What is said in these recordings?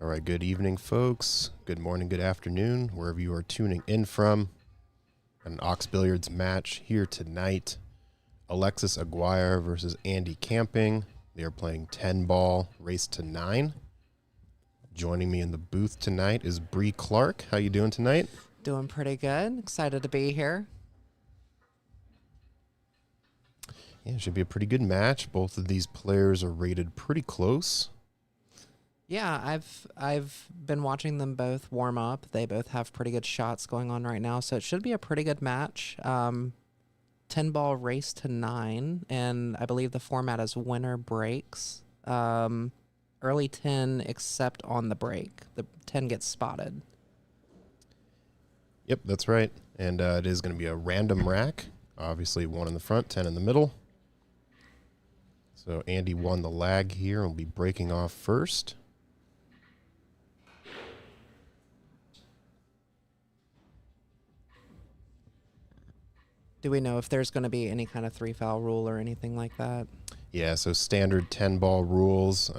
All right, good evening, folks. Good morning, good afternoon, wherever you are tuning in from. An Ox Billiards match here tonight. Alexis Aguirre versus Andy Camping. They are playing 10 ball, race to 9. Joining me in the booth tonight is Bree Clark. How you doing tonight? Doing pretty good. Excited to be here. Yeah, it should be a pretty good match. Both of these players are rated pretty close. Yeah, I've been watching them both warm up. They both have pretty good shots going on right now, so it should be a pretty good match. 10 ball race to 9, and I believe the format is winner breaks. Early 10 except on the break. The 10 gets spotted. Yep, that's right. And it is going to be a random rack. Obviously, 1 in the front, 10 in the middle. So Andy won the lag here and will be breaking off first. Do we know if there's going to be any kind of 3-foul rule or anything like that? Yeah, so standard 10 ball rules.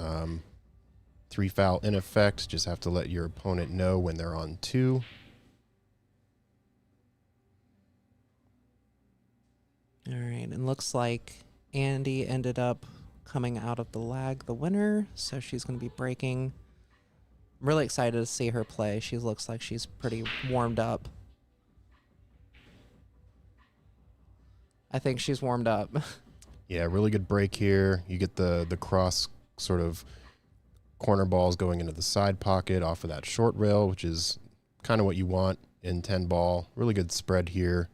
3 foul in effect. Just have to let your opponent know when they're on 2. All right, and looks like Andy ended up coming out of the lag the winner, so she's going to be breaking. I'm really excited to see her play. She looks like she's pretty warmed up. I think she's warmed up. Yeah, really good break here. You get the cross sort of corner balls going into the side pocket off of that short rail, which is kind of what you want in 10 ball. Really good spread here.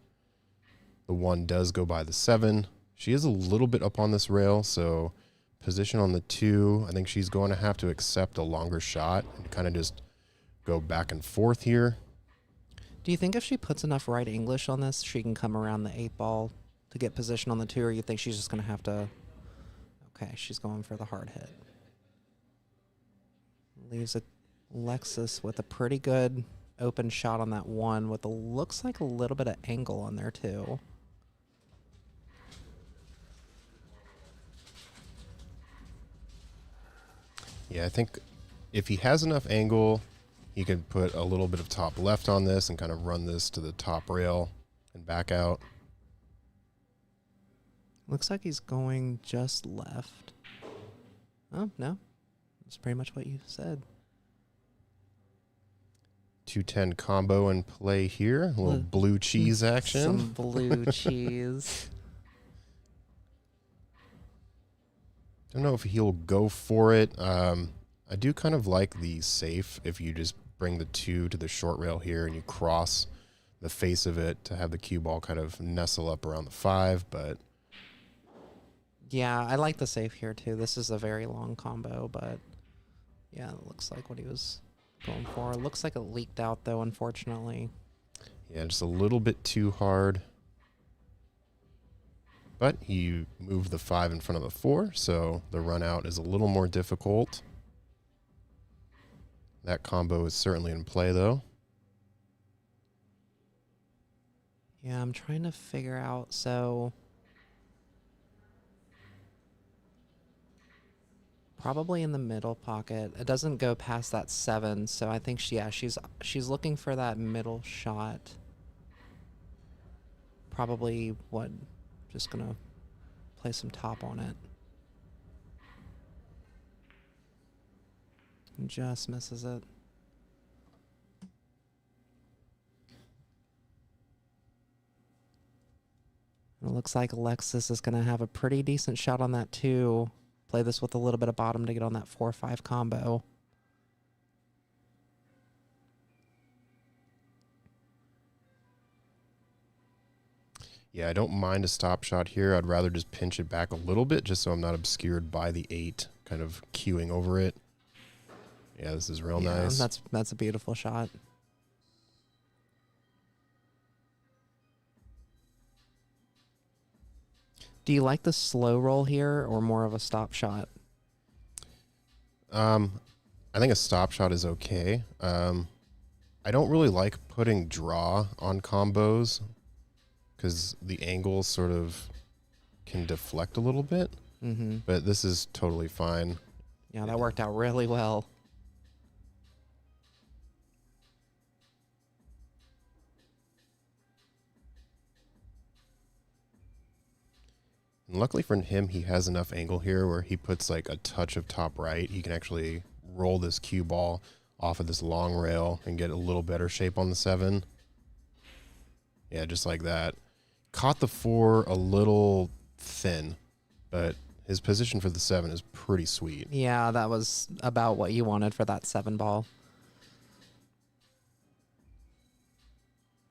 The 1 does go by the 7. She is a little bit up on this rail, so position on the 2. I think she's going to have to accept a longer shot and kind of just go back and forth here. Do you think if she puts enough right English on this, she can come around the 8 ball to get position on the 2, or you think she's just going to have to... Okay, she's going for the hard hit. Leaves Alexis with a pretty good open shot on that 1 with looks like a little bit of angle on there too. Yeah, I think if he has enough angle, he can put a little bit of top left on this and kind of run this to the top rail and back out. Looks like he's going just left. Oh, no. That's pretty much what you said. 210 combo in play here. A little blue cheese action. Some blue cheese. Don't know if he'll go for it. I do kind of like the safe if you just bring the 2 to the short rail here and you cross the face of it to have the cue ball kind of nestle up around the 5, but... Yeah, I like the safe here too. This is a very long combo, but yeah, it looks like what he was going for. It looks like it leaked out though, unfortunately. Yeah, just a little bit too hard. But he moved the 5 in front of the 4, so the run out is a little more difficult. That combo is certainly in play, though. Yeah, I'm trying to figure out, so... Probably in the middle pocket. It doesn't go past that 7, so I think she's looking for that middle shot. Probably just gonna play some top on it. And just misses it. And it looks like Alexis is gonna have a pretty decent shot on that too. Play this with a little bit of bottom to get on that 4-5 combo. Yeah, I don't mind a stop shot here. I'd rather just pinch it back a little bit just so I'm not obscured by the 8 kind of queuing over it. Yeah, this is real nice. That's a beautiful shot. Do you like the slow roll here or more of a stop shot? I think a stop shot is okay. I don't really like putting draw on combos because the angles sort of can deflect a little bit. Mm-hmm. But this is totally fine. Yeah, that worked out really well. And luckily for him, he has enough angle here where he puts like a touch of top right. He can actually roll this cue ball off of this long rail and get a little better shape on the 7. Yeah, just like that. Caught the 4 a little thin, but his position for the 7 is pretty sweet. Yeah, that was about what you wanted for that 7 ball.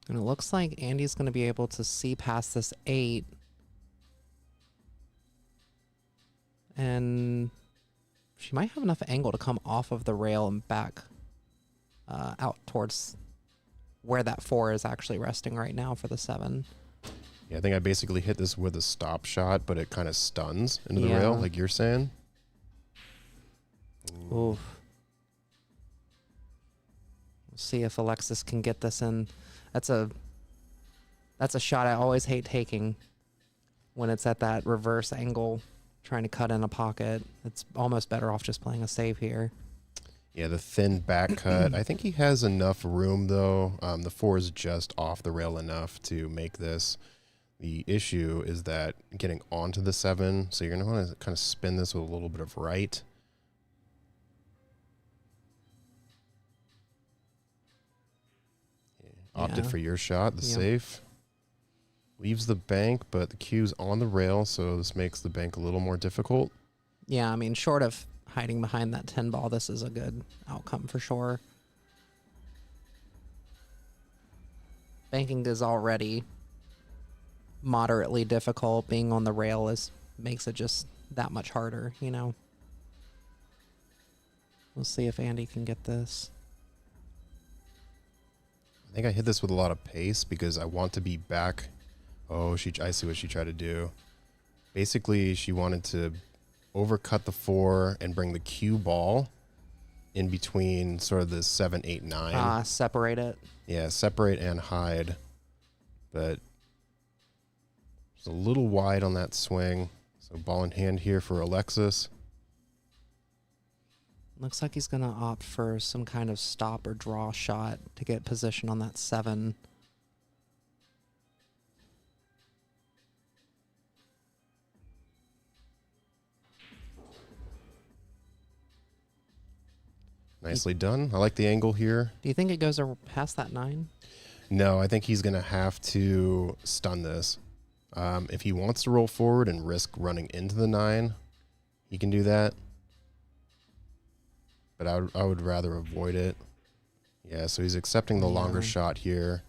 And it looks like Andy's going to be able to see past this 8. And she might have enough angle to come off of the rail and back out towards where that 4 is actually resting right now for the 7. Yeah, I think I basically hit this with a stop shot, but it kind of stuns into the rail, like you're saying. Oof. We'll see if Alexis can get this in. That's a shot I always hate taking when it's at that reverse angle, trying to cut in a pocket. It's almost better off just playing a save here. Yeah, the thin back cut. I think he has enough room, though. The 4 is just off the rail enough to make this. The issue is that getting onto the 7, so you're going to want to kind of spin this with a little bit of right. Opted for your shot, the safe. Leaves the bank, but the cue's on the rail, so this makes the bank a little more difficult. Yeah, I mean, short of hiding behind that 10 ball, this is a good outcome for sure. Banking is already moderately difficult. Being on the rail makes it just that much harder, you know. We'll see if Andy can get this. I think I hit this with a lot of pace because I want to be back. Oh, I see what she tried to do. Basically, she wanted to overcut the 4 and bring the cue ball in between sort of the 7, 8, 9. Separate it. Yeah, separate and hide. But it's a little wide on that swing. So ball in hand here for Alexis. Looks like he's going to opt for some kind of stop or draw shot to get position on that 7. Nicely done. I like the angle here. Do you think it goes past that 9? No, I think he's going to have to stun this. If he wants to roll forward and risk running into the 9, he can do that. But I would rather avoid it. Yeah, so he's accepting the longer shot here,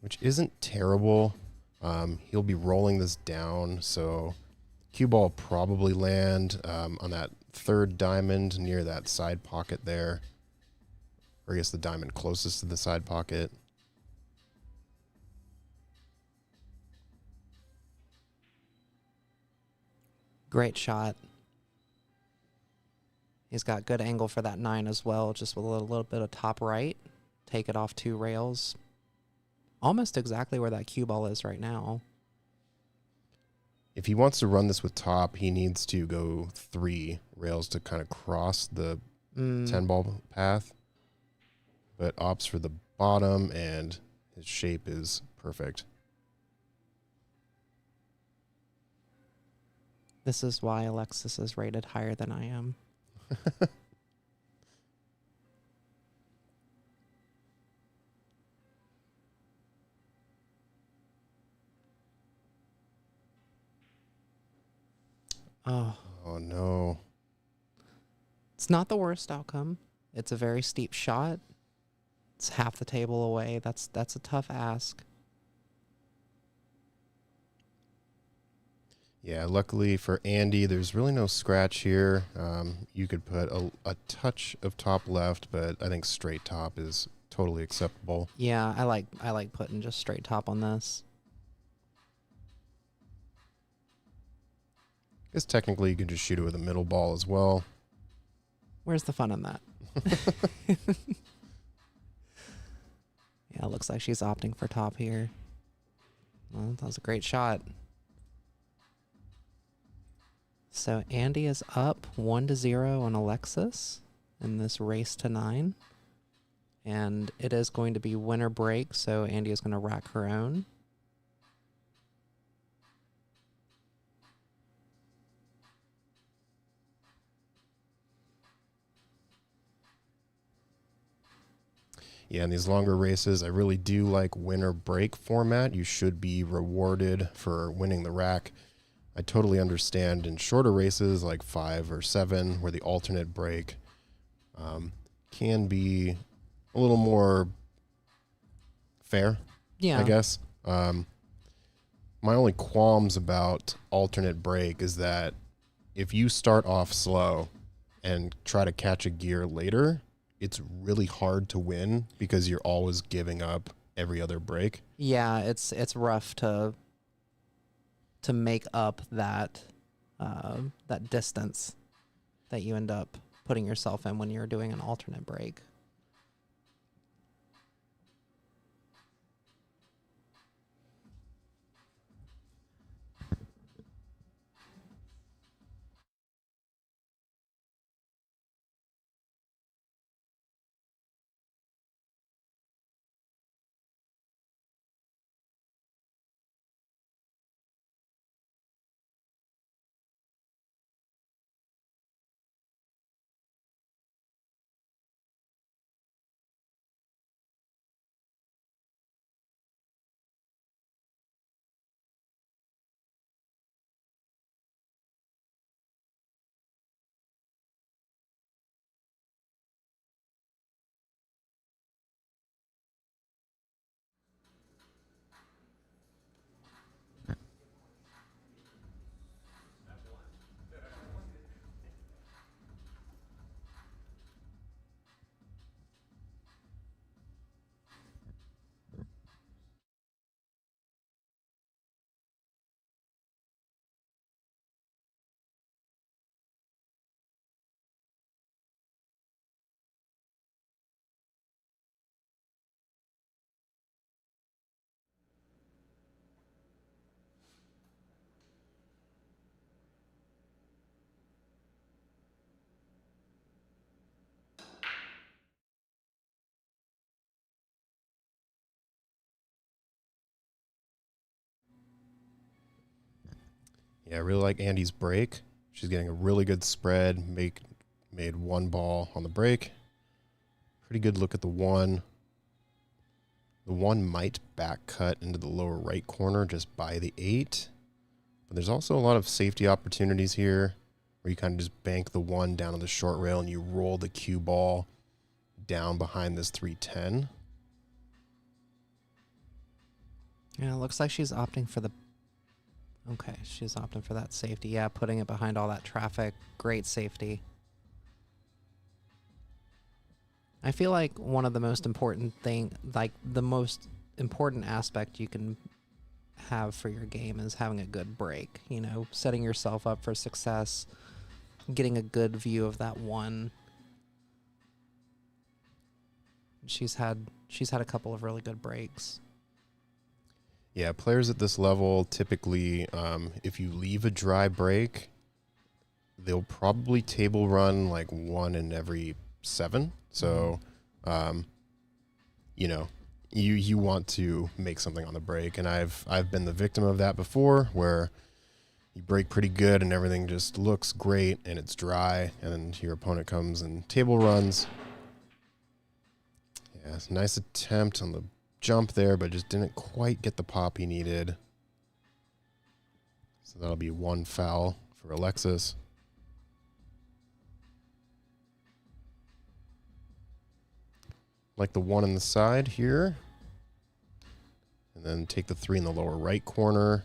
which isn't terrible. He'll be rolling this down, so cue ball will probably land on that 3rd diamond near that side pocket there. Or I guess the diamond closest to the side pocket. Great shot. He's got good angle for that 9 as well, just with a little bit of top right. Take it off 2 rails. Almost exactly where that cue ball is right now. If he wants to run this with top, he needs to go 3 rails to kind of cross the 10 ball path. But opts for the bottom, and his shape is perfect. This is why Alexis is rated higher than I am. Oh no. It's not the worst outcome. It's a very steep shot. It's half the table away. That's a tough ask. Yeah, luckily for Andy, there's really no scratch here. You could put a touch of top left, but I think straight top is totally acceptable. Yeah, I like putting just straight top on this. I guess technically you could just shoot it with a middle ball as well. Where's the fun in that? Yeah, it looks like she's opting for top here. Well, that was a great shot. So Andy is up 1-0 on Alexis in this race to 9. And it is going to be winner break, so Andy is going to rack her own. Yeah, in these longer races, I really do like winner break format. You should be rewarded for winning the rack. I totally understand in shorter races like 5 or 7 where the alternate break can be a little more fair, I Yeah. guess. My only qualms about alternate break is that if you start off slow and try to catch a gear later, it's really hard to win because you're always giving up every other break. Yeah, it's rough to make up that that distance that you end up putting yourself in when you're doing an alternate break. Yeah, I really like Andy's break. She's getting a really good spread. Made one ball on the break. Pretty good look at the one. The one might back cut into the lower right corner just by the 8. But there's also a lot of safety opportunities here where you kind of just bank the one down on the short rail and you roll the cue ball down behind this 310. Yeah, it looks like she's opting for the... Okay, she's opting for that safety. Yeah, putting it behind all that traffic. Great safety. I feel like one of the most important the most important aspect you can have for your game is having a good break. You know, setting yourself up for success, getting a good view of that one. She's had a couple of really good breaks. Yeah, players at this level typically, if you leave a dry break, they'll probably table run like 1 in every 7. So, you know, you want to make something on the break, and I've been the victim of that before, where you break pretty good and everything just looks great and it's dry, and then your opponent comes and table runs. Yeah, it's a nice attempt on the jump there, but just didn't quite get the pop he needed. So that'll be 1 foul for Alexis. Like the 1 on the side here. And then take the 3 in the lower right corner.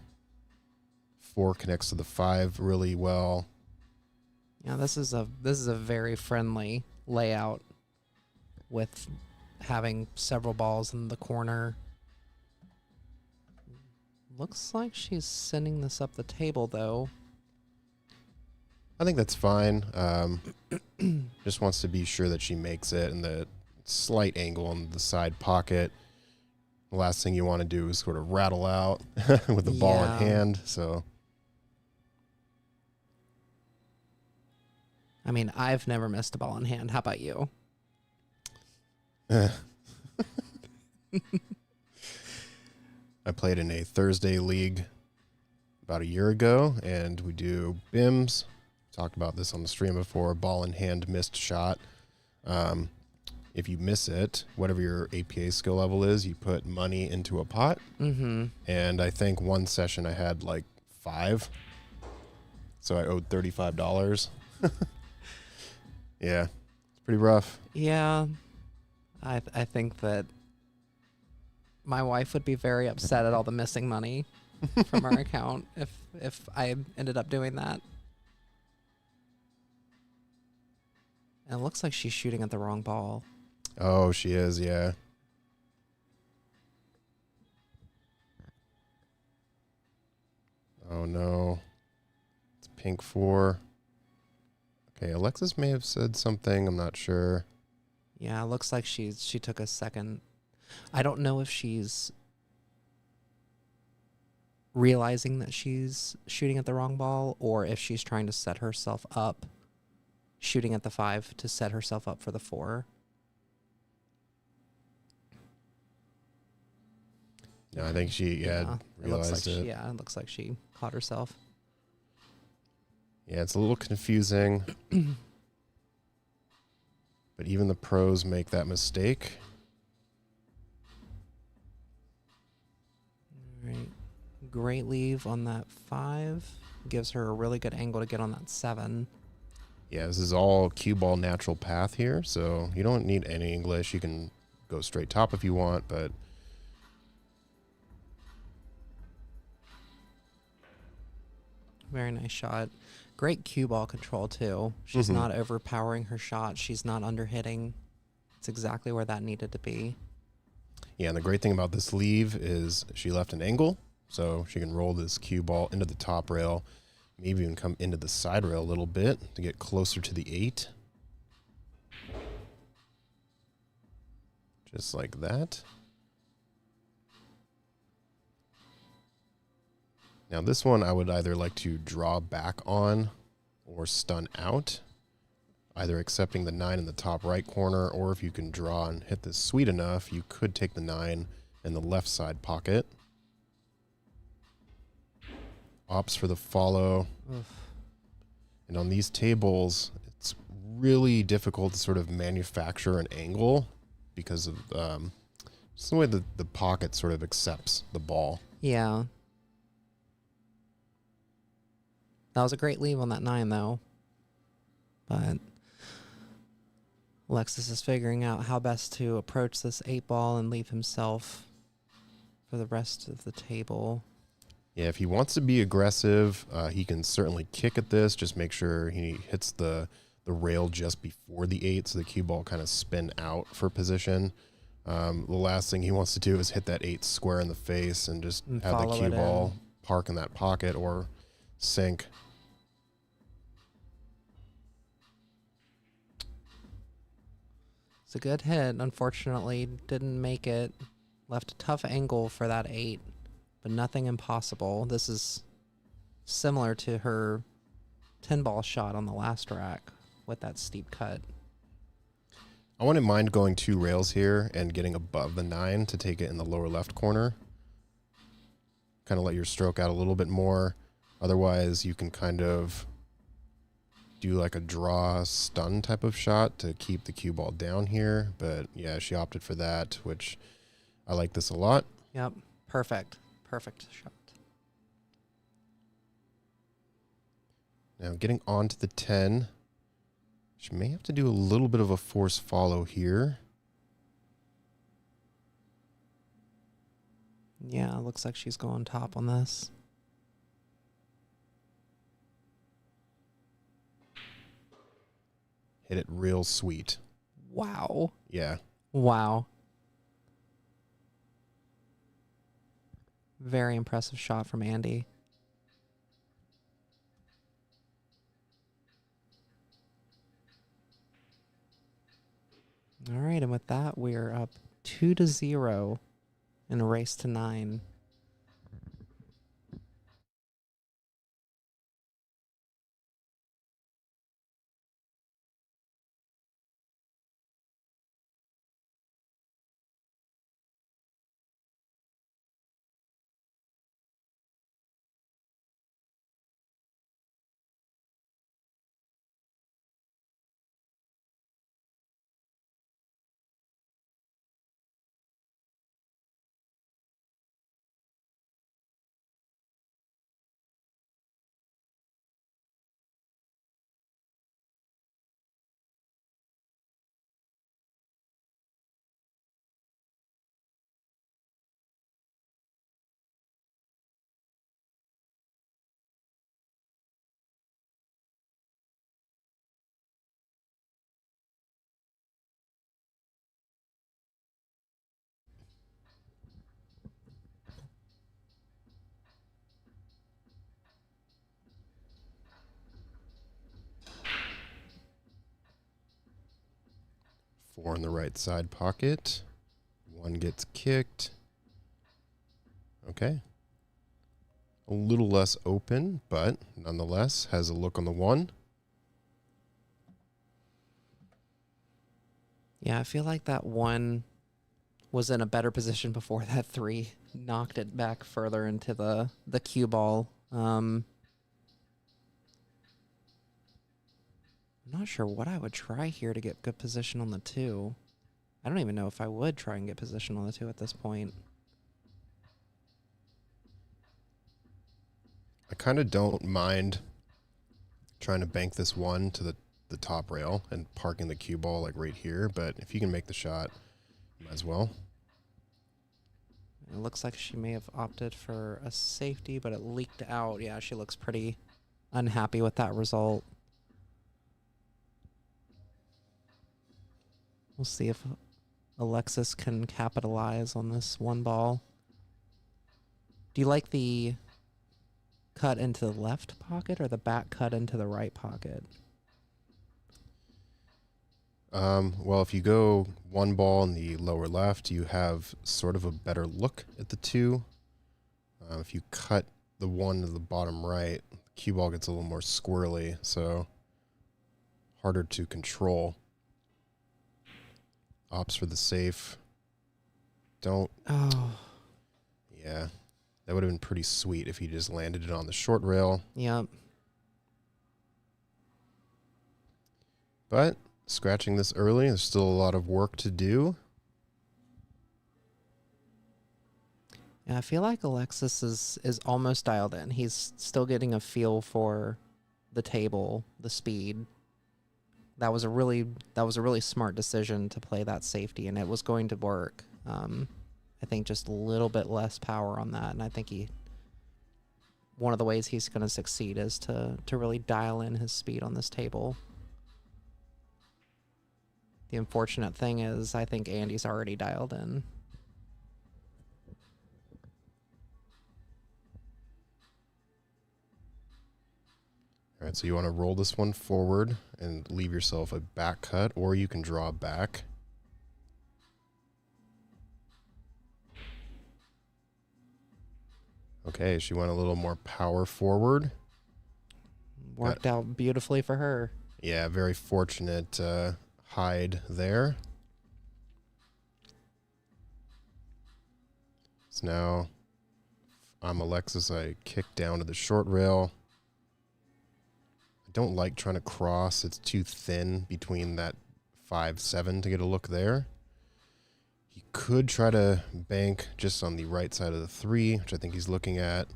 4 connects to the 5 really well. Yeah, this is a very friendly layout with having several balls in the corner. Looks like she's sending this up the table, though. I think that's fine. Just wants to be sure that she makes it, and the slight angle on the side pocket. The last thing you want to do is sort of rattle out with the ball in hand. So, I mean, I've never missed a ball in hand. How about you? I played in a Thursday league about a year ago, and we do BIMs. Talked about this on the stream before. Ball in hand, missed shot. If you miss it, whatever your APA skill level is, you put money into a pot. Mm-hmm. And I think one session I had like 5. So I owed $35. Yeah, it's pretty rough. Yeah, I think that my wife would be very upset at all the missing money from our account if I ended up doing that. And it looks like she's shooting at the wrong ball. Oh, she is, yeah. Oh, no. It's pink 4. Okay, Alexis may have said something. I'm not sure. Yeah, it looks like she took a second. I don't know if she's realizing that she's shooting at the wrong ball or if she's trying to set herself up, shooting at the 5 to set herself up for the 4. No, I think she had realized it. Yeah, it looks like she caught herself. Yeah, it's a little confusing. But even the pros make that mistake. All right. Great leave on that 5. Gives her a really good angle to get on that 7. Yeah, this is all cue ball natural path here, so you don't need any English. You can go straight top if you want, but Very nice shot. Great cue ball control, too. She's not overpowering her shot. She's not underhitting. It's exactly where that needed to be. yeah, and the great thing about this leave is she left an angle, so she can roll this cue ball into the top rail, maybe even come into the side rail a little bit to get closer to the 8. Just like that. Now this one I would either like to draw back on or stun out, either accepting the 9 in the top right corner, or if you can draw and hit this sweet enough, you could take the 9 in the left side pocket. Opts for the follow. Oof. And on these tables, it's really difficult to sort of manufacture an angle because of just the way the pocket sort of accepts the ball. Yeah. That was a great leave on that 9, though. But Alexis is figuring out how best to approach this 8 ball and leave himself for the rest of the table. Yeah, if he wants to be aggressive, he can certainly kick at this. Just make sure he hits the rail just before the 8, so the cue ball kind of spin out for position. The last thing he wants to do is hit that 8 square in the face and just have the cue ball park in that pocket or sink. It's a good hit. Unfortunately, didn't make it. Left a tough angle for that 8, but nothing impossible. This is similar to her 10 ball shot on the last rack with that steep cut. I wouldn't mind going 2 rails here and getting above the 9 to take it in the lower left corner. Kind of let your stroke out a little bit more. Otherwise, you can kind of do like a draw stun type of shot to keep the cue ball down here. But yeah, she opted for that, which I like this a lot. Yep. Perfect. Perfect shot. Now getting on to the 10. She may have to do a little bit of a force follow here. Yeah, looks like she's going top on this. Hit it real sweet. Wow. Yeah. Wow. Very impressive shot from Andy. All right, and with that, we're up 2-0 in a race to 9. in the right side pocket. One gets kicked. Okay. A little less open, but nonetheless has a look on the one. Yeah, I feel like that one was in a better position before that 3 knocked it back further into the cue ball. I'm not sure what I would try here to get good position on the 2. I don't even know if I would try and get position on the 2 at this point. I kind of don't mind trying to bank this one to the top rail and parking the cue ball like right here, but if you can make the shot, you might as well. It looks like she may have opted for a safety, but it leaked out. Yeah, she looks pretty unhappy with that result. We'll see if Alexis can capitalize on this one ball. Do you like the cut into the left pocket or the back cut into the right pocket? Well, if you go one ball in the lower left, you have sort of a better look at the 2. If you cut the one to the bottom right, the cue ball gets a little more squirrely, so harder to control. Opts for the safe. Don't. Oh. Yeah. That would have been pretty sweet if he just landed it on the short rail. Yep. But scratching this early, there's still a lot of work to do. Yeah, I feel like Alexis is almost dialed in. He's still getting a feel for the table, the speed. That was a really smart decision to play that safety, and it was going to work. I think just a little bit less power on that, and I think one of the ways he's going to succeed is to really dial in his speed on this table. The unfortunate thing is I think Andy's already dialed in. All right, so you want to roll this one forward and leave yourself a back cut, or you can draw back. Okay, she went a little more power forward. Worked out beautifully for her. Yeah, very fortunate hide there. So now I'm Alexis. I kick down to the short rail. I don't like trying to cross. It's too thin between that 5-7 to get a look there. He could try to bank just on the right side of the 3, which I think he's looking at.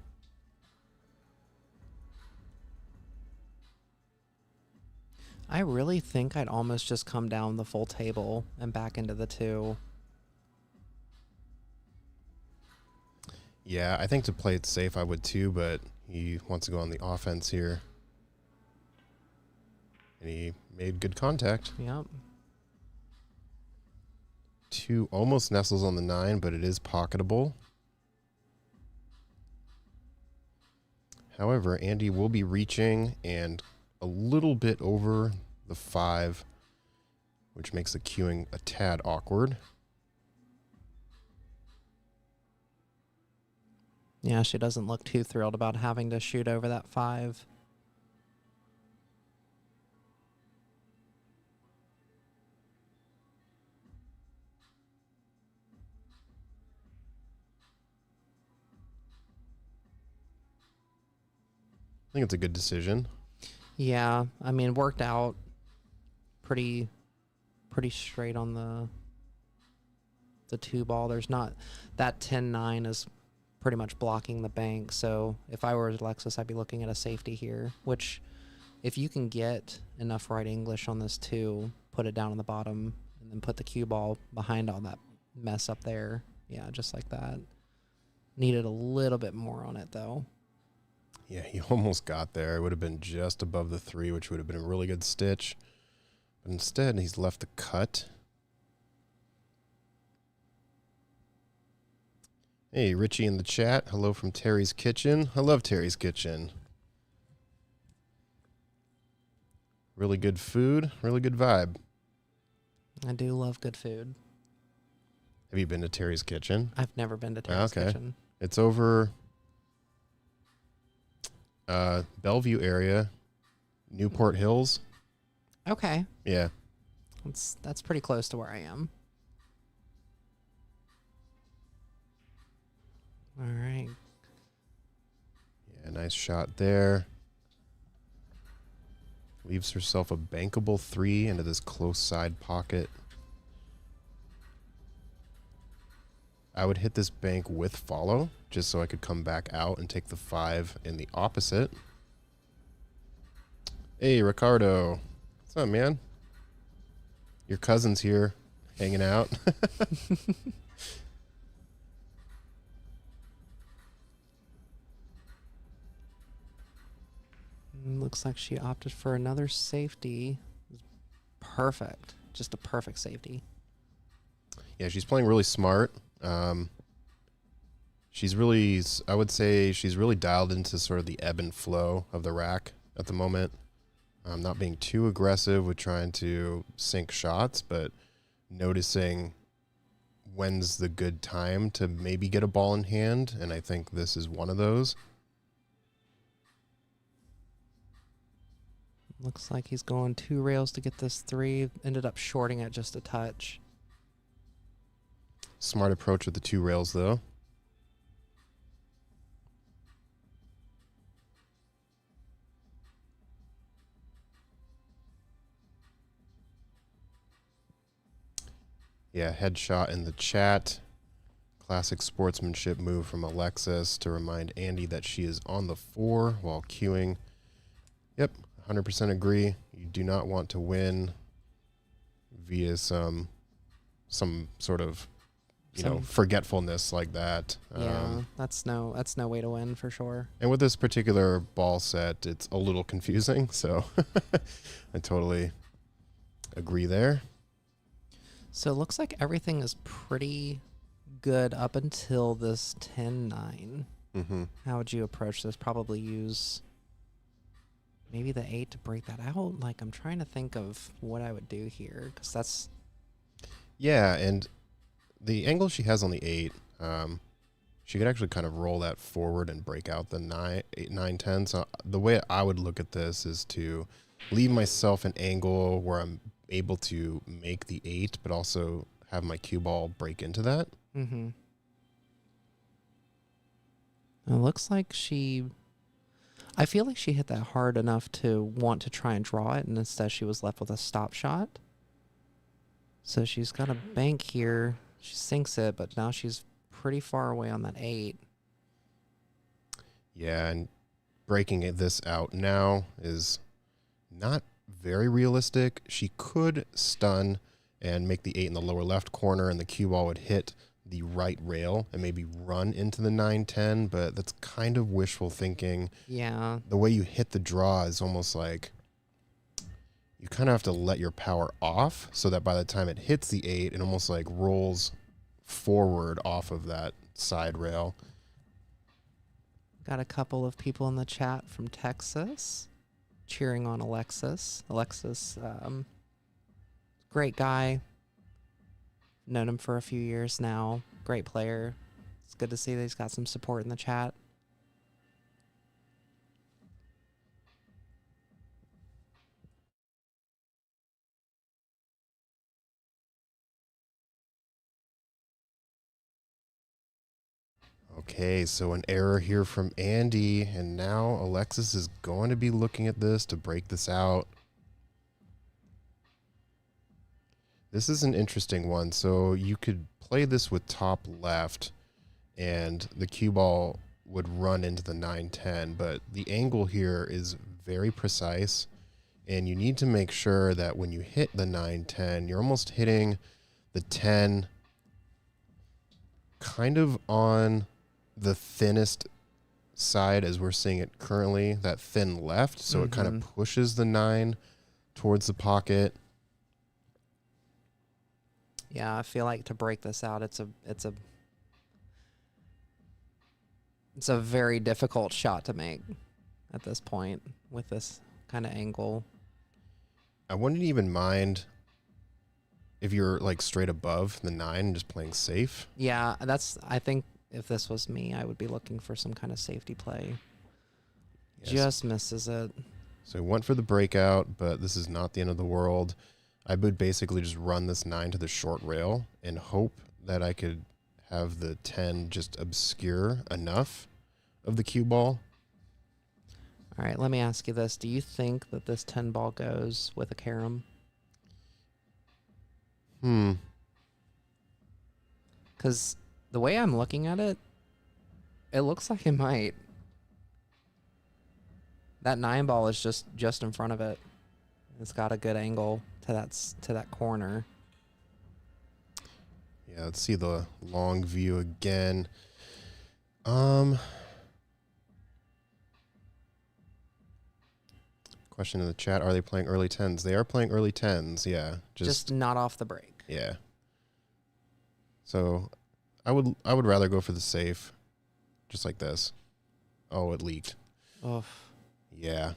I really think I'd almost just come down the full table and back into the 2. Yeah, I think to play it safe I would too, but he wants to go on the offense here. And he made good contact. Yep. 2 almost nestles on the 9, but it is pocketable. However, Andy will be reaching and a little bit over the 5, which makes the queuing a tad awkward. Yeah, she doesn't look too thrilled about having to shoot over that 5. I think it's a good decision. Yeah, I mean, worked out pretty straight on the 2 ball. There's not that 10-9 is pretty much blocking the bank. So if I were Alexis, I'd be looking at a safety here, which if you can get enough right English on this 2, put it down on the bottom and then put the cue ball behind all that mess up there. Yeah, just like that. Needed a little bit more on it though. Yeah, he almost got there. It would have been just above the 3, which would have been a really good stitch. But instead, he's left the cut. Hey, Richie in the chat. Hello from Terry's Kitchen. I love Terry's Kitchen. Really good food, really good vibe. I do love good food. Have you been to Terry's Kitchen? I've never been to Terry's Kitchen. It's over Bellevue area, Newport Hills. Okay. Yeah. That's pretty close to where I am. All right. Yeah, nice shot there. Leaves herself a bankable 3 into this close side pocket. I would hit this bank with follow, just so I could come back out and take the 5 in the opposite. Hey, Ricardo. What's up, man? Your cousin's here, hanging out. Looks like she opted for another safety. Perfect. Just a perfect safety. Yeah, she's playing really smart. She's really, I would say she's really dialed into sort of the ebb and flow of the rack at the moment. Not being too aggressive with trying to sink shots, but noticing when's the good time to maybe get a ball in hand. And I think this is one of those. Looks like he's going 2 rails to get this 3. Ended up shorting it just a touch. Smart approach with the 2 rails, though. Yeah, headshot in the chat. Classic sportsmanship move from Alexis to remind Andy that she is on the 4 while queuing. Yep, 100% agree. You do not want to win via some sort of forgetfulness like that. Yeah, that's no way to win for sure. And with this particular ball set, it's a little confusing, so I totally agree there. So it looks like everything is pretty good up until this 10-9. Mm-hmm. How would you approach this? Probably use maybe the 8 to break that out. Like, I'm trying to think of what I would do here, because that's... Yeah, and the angle she has on the 8, she could actually kind of roll that forward and break out the 9, 8, 9, 10. So the way I would look at this is to leave myself an angle where I'm able to make the 8, but also have my cue ball break into that. Mm-hmm. It looks like I feel like she hit that hard enough to want to try and draw it, and instead she was left with a stop shot. So she's got a bank here. She sinks it, but now she's pretty far away on that 8. Yeah, and breaking this out now is not very realistic. She could stun and make the 8 in the lower left corner, and the cue ball would hit the right rail and maybe run into the 9-10, but that's kind of wishful thinking. Yeah. The way you hit the draw is almost like you kind of have to let your power off so that by the time it hits the 8, it almost like rolls forward off of that side rail. Got a couple of people in the chat from Texas cheering on Alexis. Alexis, great guy. Known him for a few years now. Great player. It's good to see that he's got some support in the chat. Okay, so an error here from Andy, and now Alexis is going to be looking at this to break this out. This is an interesting one. So you could play this with top left, and the cue ball would run into the 9-10, but the angle here is very precise, and you need to make sure that when you hit the 9-10, you're almost hitting the 10 kind of on the thinnest side as we're seeing it currently, that thin left, so it kind of pushes the 9 towards the pocket. Yeah, I feel like to break this out, it's a very difficult shot to make at this point with this kind of angle. I wouldn't even mind if you're like straight above the 9 and just playing safe. Yeah, I think if this was me, I would be looking for some kind of safety play. Yes. Just misses it. So he went for the breakout, but this is not the end of the world. I would basically just run this 9 to the short rail and hope that I could have the 10 just obscure enough of the cue ball. All right, let me ask you this. Do you think that this 10 ball goes with a carom? Because the way I'm looking at it, it looks like it might. That 9 ball is just in front of it. It's got a good angle to that corner. Yeah, let's see the long view again. Question in the chat, are they playing early 10s? They are playing early 10s, yeah. Just not off the break. Yeah. So I would rather go for the safe, just like this. Oh, it leaked. Oh. Yeah.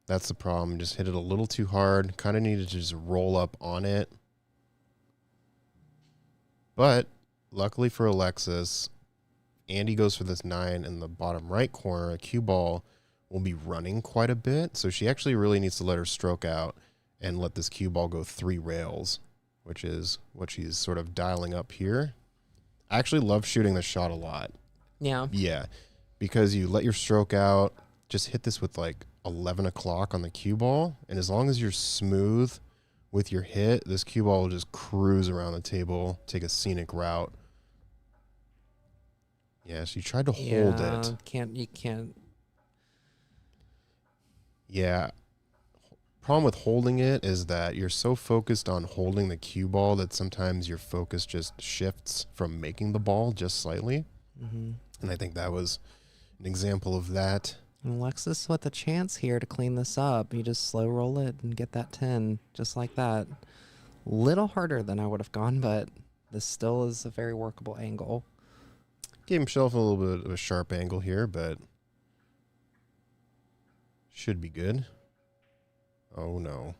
That's the problem. Just hit it a little too hard. Kind of needed to just roll up on it. But luckily for Alexis, Andy goes for this 9 in the bottom right corner. A cue ball will be running quite a bit. So she actually really needs to let her stroke out and let this cue ball go 3 rails, which is what she's sort of dialing up here. I actually love shooting the shot a lot. Yeah. Yeah. Because you let your stroke out, just hit this with like 11 o'clock on the cue ball. And as long as you're smooth with your hit, this cue ball will just cruise around the table, take a scenic route. Yeah, so you tried to hold it. You can't. Yeah. Problem with holding it is that you're so focused on holding the cue ball that sometimes your focus just shifts from making the ball just slightly. Mm-hmm. And I think that was an example of that. And Alexis with a chance here to clean this up. You just slow roll it and get that 10 just like that. Little harder than I would have gone, but this still is a very workable angle. Gave himself a little bit of a sharp angle here, but should be good. Oh, no.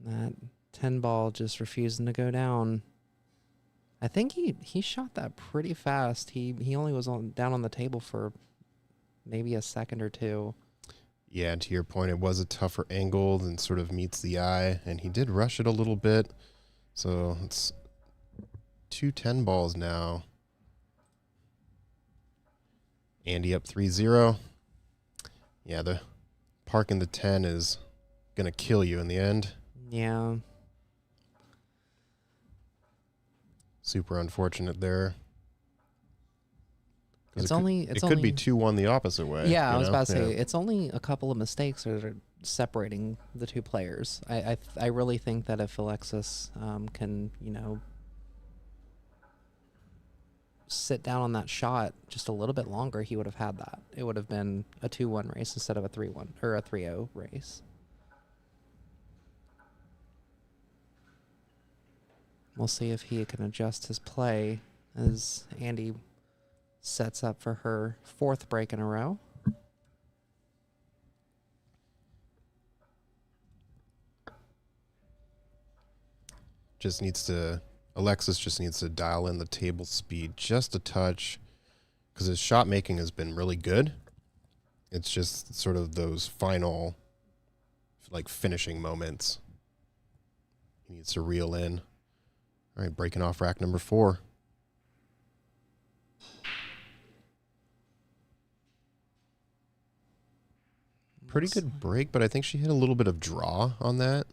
That 10 ball just refusing to go down. I think he shot that pretty fast. He only was down on the table for maybe a second or two. Yeah, and to your point, it was a tougher angle than sort of meets the eye, and he did rush it a little bit. So it's 2 10 balls now. Andy up 3-0. Yeah, the parking the 10 is going to kill you in the end. Yeah. Super unfortunate there. It could be 2-1 the opposite way. Yeah, I was about to say, it's only a couple of mistakes that are separating the two players. I really think that if Alexis can, sit down on that shot just a little bit longer, he would have had that. It would have been a 2-1 race instead of a 3-1 or a 3-0 race. We'll see if he can adjust his play as Andy sets up for her 4th break in a row. Alexis just needs to dial in the table speed just a touch because his shot making has been really good. It's just sort of those final, like, finishing moments he needs to reel in. All right, breaking off rack number 4. Pretty good break, but I think she hit a little bit of draw on that.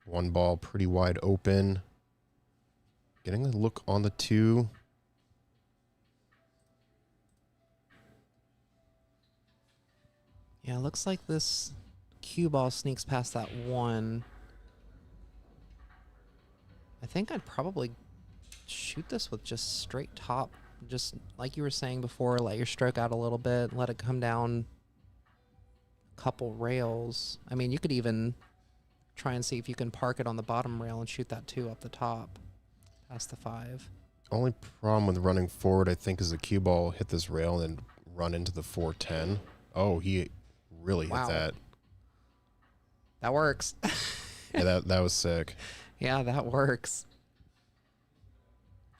One ball pretty wide open. Getting a look on the 2. Yeah, it looks like this cue ball sneaks past that 1. I think I'd probably shoot this with just straight top. Just like you were saying before, let your stroke out a little bit, let it come down a couple rails. I mean, you could even try and see if you can park it on the bottom rail and shoot that 2 up the top past the 5. Only problem with running forward, I think, is the cue ball hit this rail and run into the 410. Oh, he really hit Wow. that. That works. Yeah, that was sick. Yeah, that works.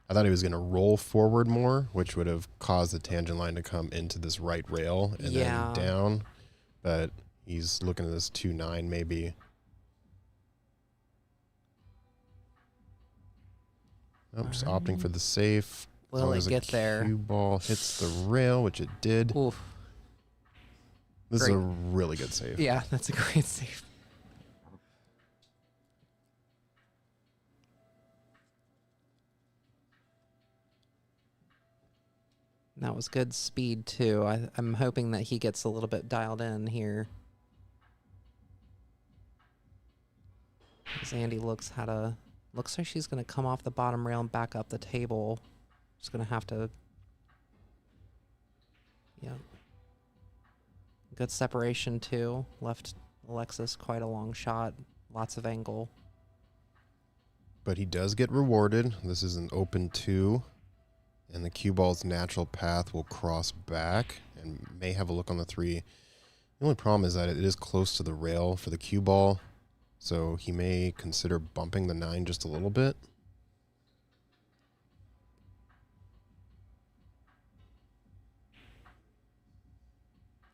I thought he was going to roll forward more, which would have caused the tangent line to come into this right rail and then down. But he's looking at this 2-9 maybe. I'm just opting for the safe. Will it get there? Cue ball hits the rail, which it did. Oof. This is a really good save. Yeah, that's a great save. That was good speed, too. I'm hoping that he gets a little bit dialed in here. As Andy looks like she's going to come off the bottom rail and back up the table. Just going to have to... Yeah. Good separation, too. Left Alexis quite a long shot. Lots of angle. But he does get rewarded. This is an open 2. And the cue ball's natural path will cross back and may have a look on the 3. The only problem is that it is close to the rail for the cue ball. So he may consider bumping the 9 just a little bit.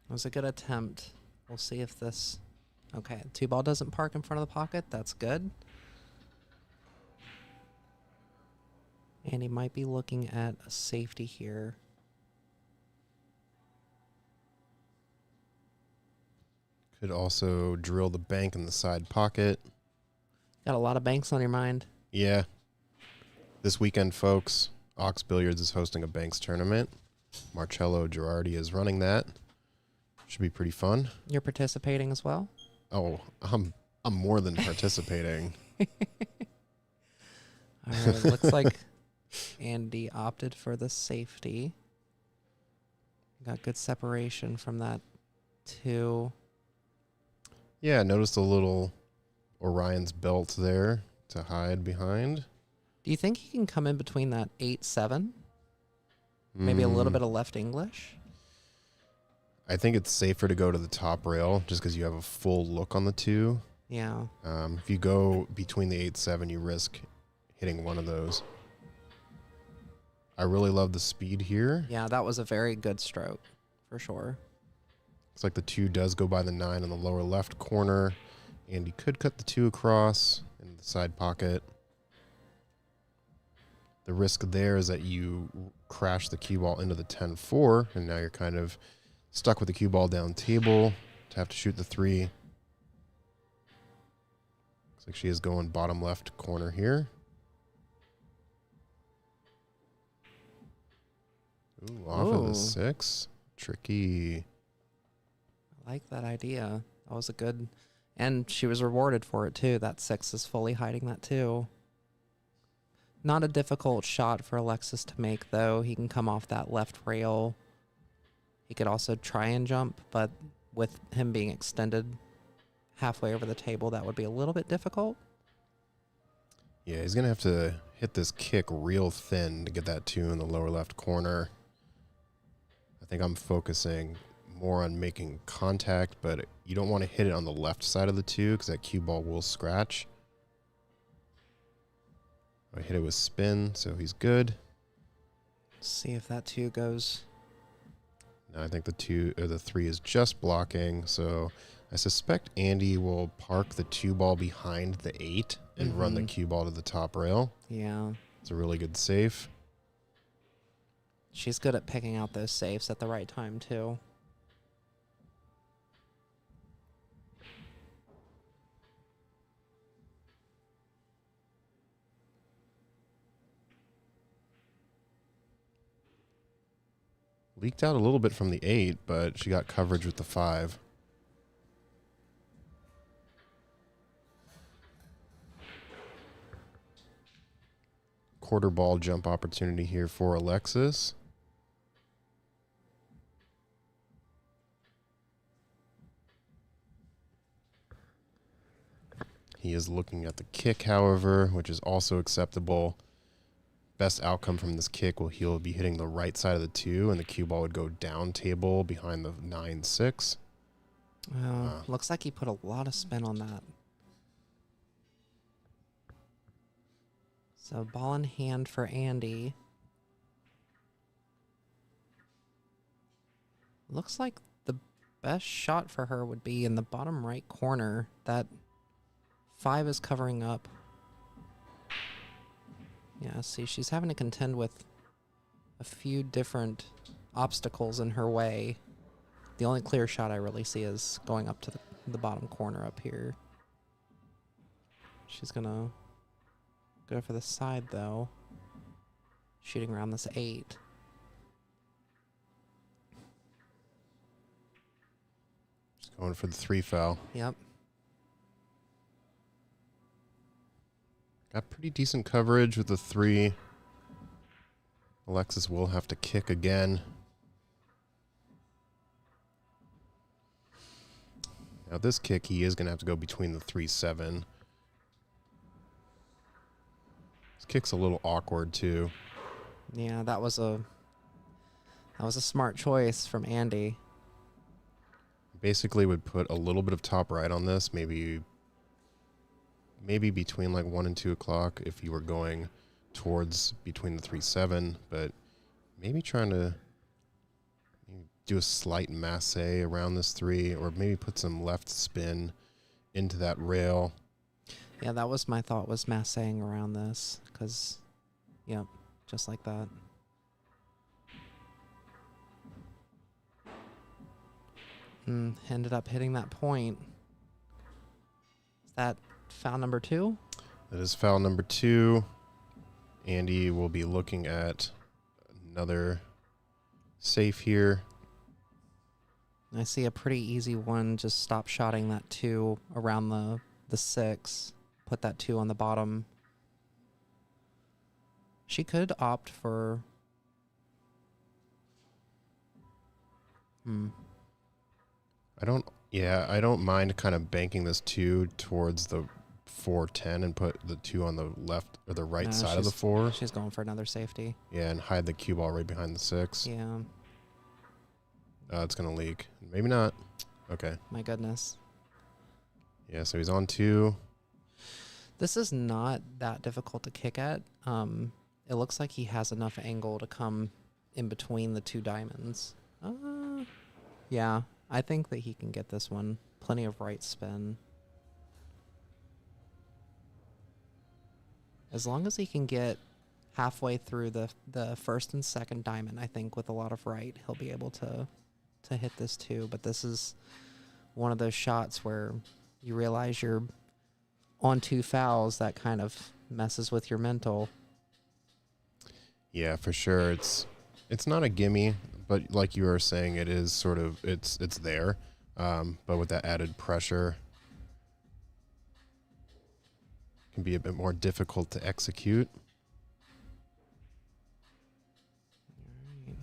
It was a good attempt. We'll see if this... Okay, 2 ball doesn't park in front of the pocket. That's good. And he might be looking at a safety here. Could also drill the bank in the side pocket. Got a lot of banks on your mind. Yeah. This weekend, folks, Ox Billiards is hosting a banks tournament. Marcello Girardi is running that. Should be pretty fun. You're participating as well? Oh, I'm more than participating. All right, looks like Andy opted for the safety. Got good separation from that 2. Yeah, noticed a little Orion's belt there to hide behind. Do you think he can come in between that 8-7? Maybe a little bit of left English? I think it's safer to go to the top rail just because you have a full look on the 2. Yeah. If you go between the 8-7, you risk hitting one of those. I really love the speed here. Yeah, that was a very good stroke, for sure. Looks like the 2 does go by the 9 in the lower left corner. And he could cut the 2 across in the side pocket. The risk there is that you crash the cue ball into the 10-4, and now you're kind of stuck with the cue ball down table to have to shoot the 3. Looks like she is going bottom left corner here. Ooh, off of the 6. Tricky. I like that idea. That was a good... And she was rewarded for it, too. That 6 is fully hiding that, too. Not a difficult shot for Alexis to make, though. He can come off that left rail. He could also try and jump, but with him being extended halfway over the table, that would be a little bit difficult. Yeah, he's going to have to hit this kick real thin to get that 2 in the lower left corner. I think I'm focusing more on making contact, but you don't want to hit it on the left side of the 2 because that cue ball will scratch. I hit it with spin, so he's good. Let's see if that 2 goes. No, I think the 3 is just blocking, so I suspect Andy will park the 2 ball behind the 8 and run the cue ball to the top rail. Yeah. It's a really good safe. She's good at picking out those safes at the right time, too. Leaked out a little bit from the 8, but she got coverage with the 5. Quarter ball jump opportunity here for Alexis. He is looking at the kick, however, which is also acceptable. best outcome from this kick will he'll be hitting the right side of the 2, and the cue ball would go down table behind the 9-6. Looks like he put a lot of spin on that. So ball in hand for Andy. Looks like the best shot for her would be in the bottom right corner. That 5 is covering up. Yeah, see, she's having to contend with a few different obstacles in her way. The only clear shot I really see is going up to the bottom corner up here. She's going to go for the side, though. Shooting around this 8. Just going for the 3 foul. Yep. Got pretty decent coverage with the 3. Alexis will have to kick again. Now this kick, he is going to have to go between the 3-7. This kick's a little awkward too. Yeah, that was a smart choice from Andy. Basically would put a little bit of top right on this, maybe between like 1 and 2 o'clock if you were going towards between the 3-7, but maybe trying to do a slight masse around this 3, or maybe put some left spin into that rail. Yeah, that was my thought, was massing around this, because, yep, just like that. Ended up hitting that point. Is that foul number 2? That is foul number 2. Andy will be looking at another safe here. I see a pretty easy one. Just stop shotting that 2 around the 6. Put that 2 on the bottom. She could opt for... I don't mind kind of banking this 2 towards the 4-10 and put the 2 on the left or the right side of the 4. She's going for another safety. Yeah, and hide the cue ball right behind the 6. Yeah. It's going to leak. Maybe not. Okay. My goodness. Yeah, so he's on 2. This is not that difficult to kick at. It looks like he has enough angle to come in between the 2 diamonds. Yeah, I think that he can get this one. Plenty of right spin. As long as he can get halfway through the first and second diamond, I think with a lot of right, he'll be able to hit this too. But this is one of those shots where you realize you're on 2 fouls. That kind of messes with your mental. Yeah, for sure. It's not a gimme, but like you were saying, it is sort of it's there. But with that added pressure, it can be a bit more difficult to execute. All right.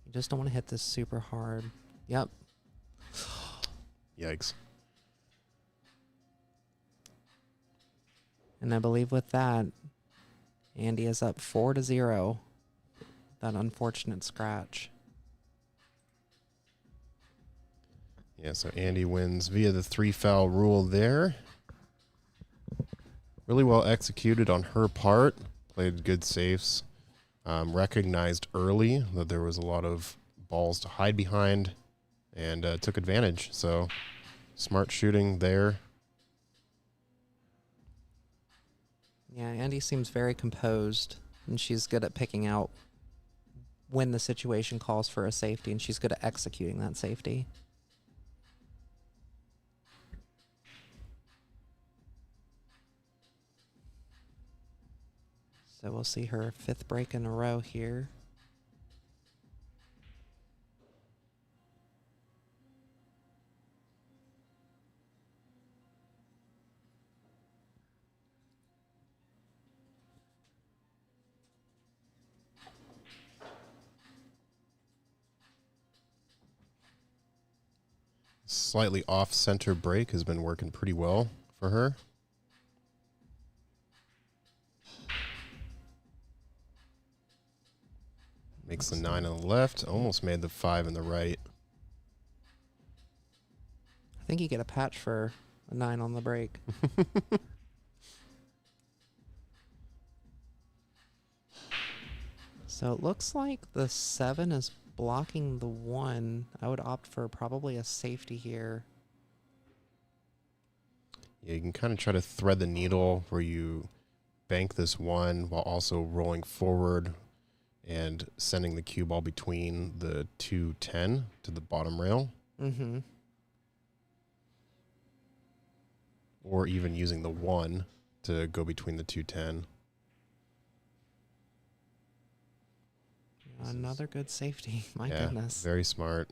You just don't want to hit this super hard. Yep. Yikes. And I believe with that, Andy is up 4-0. That unfortunate scratch. Yeah, so Andy wins via the 3 foul rule there. Really well executed on her part. Played good safes. Recognized early that there was a lot of balls to hide behind and took advantage. So smart shooting there. Yeah, Andy seems very composed, and she's good at picking out when the situation calls for a safety, and she's good at executing that safety. So we'll see her 5th break in a row here. Slightly off-center break has been working pretty well for her. Makes the 9 on the left. Almost made the 5 in the right. I think you get a patch for a 9 on the break. So it looks like the 7 is blocking the 1. I would opt for probably a safety here. Yeah, you can kind of try to thread the needle where you bank this 1 while also rolling forward and sending the cue ball between the 2-10 to the bottom rail. Mm-hmm. Or even using the 1 to go between the 2-10. Another good safety. My goodness. Very smart.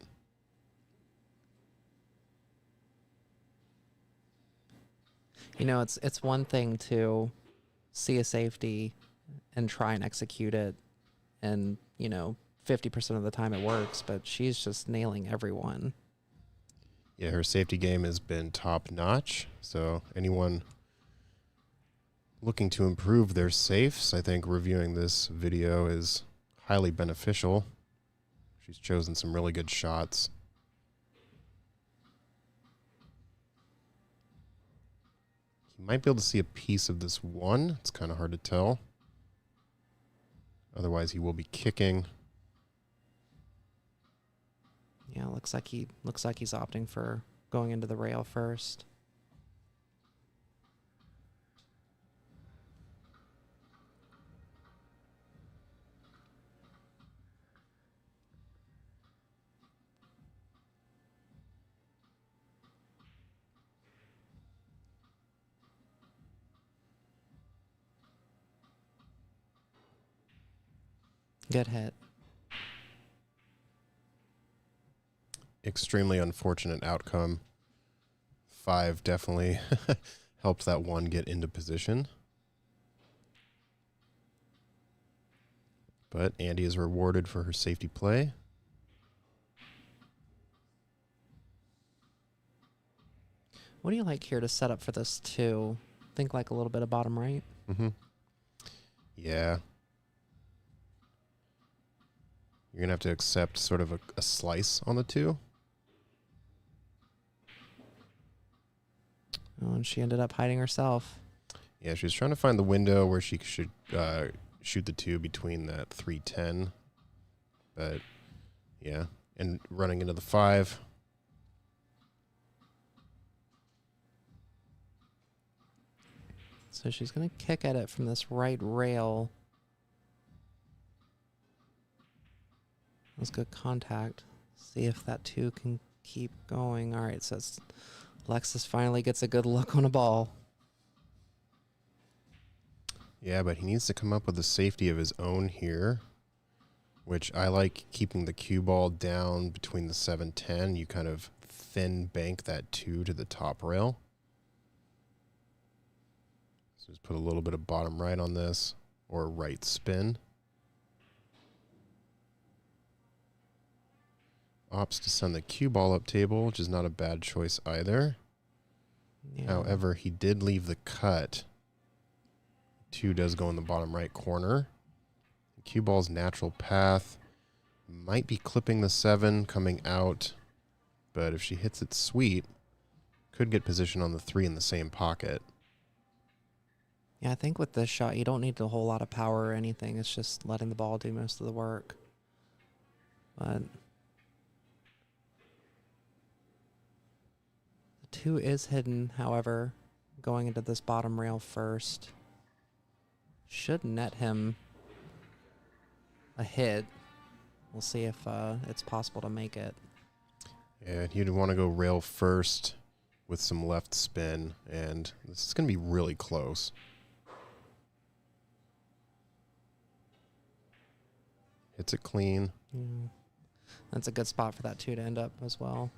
You know, it's one thing to see a safety and try and execute it, and, you know, 50% of the time it works, but she's just nailing everyone. Yeah, her safety game has been top notch. So anyone looking to improve their safes, I think reviewing this video is highly beneficial. She's chosen some really good shots. You might be able to see a piece of this 1. It's kind of hard to tell. Otherwise, he will be kicking. Yeah, looks like he's opting for going into the rail first. Good hit. Extremely unfortunate outcome. 5 definitely helped that 1 get into position. But Andy is rewarded for her safety play. What do you like here to set up for this 2? Think like a little bit of bottom right. Mm-hmm. Yeah. You're going to have to accept sort of a slice on the 2. Oh, and she ended up hiding herself. Yeah, she was trying to find the window where she should shoot the 2 between that 3-10. But, yeah. And running into the 5. So she's going to kick at it from this right rail. That's good contact. See if that 2 can keep going. All right, so Alexis finally gets a good look on a ball. Yeah, but he needs to come up with a safety of his own here, which I like keeping the cue ball down between the 7-10. You kind of thin bank that 2 to the top rail. So just put a little bit of bottom right on this, or right spin. Opts to send the cue ball up table, which is not a bad choice either. Yeah. However, he did leave the cut. 2 does go in the bottom right corner. Cue ball's natural path might be clipping the 7 coming out, but if she hits it sweet, could get position on the 3 in the same pocket. Yeah, I think with this shot, you don't need a whole lot of power or anything. It's just letting the ball do most of the work. But the 2 is hidden, however, going into this bottom rail first. Should net him a hit. We'll see if it's possible to make it. Yeah, you'd want to go rail first with some left spin, and this is going to be really close. Hits it clean. Yeah. That's a good spot for that 2 to end up as well.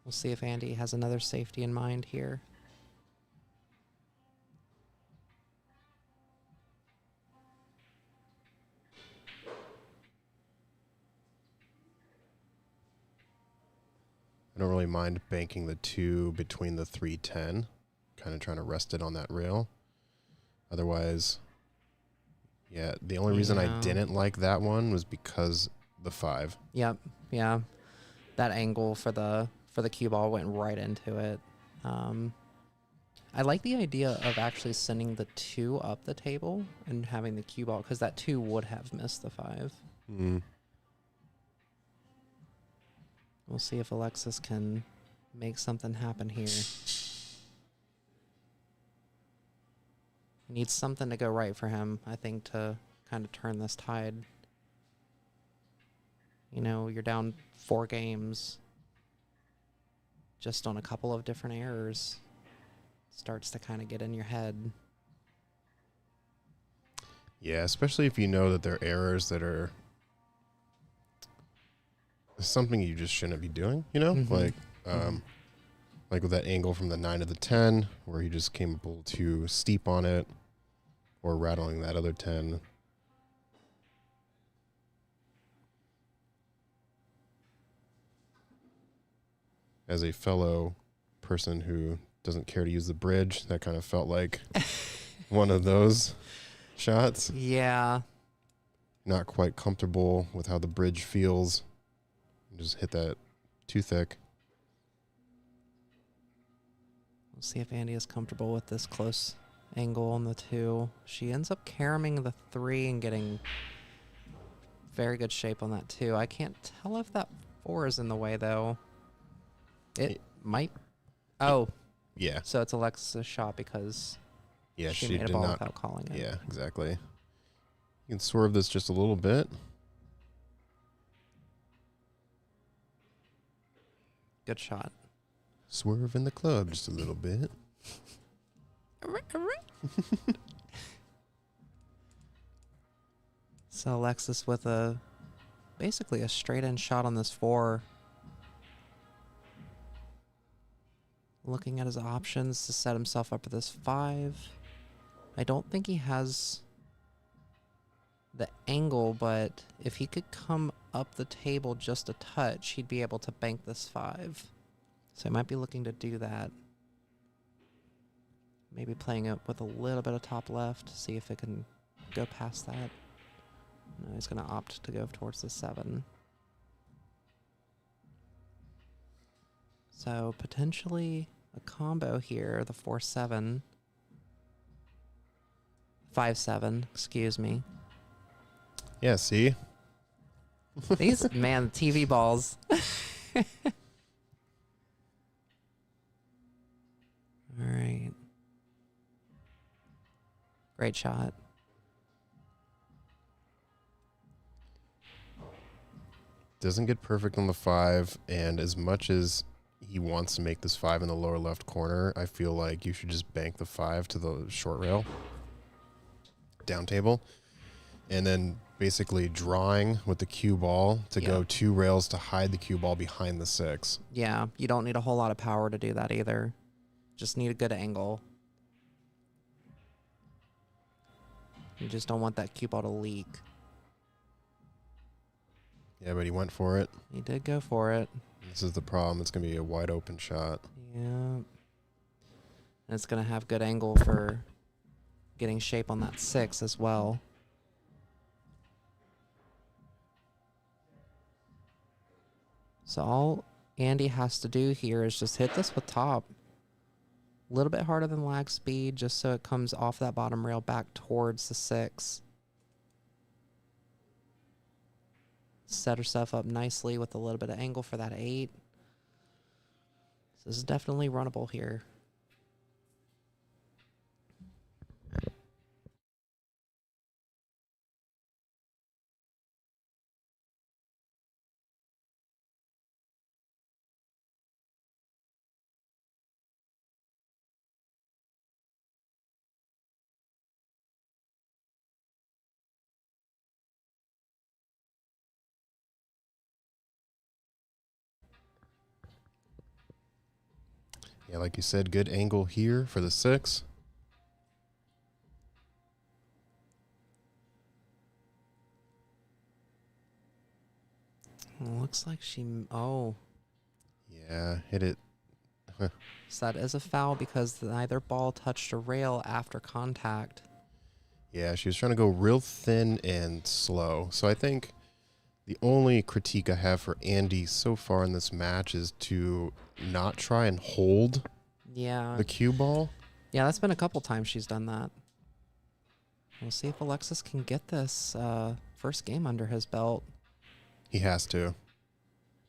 We'll see if Andy has another safety in mind here. I don't really mind banking the 2 between the 3-10, kind of trying to rest it on that rail. Otherwise, Yeah, the only reason I Yeah. didn't like that one was because the 5. Yep. Yeah. That angle for the cue ball went right into it. I like the idea of actually sending the 2 up the table and having the cue ball, because that 2 would have missed the 5. Mm. We'll see if Alexis can make something happen here. Needs something to go right for him, I think, to kind of turn this tide. You know, you're down 4 games just on a couple of different errors. Starts to kind of get in your head. Yeah, especially if you know that they're errors that are something you just shouldn't be doing, you know? Like with that angle from the 9 to the 10 where he just came a little too steep on it, or rattling that other 10. As a fellow person who doesn't care to use the bridge, that kind of felt like one of those shots. Yeah. Not quite comfortable with how the bridge feels. Just hit that too thick. We'll see if Andy is comfortable with this close angle on the 2. She ends up caroming the 3 and getting very good shape on that 2. I can't tell if that 4 is in the way, though. It might. Oh. Yeah. So it's Alexis' shot because she made a did ball not, without calling it. Yeah, exactly. You can swerve this just a little bit. Good shot. Swerve in the club just a little bit. So Alexis with basically a straight-in shot on this 4. Looking at his options to set himself up for this 5. I don't think he has the angle, but if he could come up the table just a touch, he'd be able to bank this 5. So he might be looking to do that. Maybe playing it with a little bit of top left, see if it can go past that. No, he's going to opt to go towards the 7. So potentially a combo here, the 4-7. 5-7, excuse me. Yeah, see? These, man, TV balls. All right. Great shot. Doesn't get perfect on the 5, and as much as he wants to make this 5 in the lower left corner, I feel like you should just bank the 5 to the short rail, down table, and then basically drawing with the cue ball to go 2 rails to hide the cue ball behind the 6. Yeah, you don't need a whole lot of power to do that either. Just need a good angle. You just don't want that cue ball to leak. Yeah, but he went for it. He did go for it. This is the problem. It's going to be a wide open shot. Yeah. And it's going to have good angle for getting shape on that 6 as well. So all Andy has to do here is just hit this with top. A little bit harder than lag speed, just so it comes off that bottom rail back towards the 6. Set herself up nicely with a little bit of angle for that 8. So this is definitely runnable here. Yeah, like you said, good angle here for the 6. Looks like she... Oh. Yeah, hit it. So that is a foul because neither ball touched a rail after contact. Yeah, she was trying to go real thin and slow. So I think the only critique I have for Andy so far in this match is to not try and hold Yeah. the cue ball. Yeah, that's been a couple times she's done that. We'll see if Alexis can get this first game under his belt. He has to.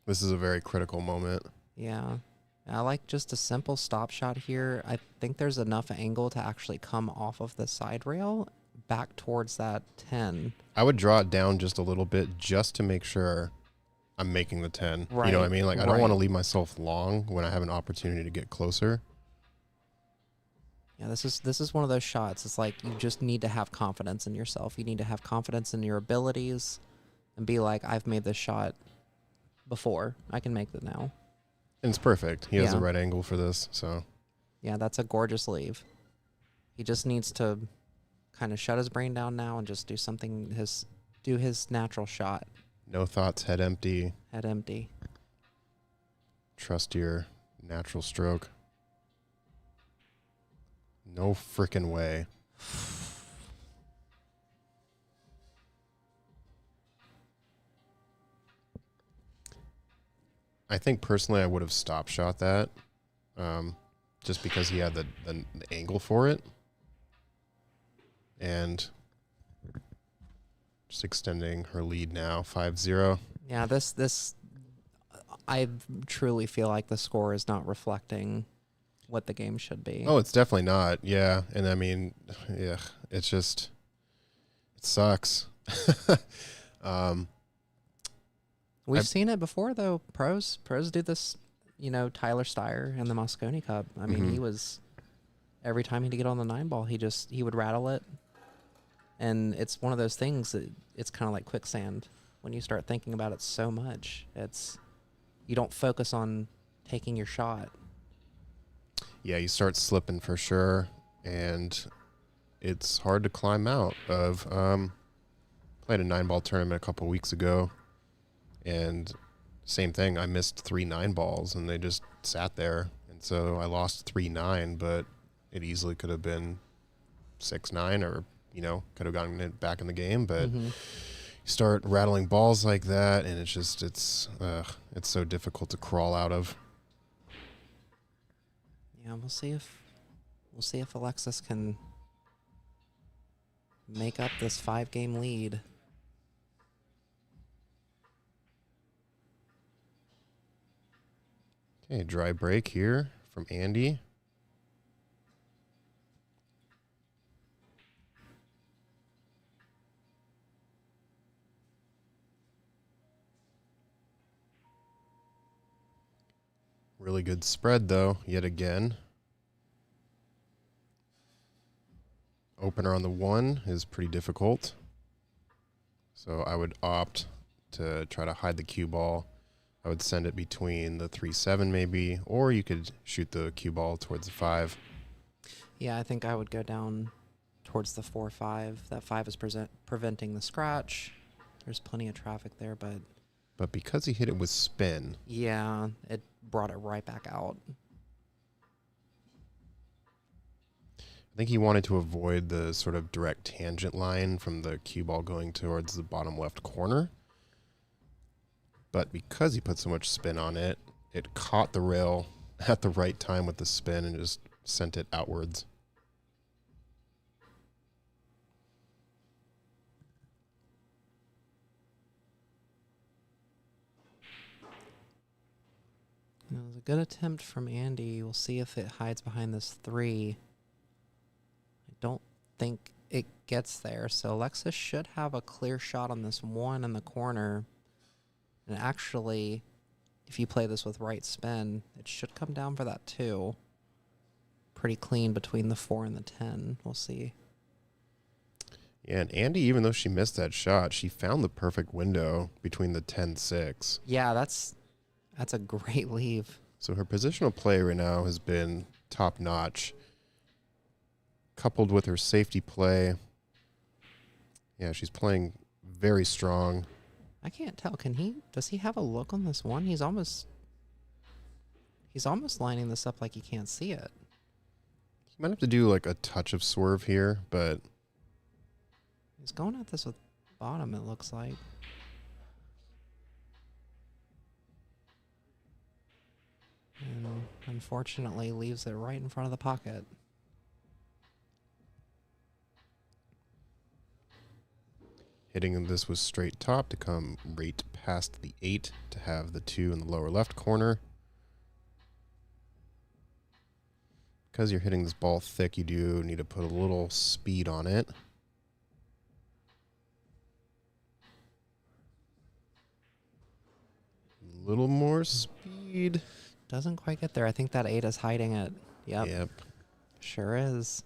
This is a very critical moment. Yeah. I like just a simple stop shot here. I think there's enough angle to actually come off of the side rail back towards that 10. I would draw it down just a little bit just to make sure I'm making the 10. Right. You know what I mean? Like, I don't Right. want to leave myself long when I have an opportunity to get closer. Yeah, this is one of those shots. It's like you just need to have confidence in yourself. You need to have confidence in your abilities and be like, I've made this shot before. I can make it now. And it's perfect. He has the Yeah. right angle for this, so. Yeah, that's a gorgeous leave. He just needs to kind of shut his brain down now and just do something, do his natural shot. No thoughts, head empty. Head empty. Trust your natural stroke. No frickin' way. I think personally I would have stop shot that, just because he had the angle for it. And just extending her lead now, 5-0. Yeah, this I truly feel like the score is not reflecting what the game should be. Oh, it's definitely not. Yeah. And I mean, yeah, it's just, it sucks. We've seen it before, though. Pros do this, Tyler Steyer in the Moscone Cup. I mean, he was, every time he'd get on the 9-ball, he would rattle it. And it's one of those things that it's kind of like quicksand. When you start thinking about it so much, you don't focus on taking your shot. Yeah, you start slipping for sure. And it's hard to climb out of. Played a 9-ball tournament a couple weeks ago. And same thing, I missed 3 9-balls and they just sat there. And so I lost 3-9, but it easily could have been 6-9 or, could have gotten it back in the game. But you start rattling balls like that and it's so difficult to crawl out of. Yeah, we'll see if Alexis can make up this 5-game lead. Okay, dry break here from Andy. Really good spread, though, yet again. Opener on the 1 is pretty difficult. So I would opt to try to hide the cue ball. I would send it between the 3-7 maybe, or you could shoot the cue ball towards the 5. Yeah, I think I would go down towards the 4-5. That 5 is preventing the scratch. There's plenty of traffic there, But because he hit it with spin. Yeah, it brought it right back out. I think he wanted to avoid the sort of direct tangent line from the cue ball going towards the bottom left corner. But because he put so much spin on it, it caught the rail at the right time with the spin and just sent it outwards. It was a good attempt from Andy. We'll see if it hides behind this 3. I don't think it gets there. So Alexis should have a clear shot on this 1 in the corner. And actually, if you play this with right spin, it should come down for that 2. Pretty clean between the 4 and the 10. We'll see. Yeah, and Andy, even though she missed that shot, she found the perfect window between the 10-6. Yeah, that's a great leave. So her positional play right now has been top-notch. Coupled with her safety play. Yeah, she's playing very strong. I can't tell. Does he have a look on this 1? He's almost lining this up like he can't see it. He might have to do like a touch of swerve here, but He's going at this with bottom, it looks like. And unfortunately leaves it right in front of the pocket. Hitting this with straight top to come right past the 8 to have the 2 in the lower left corner. Because you're hitting this ball thick, you do need to put a little speed on it. A little more speed. Doesn't quite get there. I think that 8 is hiding it. Yep. Sure is.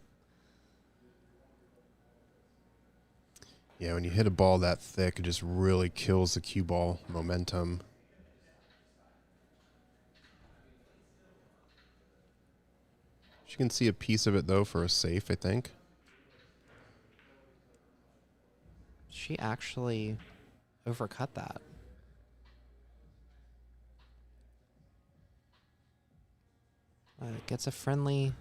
Yeah, when you hit a ball that thick, it just really kills the cue ball momentum. She can see a piece of it, though, for a safe, I think. She actually overcut that. Gets a friendly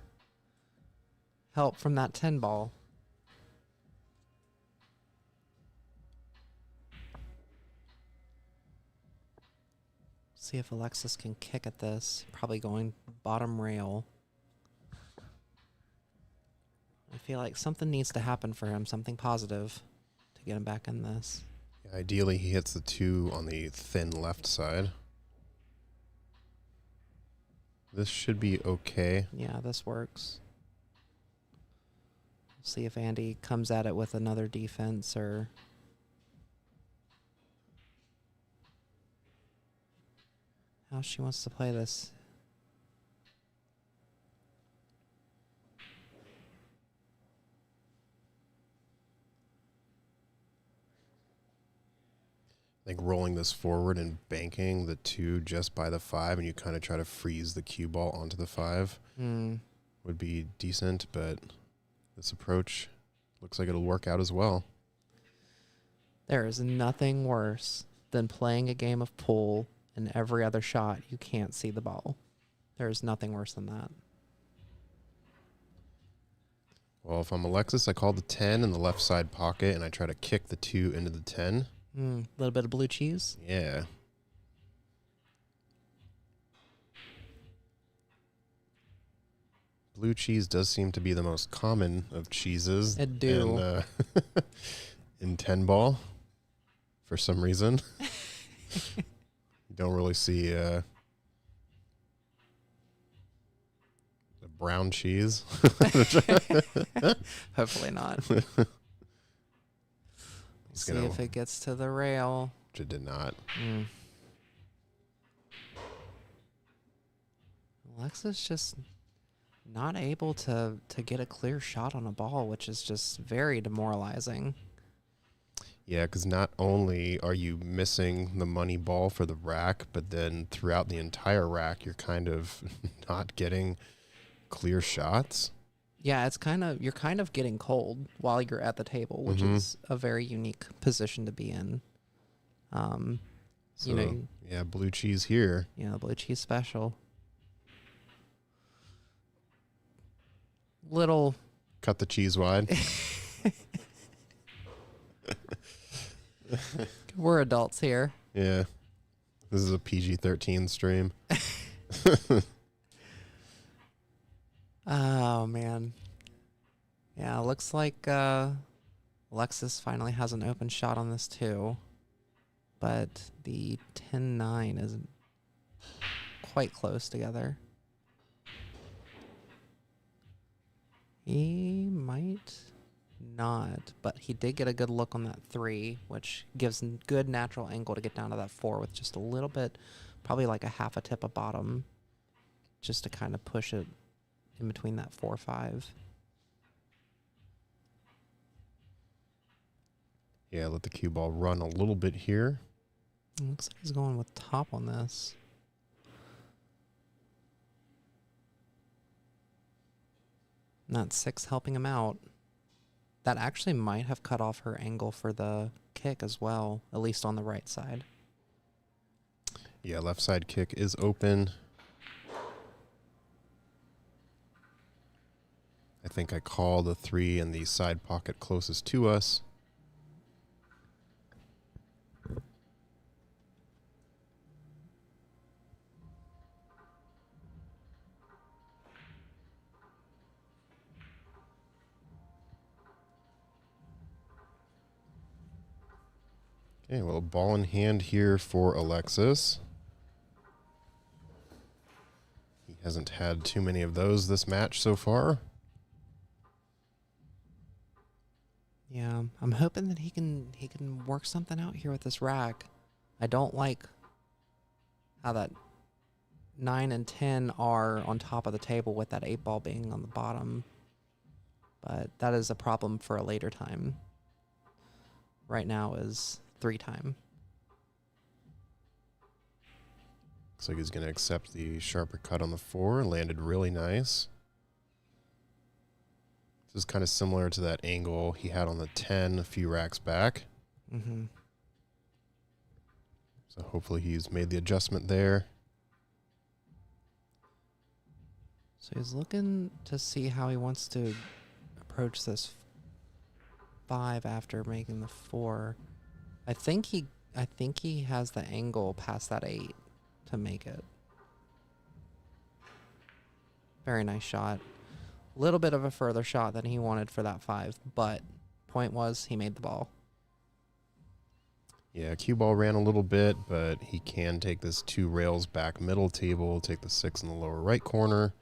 help from that 10 ball. See if Alexis can kick at this. Probably going bottom rail. I feel like something needs to happen for him, something positive to get him back in this. Yeah, ideally, he hits the 2 on the thin left side. This should be okay. Yeah, this works. See if Andy comes at it with another defense or... how she wants to play this. I think rolling this forward and banking the 2 just by the 5, and you kind of try to freeze the cue ball onto the 5 would be decent, but this approach looks like it'll work out as well. There is nothing worse than playing a game of pool and every other shot you can't see the ball. There is nothing worse than that. Well, if I'm Alexis, I call the 10 in the left side pocket, and I try to kick the 2 into the 10. A little bit of blue cheese. Yeah. Blue cheese does seem to be the most common of cheeses. It do. In 10 ball, for some reason. You don't really see the brown cheese. Hopefully not. See if it gets to the rail. Which it did not. Alexis just not able to get a clear shot on a ball, which is just very demoralizing. Yeah, because not only are you missing the money ball for the rack, but then throughout the entire rack, you're kind of not getting clear shots. Yeah, you're kind of getting cold while you're at the table, which is a very unique position to be in. Yeah, blue cheese here. Yeah, blue cheese special. Little. Cut the cheese wide. We're adults here. Yeah. This is a PG-13 stream. Oh, man. Yeah, looks like Alexis finally has an open shot on this, too. But the 10-9 isn't quite close together. He might not, but he did get a good look on that 3, which gives good natural angle to get down to that 4 with just a little bit, probably like a half a tip of bottom, just to kind of push it in between that 4-5. Yeah, let the cue ball run a little bit here. Looks like he's going with top on this. Not 6 helping him out. That actually might have cut off her angle for the kick as well, at least on the right side. Yeah, left side kick is open. I think I call the 3 in the side pocket closest to us. Okay, well, ball in hand here for Alexis. He hasn't had too many of those this match so far. Yeah, I'm hoping that he can work something out here with this rack. I don't like how that 9 and 10 are on top of the table with that 8 ball being on the bottom. But that is a problem for a later time. Right now is 3 time. Looks like he's going to accept the sharper cut on the 4. Landed really nice. This is kind of similar to that angle he had on the 10 a few racks back. Mm-hmm. So hopefully he's made the adjustment there. So he's looking to see how he wants to approach this 5 after making the 4. I think he has the angle past that 8 to make it. Very nice shot. A little bit of a further shot than he wanted for that 5, but point was he made the ball. Yeah, cue ball ran a little bit, but he can take this 2 rails back middle table, take the 6 in the lower right corner.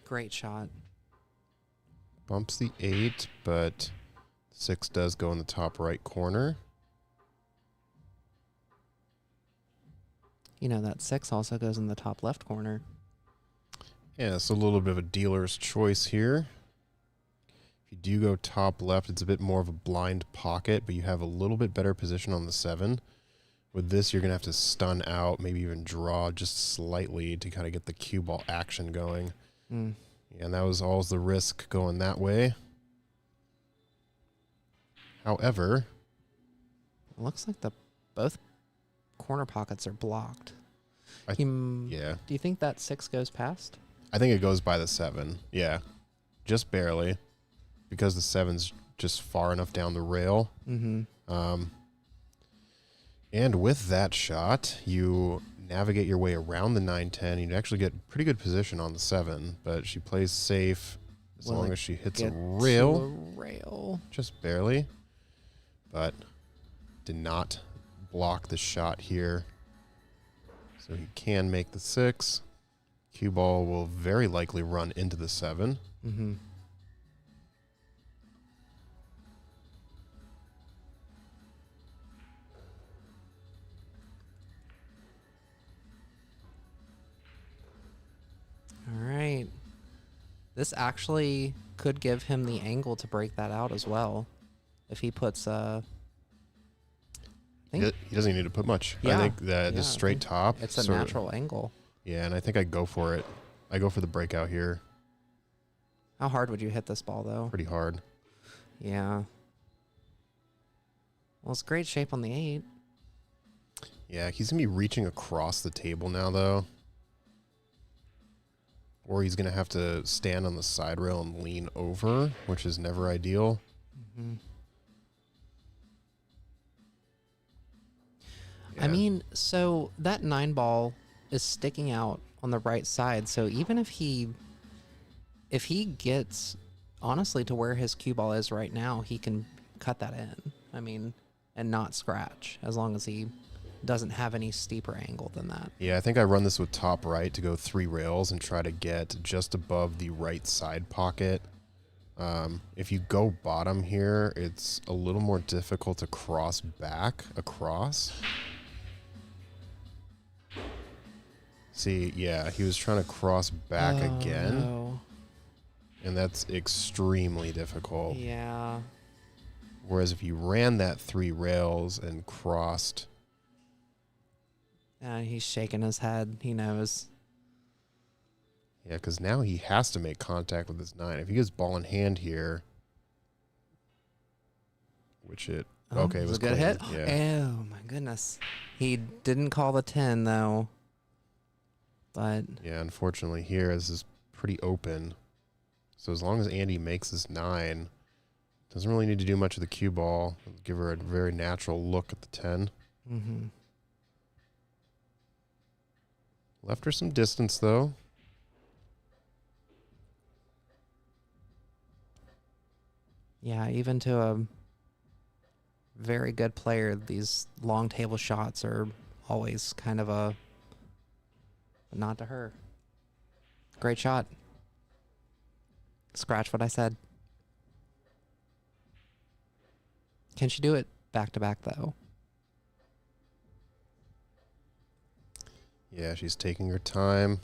Great shot. Bumps the 8, but 6 does go in the top right corner. You know, that 6 also goes in the top left corner. Yeah, so a little bit of a dealer's choice here. If you do go top left, it's a bit more of a blind pocket, but you have a little bit better position on the 7. With this, you're going to have to stun out, maybe even draw just slightly to kind of get the cue ball action going. Mm. And that was always the risk going that way. However, It looks like both corner pockets are blocked. yeah, Do you think that 6 goes past? I think it goes by the 7. Yeah, just barely, because the 7's just far enough down the rail. Mm-hmm. And with that shot, you navigate your way around the 9-10. You actually get pretty good position on the 7, but she plays safe as long as she hits a rail. Just barely. But did not block the shot here. So he can make the 6. Cue ball will very likely run into the 7. Mm-hmm. All right. This actually could give him the angle to break that out as well. If he puts He doesn't need to put much. Yeah. I think that the straight top. It's a natural angle. Yeah, and I think I go for it. I go for the breakout here. How hard would you hit this ball, though? Pretty hard. Yeah. Well, it's great shape on the 8. Yeah, he's going to be reaching across the table now, though. Or he's going to have to stand on the side rail and lean over, which is never ideal. Mm-hmm. Yeah. I mean, so that 9 ball is sticking out on the right side. So even if he gets honestly to where his cue ball is right now, he can cut that in. I mean, and not scratch as long as he doesn't have any steeper angle than that. Yeah, I think I run this with top right to go 3 rails and try to get just above the right side pocket. If you go bottom here, it's a little more difficult to cross back across. See, yeah, he was trying to cross back again. No. And that's extremely difficult. Yeah. Whereas if you ran that 3 rails and crossed... And he's shaking his head. He knows. Yeah, because now he has to make contact with his 9. If he gets ball in hand here... Which it... okay, it was a good clean. hit. Yeah. Oh, my goodness. He didn't call the 10, though. But... Yeah, unfortunately here, this is pretty open. So as long as Andy makes his 9... Doesn't really need to do much of the cue ball. Give her a very natural look at the 10. Mm-hmm. Left her some distance, though. Yeah, even to a very good player, these long table shots are always kind of a nod to her. Great shot. Scratch what I said. Can she do it back to back, though? Yeah, she's taking her time.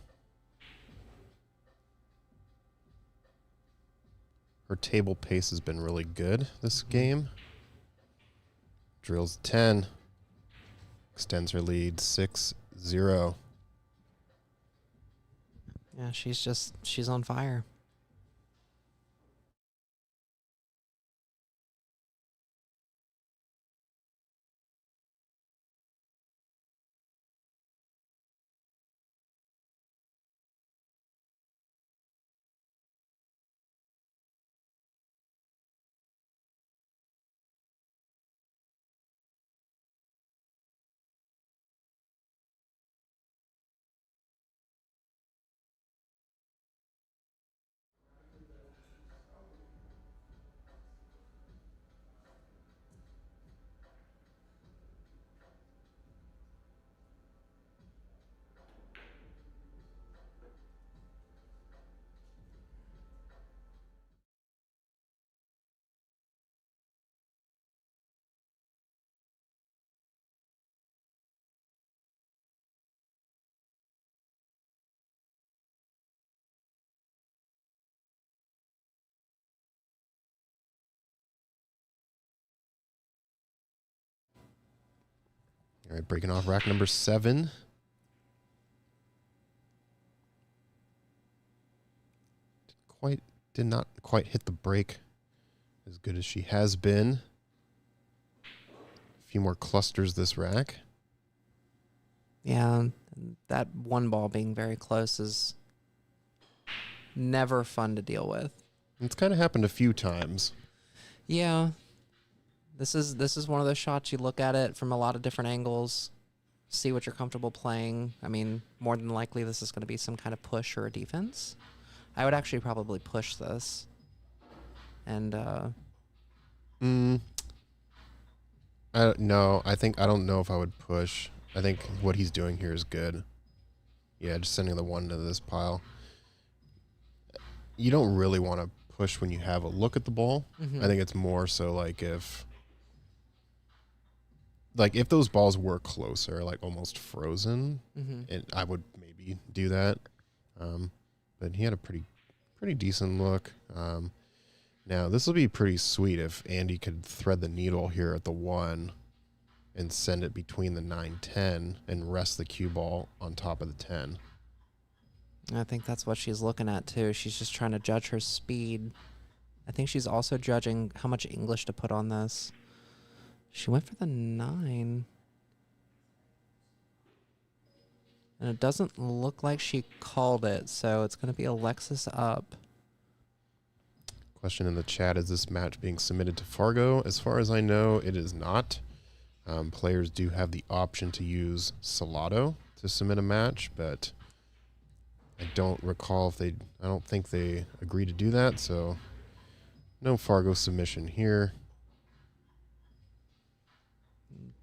Her table pace has been really good this game. Drills 10. Extends her lead 6-0. Yeah, she's on fire. All right, breaking off rack number 7. Did not quite hit the break as good as she has been. A few more clusters this rack. Yeah, that one ball being very close is never fun to deal with. It's kind of happened a few times. Yeah. This is one of those shots you look at it from a lot of different angles, see what you're comfortable playing. I mean, more than likely this is going to be some kind of push or a defense. I would actually probably push this. And No, I don't know if I would push. I think what he's doing here is good. Yeah, just sending the 1 to this pile. You don't really want to push when you have a look at the ball. Mhm. I think it's more so like if those balls were closer, like almost frozen, I would maybe do that. But he had a pretty decent look. Now this will be pretty sweet if Andy could thread the needle here at the 1 and send it between the 9-10 and rest the cue ball on top of the 10. I think that's what she's looking at too. She's just trying to judge her speed. I think she's also judging how much English to put on this. She went for the 9. And it doesn't look like she called it, so it's going to be Alexis up. Question in the chat, is this match being submitted to Fargo? As far as I know, it is not. Players do have the option to use Salado to submit a match, but I don't recall I don't think they agreed to do that, so no Fargo submission here.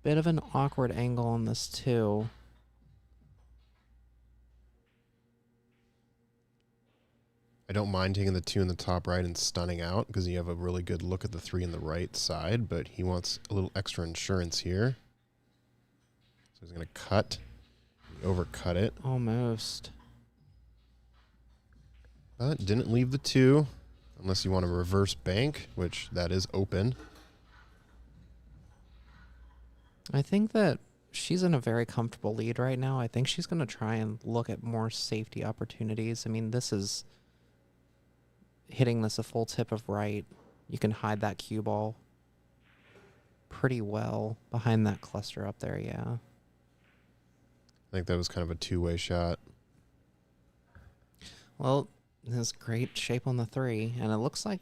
Bit of an awkward angle on this too. I don't mind taking the 2 in the top right and stunning out because you have a really good look at the 3 in the right side, but he wants a little extra insurance here. So he's going to cut. He overcut it. Almost. But didn't leave the 2 unless you want a reverse bank, which that is open. I think that she's in a very comfortable lead right now. I think she's going to try and look at more safety opportunities. I mean, this is hitting this a full tip of right. You can hide that cue ball pretty well behind that cluster up there, yeah. I think that was kind of a 2-way shot. Well, his great shape on the 3, and it looks like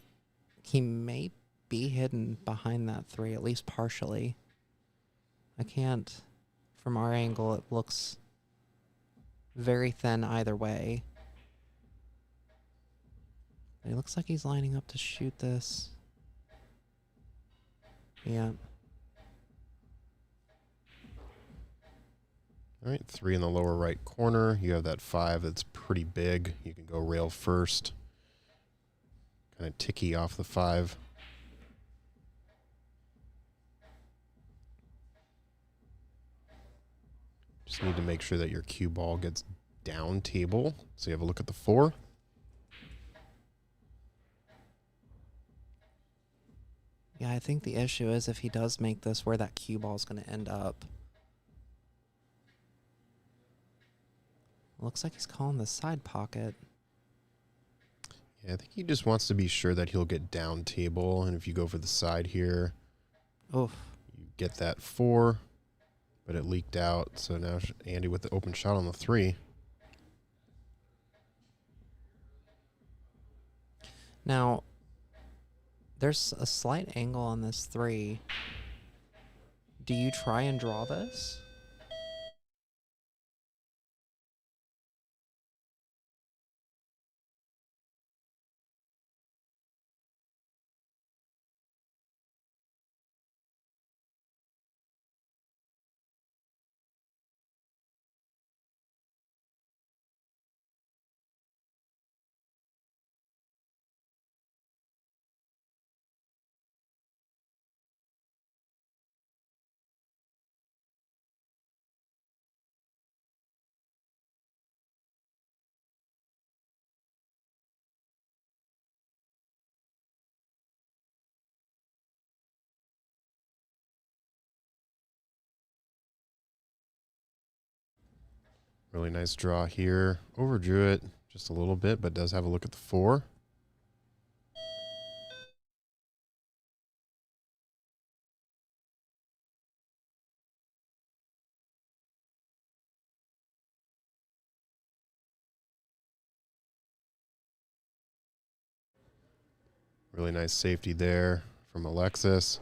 he may be hidden behind that 3, at least partially. I can't, from our angle, it looks very thin either way. It looks like he's lining up to shoot this. Yeah. All right, 3 in the lower right corner. You have that 5 that's pretty big. You can go rail first. Kind of ticky off the 5. Just need to make sure that your cue ball gets down table. So you have a look at the 4. Yeah, I think the issue is if he does make this, where that cue ball is going to end up. Looks like he's calling the side pocket. Yeah, I think he just wants to be sure that he'll get down table. And if you go for the side here, Oof. you get that 4, but it leaked out. So now Andy with the open shot on the 3. Now, there's a slight angle on this 3. Do you try and draw this? Really nice draw here. Overdrew it just a little bit, but does have a look at the 4. Really nice safety there from Alexis.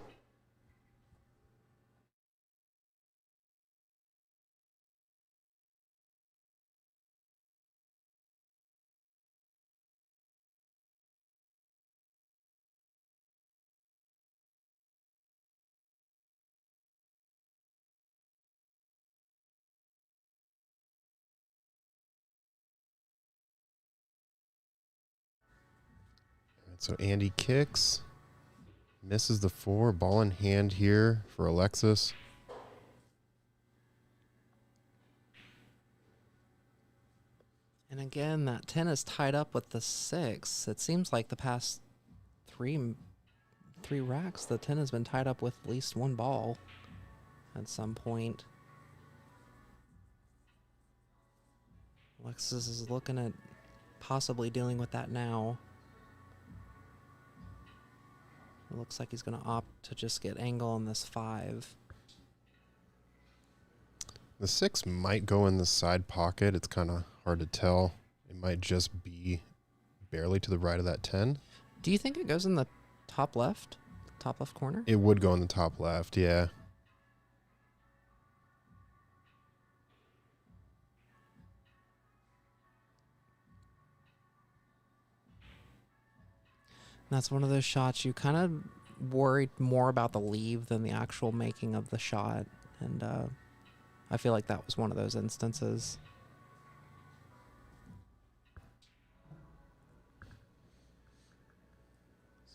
So Andy kicks, misses the 4, ball in hand here for Alexis. And again, that 10 is tied up with the 6. It seems like the past three racks, the 10 has been tied up with at least one ball at some point. Alexis is looking at possibly dealing with that now. It looks like he's going to opt to just get angle on this 5. The 6 might go in the side pocket. It's kind of hard to tell. It might just be barely to the right of that 10. Do you think it goes in the top left corner? It would go in the top left, yeah. That's one of those shots you kind of worried more about the leave than the actual making of the shot. And I feel like that was one of those instances.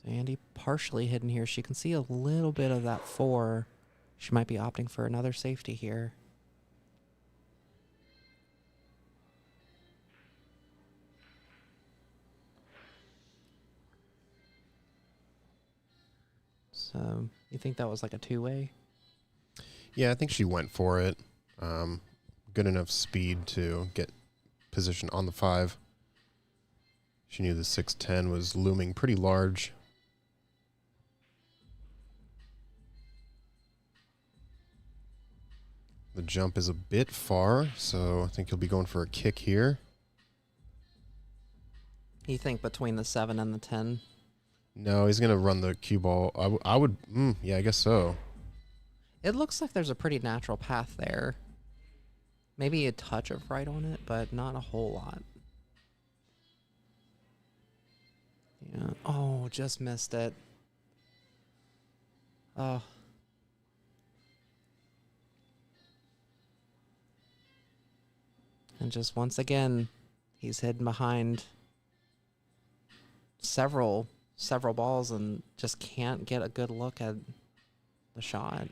So Andy partially hidden here. She can see a little bit of that 4. She might be opting for another safety here. So you think that was like a 2-way? Yeah, I think she went for it. Good enough speed to get position on the 5. She knew the 6-10 was looming pretty large. The jump is a bit far, so I think he'll be going for a kick here. You think between the 7 and the 10? No, he's going to run the cue ball. I would, yeah, I guess so. It looks like there's a pretty natural path there. Maybe a touch of right on it, but not a whole lot. Yeah. Oh, just missed it. Oh. And just once again, he's hidden behind several balls and just can't get a good look at the shot.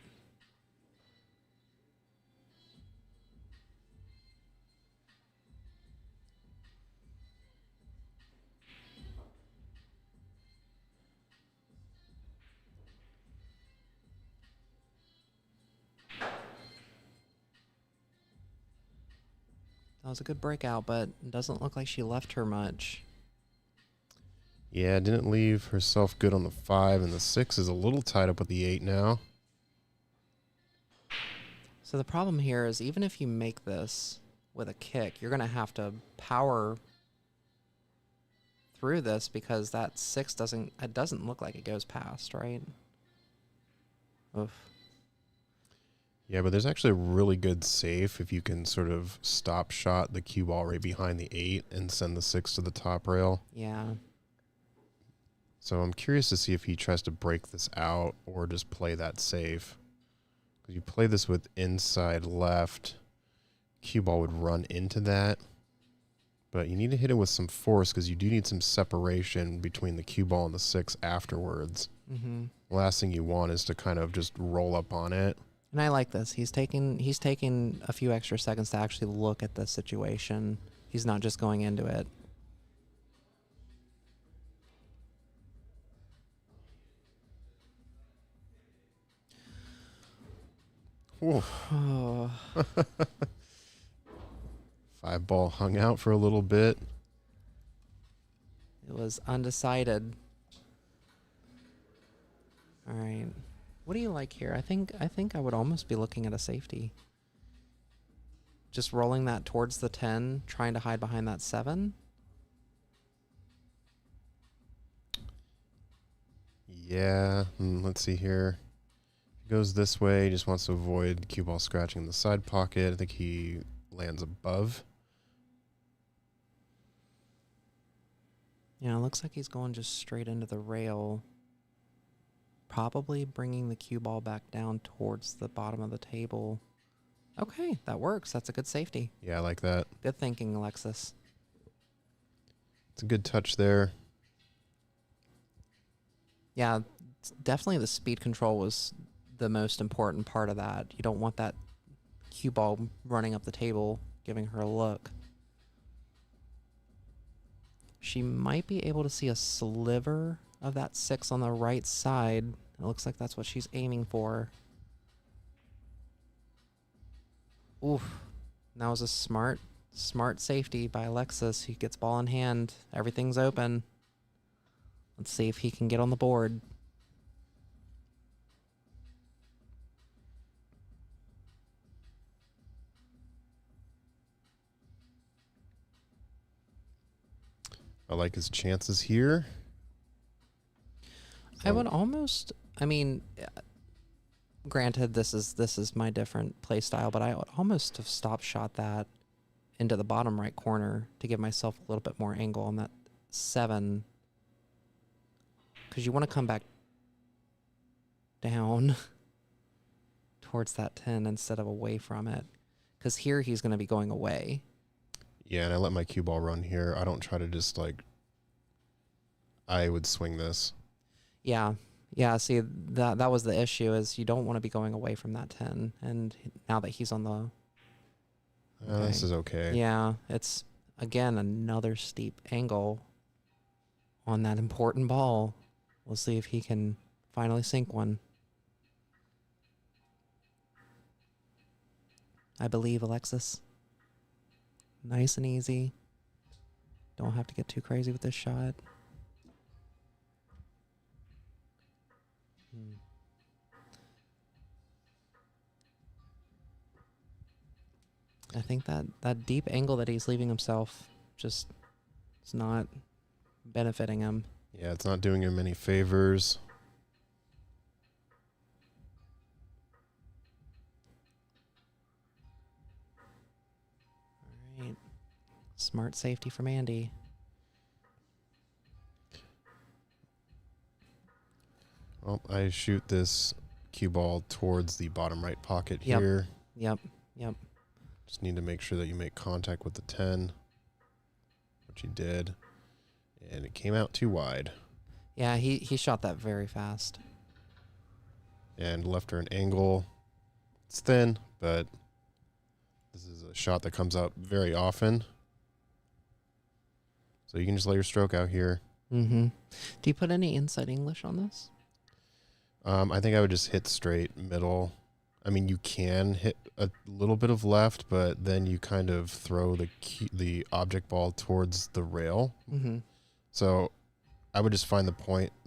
That was a good breakout, but it doesn't look like she left her much. Yeah, didn't leave herself good on the 5, and the 6 is a little tied up with the 8 now. So the problem here is even if you make this with a kick, you're going to have to power through this because that 6 doesn't look like it goes past, right? Oof. Yeah, but there's actually a really good safe if you can sort of stop shot the cue ball right behind the 8 and send the 6 to the top rail. Yeah. So I'm curious to see if he tries to break this out or just play that safe. Because you play this with inside left, cue ball would run into that. But you need to hit it with some force because you do need some separation between the cue ball and the 6 afterwards. Mm-hmm. Last thing you want is to kind of just roll up on it. And I like this. He's taking a few extra seconds to actually look at the situation. He's not just going into it. Oh. 5 ball hung out for a little bit. It was undecided. All right. What do you like here? I think I would almost be looking at a safety. Just rolling that towards the 10, trying to hide behind that 7. Yeah, let's see here. He goes this way, he just wants to avoid cue ball scratching in the side pocket. I think he lands above. Yeah, it looks like he's going just straight into the rail. Probably bringing the cue ball back down towards the bottom of the table. Okay, that works. That's a good safety. Yeah, I like that. Good thinking, Alexis. It's a good touch there. Yeah, definitely the speed control was the most important part of that. You don't want that cue ball running up the table, giving her a look. She might be able to see a sliver of that 6 on the right side. It looks like that's what she's aiming for. Oof. That was a smart safety by Alexis. He gets ball in hand. Everything's open. Let's see if he can get on the board. I like his chances here. I would almost, I mean, granted, this is my different play style, but I would almost have stopped shot that into the bottom right corner to give myself a little bit more angle on that 7. Because you want to come back down towards that 10 instead of away from it. Because here he's going to be going away. Yeah, and I let my cue ball run here. I don't try to just I would swing this. Yeah. Yeah, see, that was the issue is you don't want to be going away from that 10. And now that he's on the... Okay. This is okay. Yeah, it's, again, another steep angle on that important ball. We'll see if he can finally sink one. I believe, Alexis. Nice and easy. Don't have to get too crazy with this shot. I think that deep angle that he's leaving himself just is not benefiting him. Yeah, it's not doing him any favors. Smart safety from Andy. Well, I shoot this cue ball towards the bottom right pocket Yep. here. Yep. Just need to make sure that you make contact with the 10, which he did. And it came out too wide. Yeah, he shot that very fast. And left her an angle. It's thin, but this is a shot that comes out very often. So you can just lay your stroke out here. Mm-hmm. Do you put any inside English on this? I think I would just hit straight middle. I mean, you can hit a little bit of left, but then you kind of throw the object ball towards the rail. Mm-hmm. So I would just find the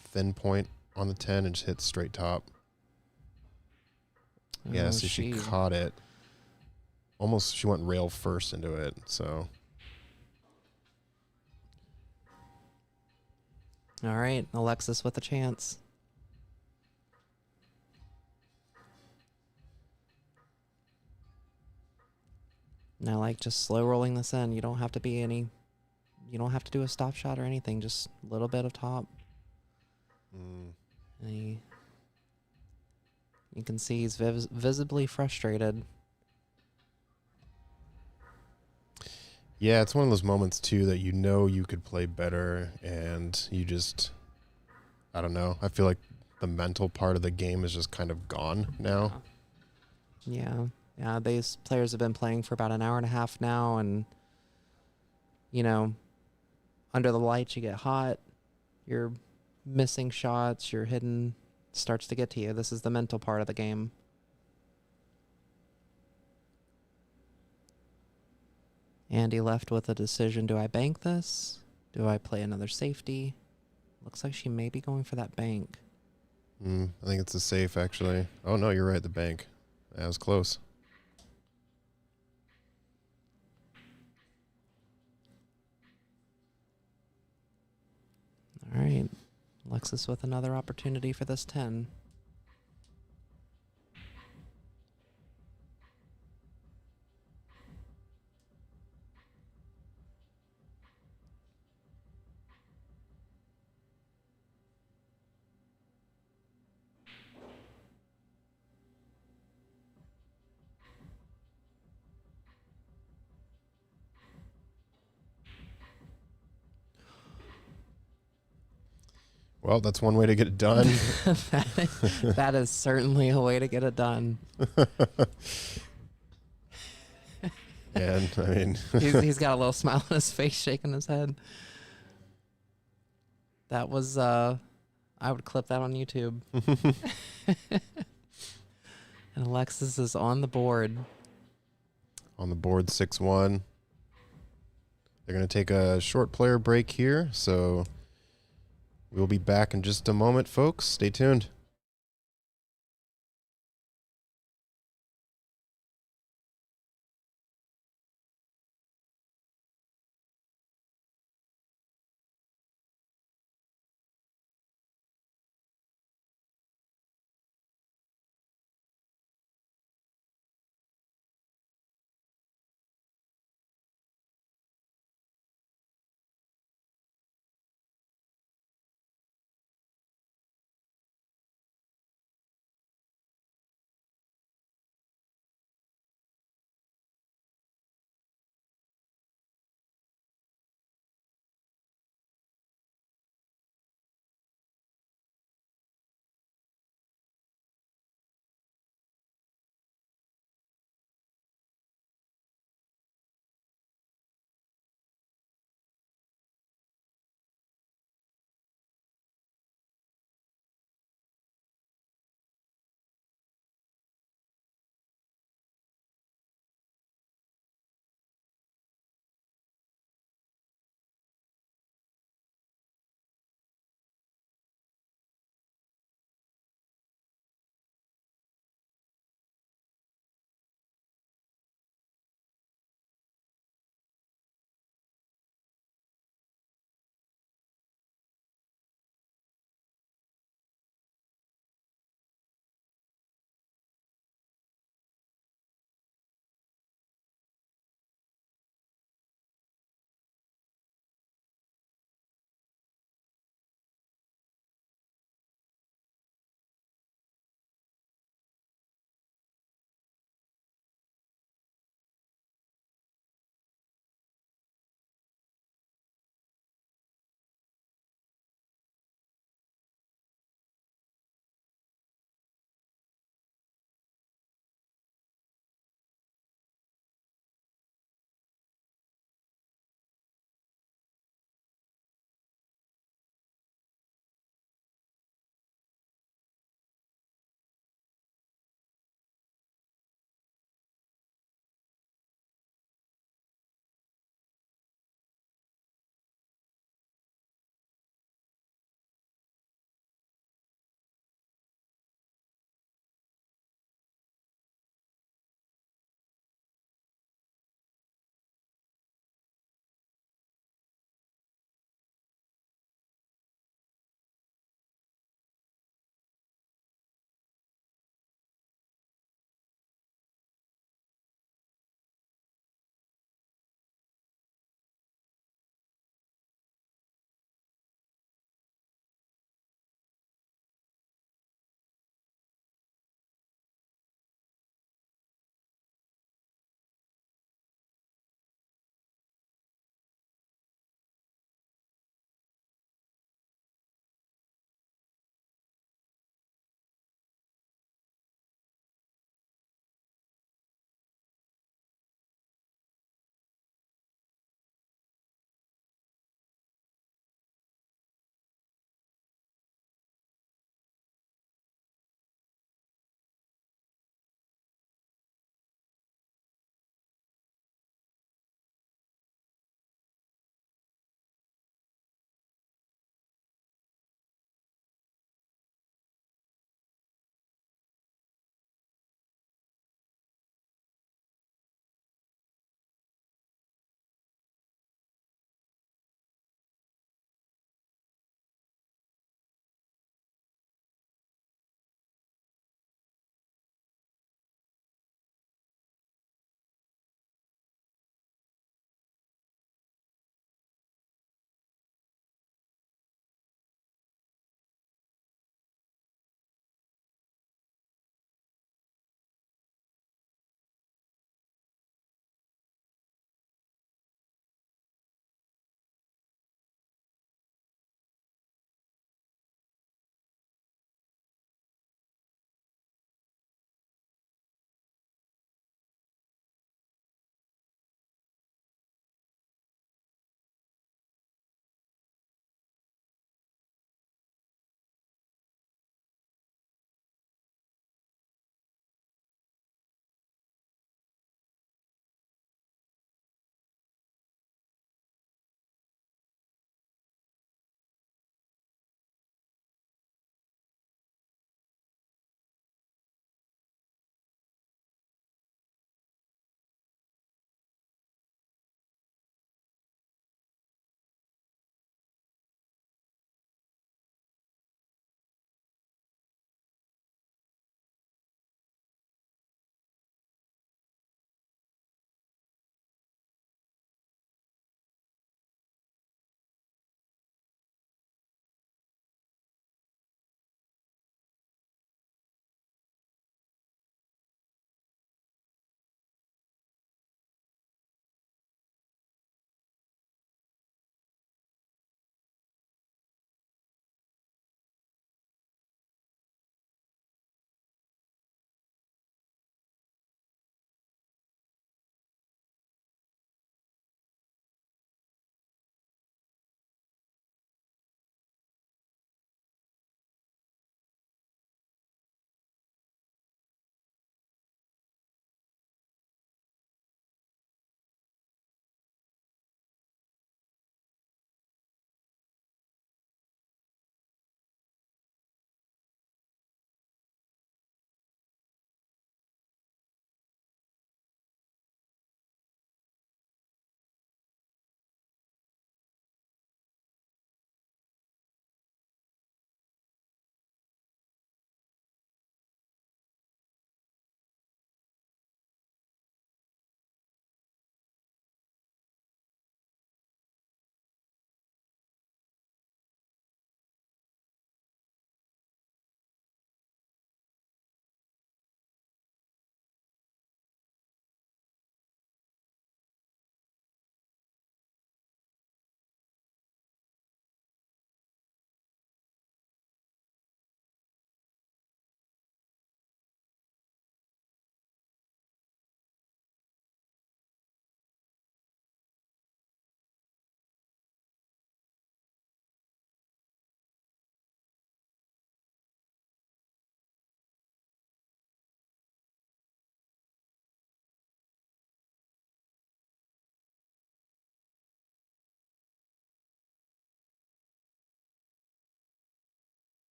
thin point on the 10 and just hit straight top. Yeah, so she caught it. Almost, she went rail first into it, so. All right, Alexis with a chance. And I like just slow rolling this in. You don't have to do a stop shot or anything. Just a little bit of top. And you can see he's visibly frustrated. Yeah, it's one of those moments, too, that you know you could play better, and you just, I don't know. I feel like the mental part of the game is just kind of gone now. Yeah. Yeah, these players have been playing for about an hour and a half now, and, you know, under the lights you get hot, you're missing shots, you're hitting, starts to get to you. This is the mental part of the game. Andy left with a decision. Do I bank this? Do I play another safety? Looks like she may be going for that bank. I think it's a safe, actually. Oh, no, you're right, the bank. That was close. All right. Alexis with another opportunity for this 10. Well, that's one way to get it done. That is certainly a way to get it done. And, I mean... he's got a little smile on his face, shaking his head. That was, I would clip that on YouTube. And Alexis is on the board. On the board, 6-1. They're going to take a short player break here, so we'll be back in just a moment, folks. Stay tuned.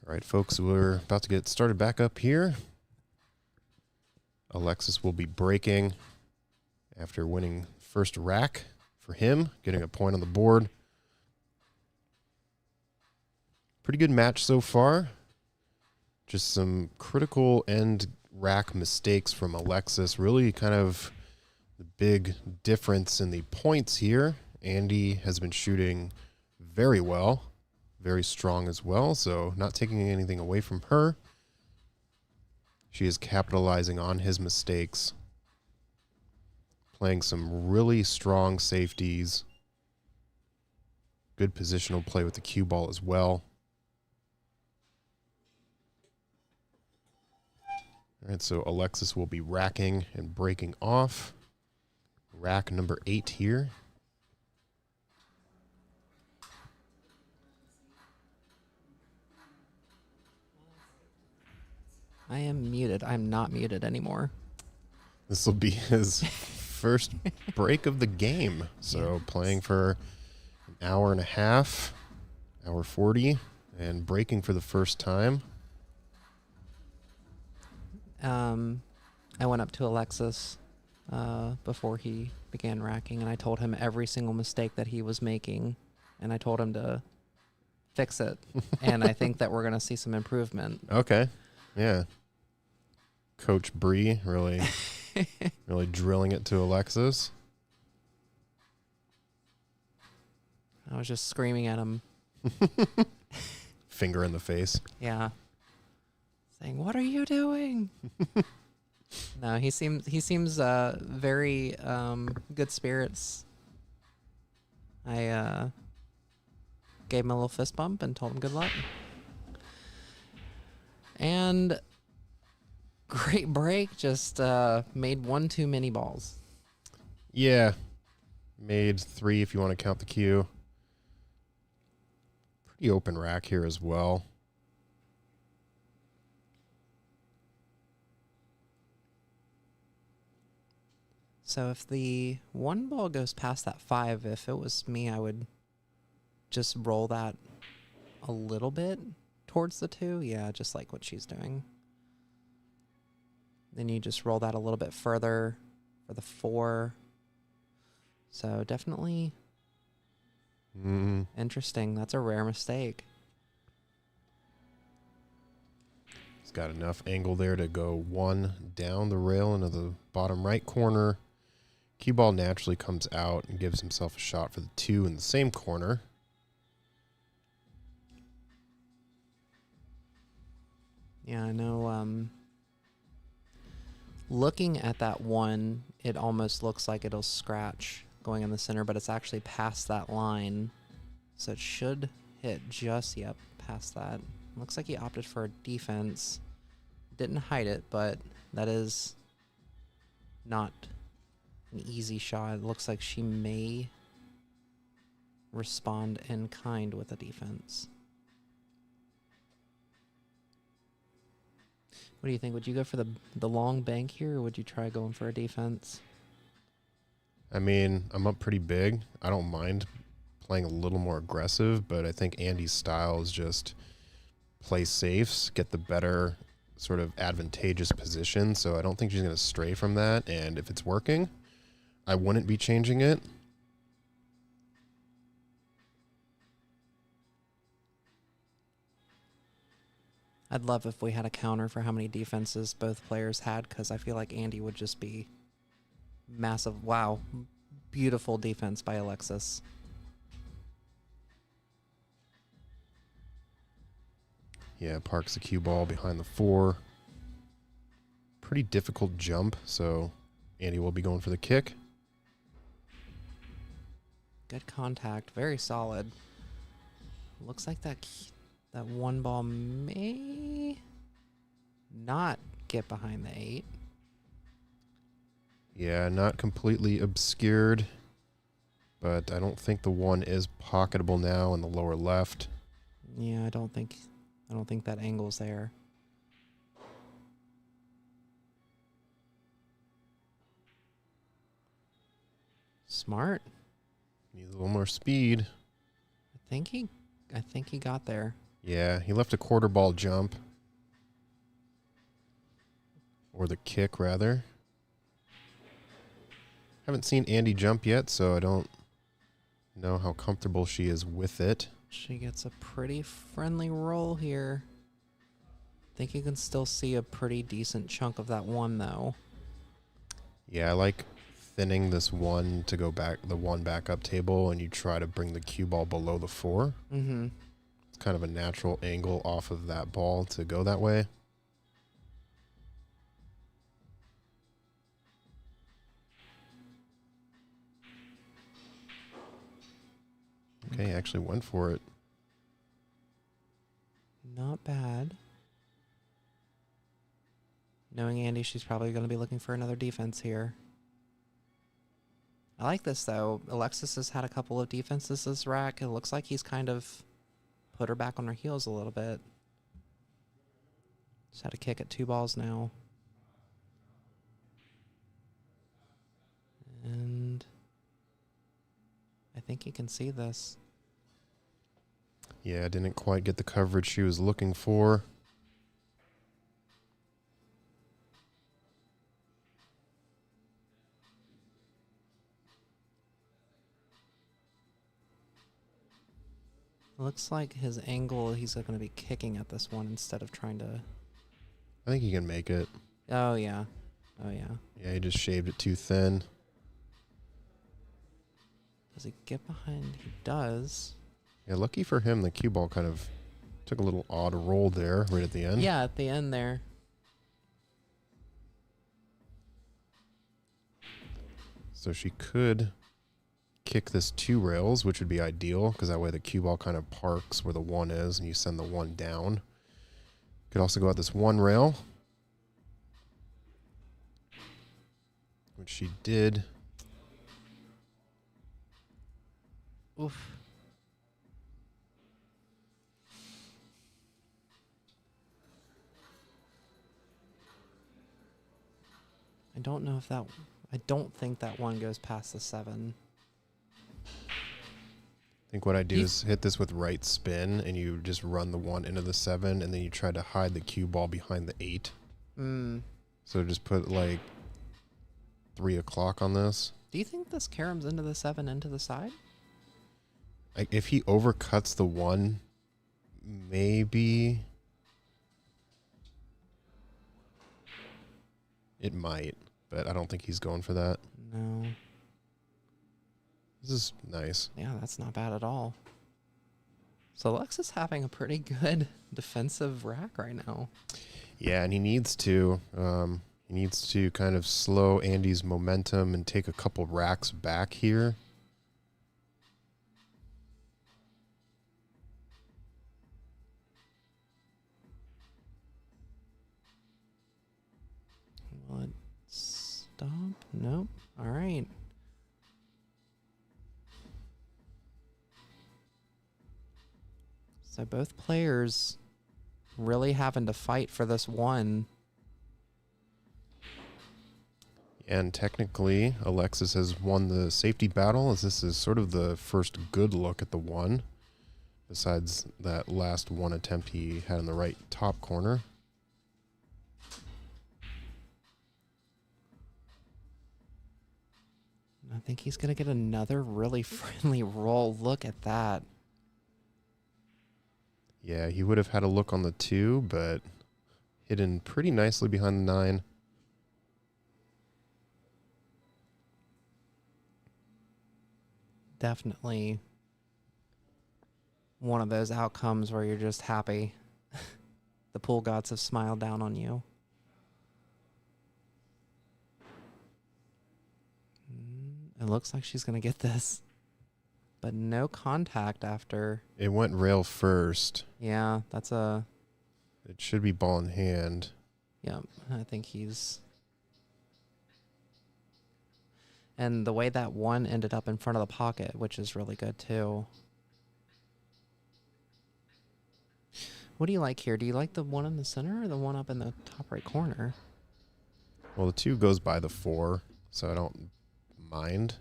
All right, folks, we're about to get started back up here. Alexis will be breaking after winning first rack for him, getting a point on the board. Pretty good match so far. Just some critical end rack mistakes from Alexis. Really kind of the big difference in the points here. Andy has been shooting very well, very strong as well, so not taking anything away from her. She is capitalizing on his mistakes, playing some really strong safeties. Good positional play with the cue ball as well. All right, so Alexis will be racking and breaking off. Rack number 8 here. I am muted. I'm not muted anymore. This will be his first break of the game. So playing for an hour and a half, hour 40, and breaking for the first time. I went up to Alexis before he began racking, and I told him every single mistake that he was making, and I told him to fix it. And I think that we're going to see some improvement. Okay. Yeah. Coach Bree really drilling it to Alexis. I was just screaming at him. Finger in the face. Yeah. Saying, "What are you doing?" No, he seems very good spirits. I gave him a little fist bump and told him good luck. And great break, just made one too many balls. Yeah. Made 3 if you want to count the cue. Pretty open rack here as well. So if the one ball goes past that 5, if it was me, I would just roll that a little bit towards the 2. Yeah, just like what she's doing. Then you just roll that a little bit further for the 4. So definitely interesting. That's a rare mistake. He's got enough angle there to go 1 down the rail into the bottom right corner. Cue ball naturally comes out and gives himself a shot for the 2 in the same corner. Yeah, I know. Looking at that 1, it almost looks like it'll scratch going in the center, but it's actually past that line. So it should hit just, past that. Looks like he opted for a defense. Didn't hide it, but that is not an easy shot. It looks like she may respond in kind with a defense. What do you think? Would you go for the long bank here, or would you try going for a defense? I mean, I'm up pretty big. I don't mind playing a little more aggressive, but I think Andy's style is just play safes, get the better sort of advantageous position. So I don't think she's going to stray from that. And if it's working, I wouldn't be changing it. I'd love if we had a counter for how many defenses both players had, because I feel like Andy would just be massive. Wow. Beautiful defense by Alexis. Yeah, parks the cue ball behind the 4. Pretty difficult jump, so Andy will be going for the kick. Good contact. Very solid. Looks like that one ball may not get behind the 8. Yeah, not completely obscured, but I don't think the 1 is pocketable now in the lower left. Yeah, I don't think that angle's there. Smart. Needs a little more speed. I think he got there. Yeah, he left a quarter ball jump. Or the kick, rather. Haven't seen Andy jump yet, so I don't know how comfortable she is with it. She gets a pretty friendly roll here. Think you can still see a pretty decent chunk of that one, though. Yeah, I like thinning this one to go back, the one back up table, and you try to bring the cue ball below the 4. Mm-hmm. It's kind of a natural angle off of that ball to go that way. Okay, actually went for it. Not bad. Knowing Andy, she's probably going to be looking for another defense here. I like this, though. Alexis has had a couple of defenses this rack. It looks like he's kind of put her back on her heels a little bit. Just had a kick at 2 balls now. And I think you can see this. Yeah, didn't quite get the coverage she was looking for. Looks like his angle, he's going to be kicking at this one instead of trying to... I think he can make it. Oh, yeah. Oh, yeah. Yeah, he just shaved it too thin. Does he get behind? He does. Yeah, lucky for him, the cue ball kind of took a little odd roll there right at the end. Yeah, at the end there. So she could kick this 2 rails, which would be ideal because that way the cue ball kind of parks where the 1 is and you send the 1 down. Could also go out this 1 rail, which she did. Oof. I don't know if that... I don't think that one goes past the 7. I think what I do is hit this with right spin, and you just run the 1 into the 7, and then you try to hide the cue ball behind the 8. So just put like 3 o'clock on this. Do you think this caroms into the 7 into the side? If he overcuts the 1, maybe it might, but I don't think he's going for that. No. This is nice. Yeah, that's not bad at all. So Alexis having a pretty good defensive rack right now. Yeah, and he needs to. He needs to kind of slow Andy's momentum and take a couple racks back here. Will it stop? Nope. All right. So both players really having to fight for this 1. And technically, Alexis has won the safety battle, as this is sort of the first good look at the 1, besides that last 1 attempt he had in the right top corner. I think he's going to get another really friendly roll. Look at that. Yeah, he would have had a look on the 2, but hidden pretty nicely behind the 9. Definitely one of those outcomes where you're just happy. The pool gods have smiled down on you. It looks like she's going to get this. But no contact after. It went rail first. Yeah, that's a... It should be ball in hand. Yeah, I think he's... And the way that 1 ended up in front of the pocket, which is really good too. What do you like here? Do you like the 1 in the center or the 1 up in the top right corner? Well, the 2 goes by the 4, so I don't mind.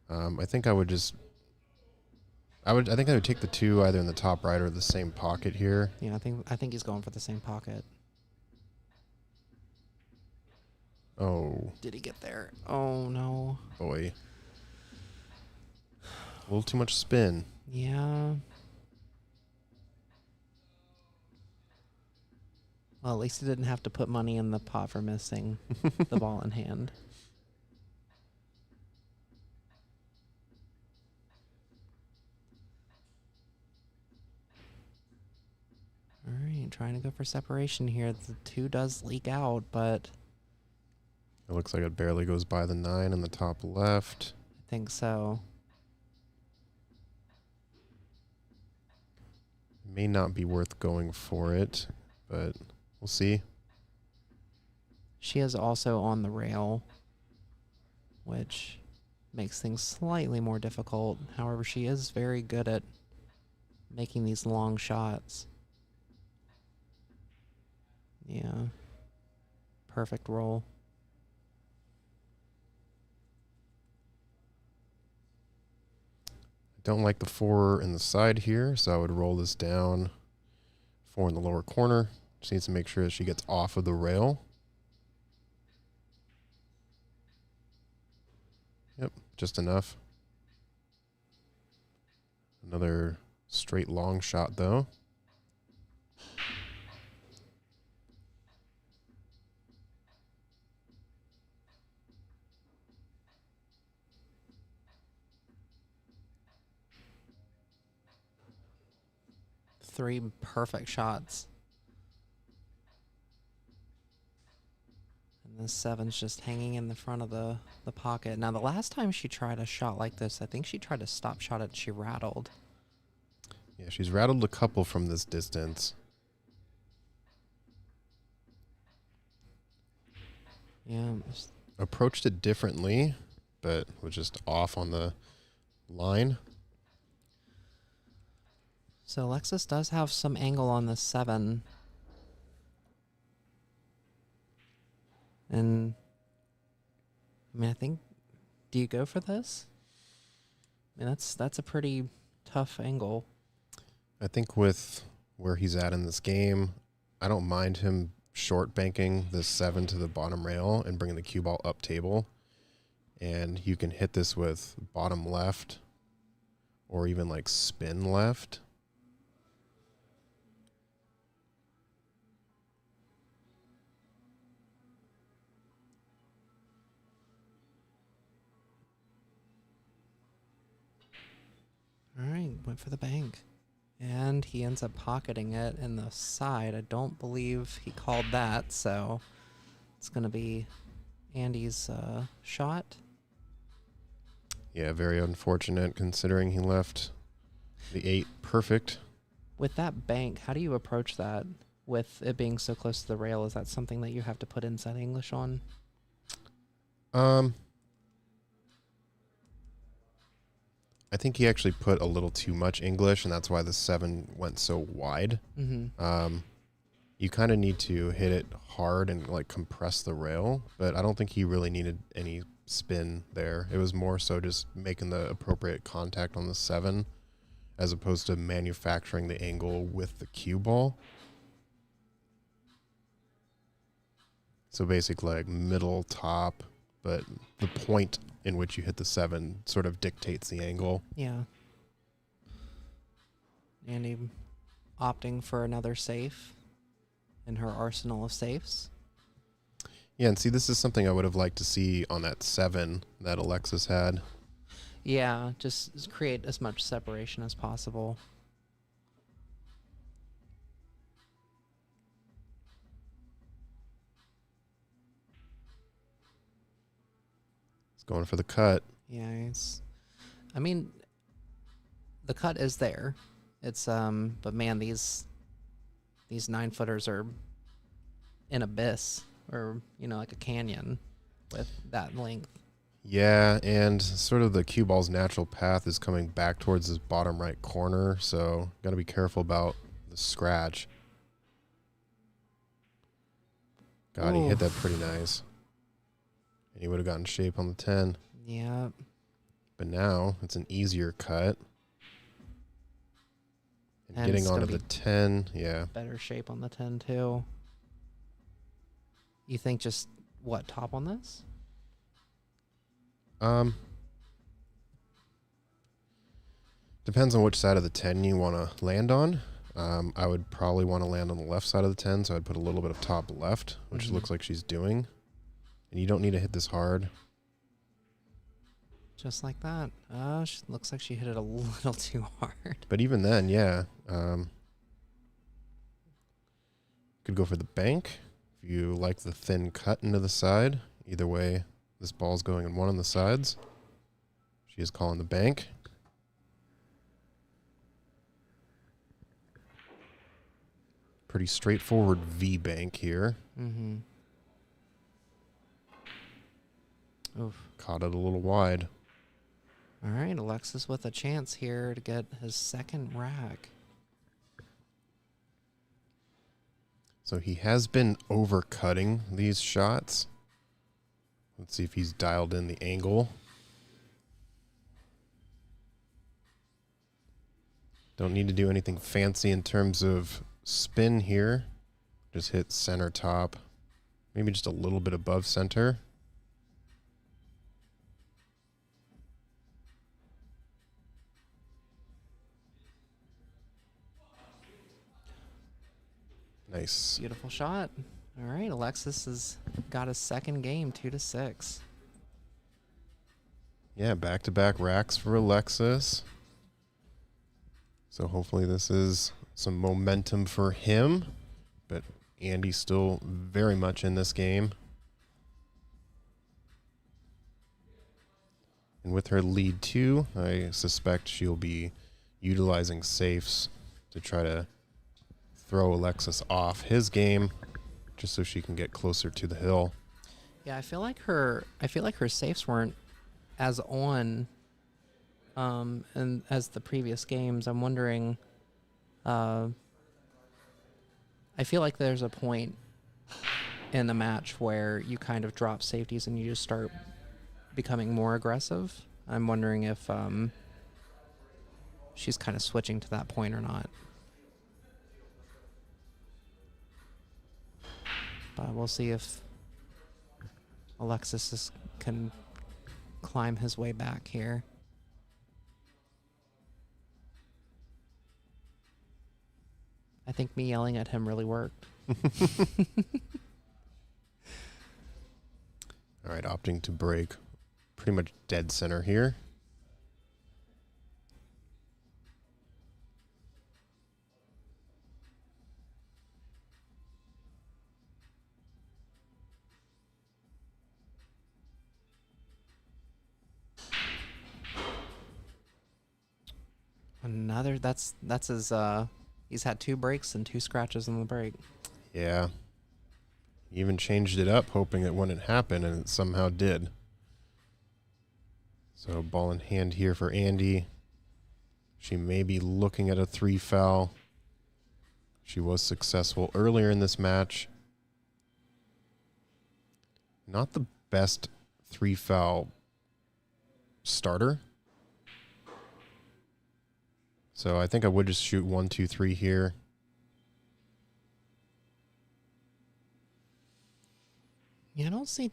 I think I would just... I think I would take the 2 either in the top right or the same pocket here. Yeah, I think he's going for the same pocket. Oh. Did he get there? Oh, no. Boy. A little too much spin. Yeah. Well, at least he didn't have to put money in the pot for missing the ball in hand. All right, trying to go for separation here. The 2 does leak out, but It looks like it barely goes by the 9 in the top left. I think so. May not be worth going for it, but we'll see. She is also on the rail, which makes things slightly more difficult. However, she is very good at making these long shots. Yeah. Perfect roll. Don't like the 4 in the side here, so I would roll this down. 4 in the lower corner. Just needs to make sure that she gets off of the rail. Yep, just enough. Another straight long shot, though. Three perfect shots. And this 7's just hanging in the front of the pocket. Now, the last time she tried a shot like this, I think she tried to stop shot it. She rattled. Yeah, she's rattled a couple from this distance. Yeah. Approached it differently, but was just off on the line. So Alexis does have some angle on the 7. And I mean, I think, do you go for this? I mean, that's a pretty tough angle. I think with where he's at in this game, I don't mind him short banking this 7 to the bottom rail and bringing the cue ball up table. And you can hit this with bottom left or even like spin left. All right, went for the bank. And he ends up pocketing it in the side. I don't believe he called that, so it's going to be Andy's shot. Yeah, very unfortunate considering he left the 8 perfect. With that bank, how do you approach that with it being so close to the rail? Is that something that you have to put inside English on? I think he actually put a little too much English, and that's why the 7 went so wide. Mm-hmm. You kind of need to hit it hard and like compress the rail, but I don't think he really needed any spin there. It was more so just making the appropriate contact on the 7 as opposed to manufacturing the angle with the cue ball. So basically like middle top, but the point in which you hit the 7 sort of dictates the angle. Yeah. Andy opting for another safe in her arsenal of safes. Yeah, and see, this is something I would have liked to see on that 7 that Alexis had. Yeah, just create as much separation as possible. It's going for the cut. Yeah, I mean, the cut is there. It's but man, these 9-footers are an abyss, or like a canyon with that length. Yeah, and sort of the cue ball's natural path is coming back towards this bottom right corner, so got to be careful about the scratch. God, he hit that pretty nice. And he would have gotten shape on the 10. Yeah. But now it's an easier cut. And getting onto the 10, yeah. Better shape on the 10 too. You think just what, top on this? Depends on which side of the 10 you want to land on. I would probably want to land on the left side of the 10, so I'd put a little bit of top left, which looks like she's doing. And you don't need to hit this hard. Just like that. Looks like she hit it a little too hard. But even then, yeah. Could go for the bank if you like the thin cut into the side. Either way, this ball's going in one on the sides. She is calling the bank. Pretty straightforward V bank here. Mm-hmm. Oof. Caught it a little wide. All right, Alexis with a chance here to get his second rack. So he has been overcutting these shots. Let's see if he's dialed in the angle. Don't need to do anything fancy in terms of spin here. Just hit center top. Maybe just a little bit above center. Nice. Beautiful shot. All right, Alexis has got his second game, 2-6. Yeah, back-to-back racks for Alexis. So hopefully this is some momentum for him. But Andy's still very much in this game. And with her lead too, I suspect she'll be utilizing safes to try to throw Alexis off his game, just so she can get closer to the hill. Yeah, I feel like her safes weren't as on and as the previous games. I'm wondering, I feel like there's a point in the match where you kind of drop safeties and you just start becoming more aggressive. I'm wondering if she's kind of switching to that point or not. But we'll see if Alexis can climb his way back here. I think me yelling at him really worked. All right, opting to break pretty much dead center here. That's his he's had 2 breaks and 2 scratches on the break. Yeah. He even changed it up, hoping it wouldn't happen, and it somehow did. So ball in hand here for Andy. She may be looking at a 3 foul. She was successful earlier in this match. Not the best 3 foul starter. So I think I would just shoot 1, 2, 3 here. Yeah, I don't see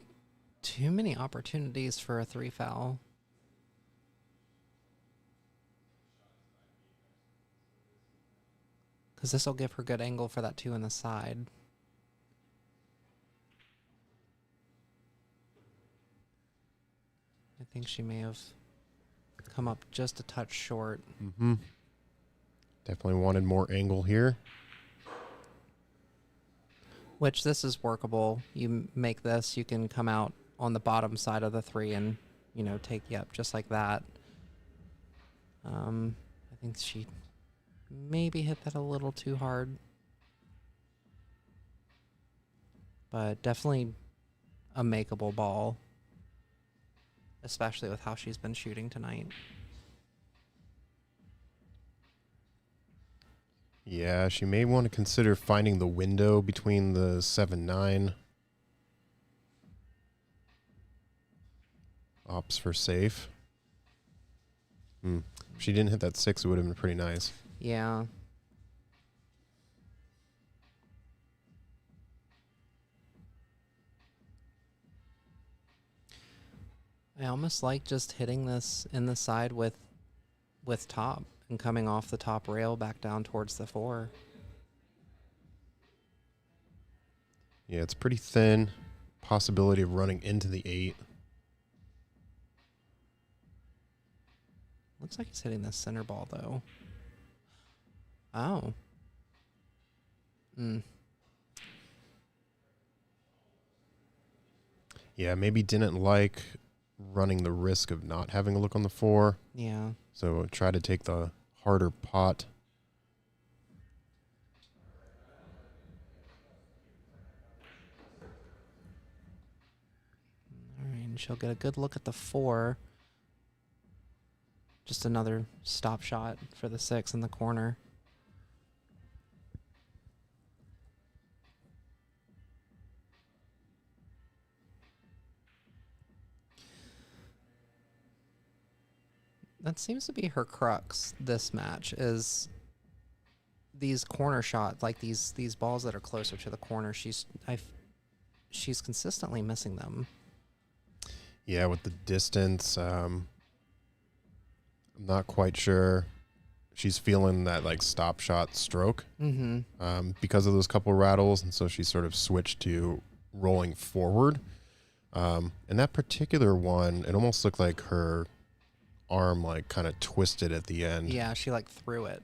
too many opportunities for a 3 foul. Because this will give her good angle for that 2 in the side. I think she may have come up just a touch short. Mm-hmm. Definitely wanted more angle here. Which this is workable. You make this, you can come out on the bottom side of the 3 and, take you up just like that. I think she maybe hit that a little too hard. But definitely a makeable ball. Especially with how she's been shooting tonight. Yeah, she may want to consider finding the window between the 7-9. Opts for safe. If she didn't hit that 6, it would have been pretty nice. Yeah. I almost like just hitting this in the side with top and coming off the top rail back down towards the 4. Yeah, it's pretty thin. Possibility of running into the 8. Looks like he's hitting the center ball, though. Oh. Yeah, maybe didn't like running the risk of not having a look on the 4. Yeah. So try to take the harder pot. All right, and she'll get a good look at the 4. Just another stop shot for the 6 in the corner. That seems to be her crux this match, is these corner shots, like these balls that are closer to the corner. She's consistently missing them. Yeah, with the distance, I'm not quite sure. She's feeling that like stop shot stroke because of those couple rattles, and so she sort of switched to rolling forward. And that particular one, it almost looked like her arm like kind of twisted at the end. Yeah, she like threw it.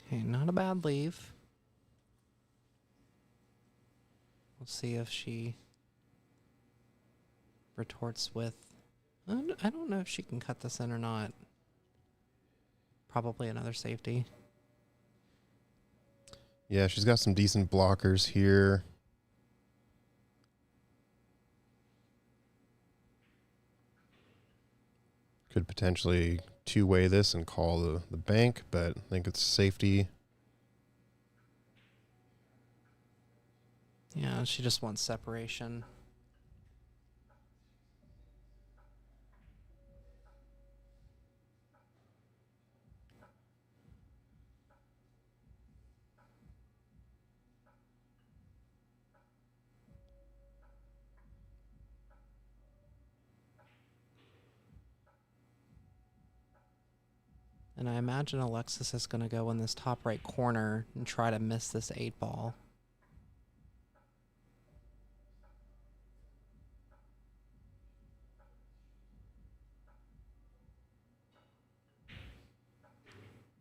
Okay, not a bad leave. We'll see if she retorts with... I don't know if she can cut this in or not. Probably another safety. Yeah, she's got some decent blockers here. Could potentially two-way this and call the bank, but I think it's safety. Yeah, she just wants separation. And I imagine Alexis is going to go in this top right corner and try to miss this 8 ball.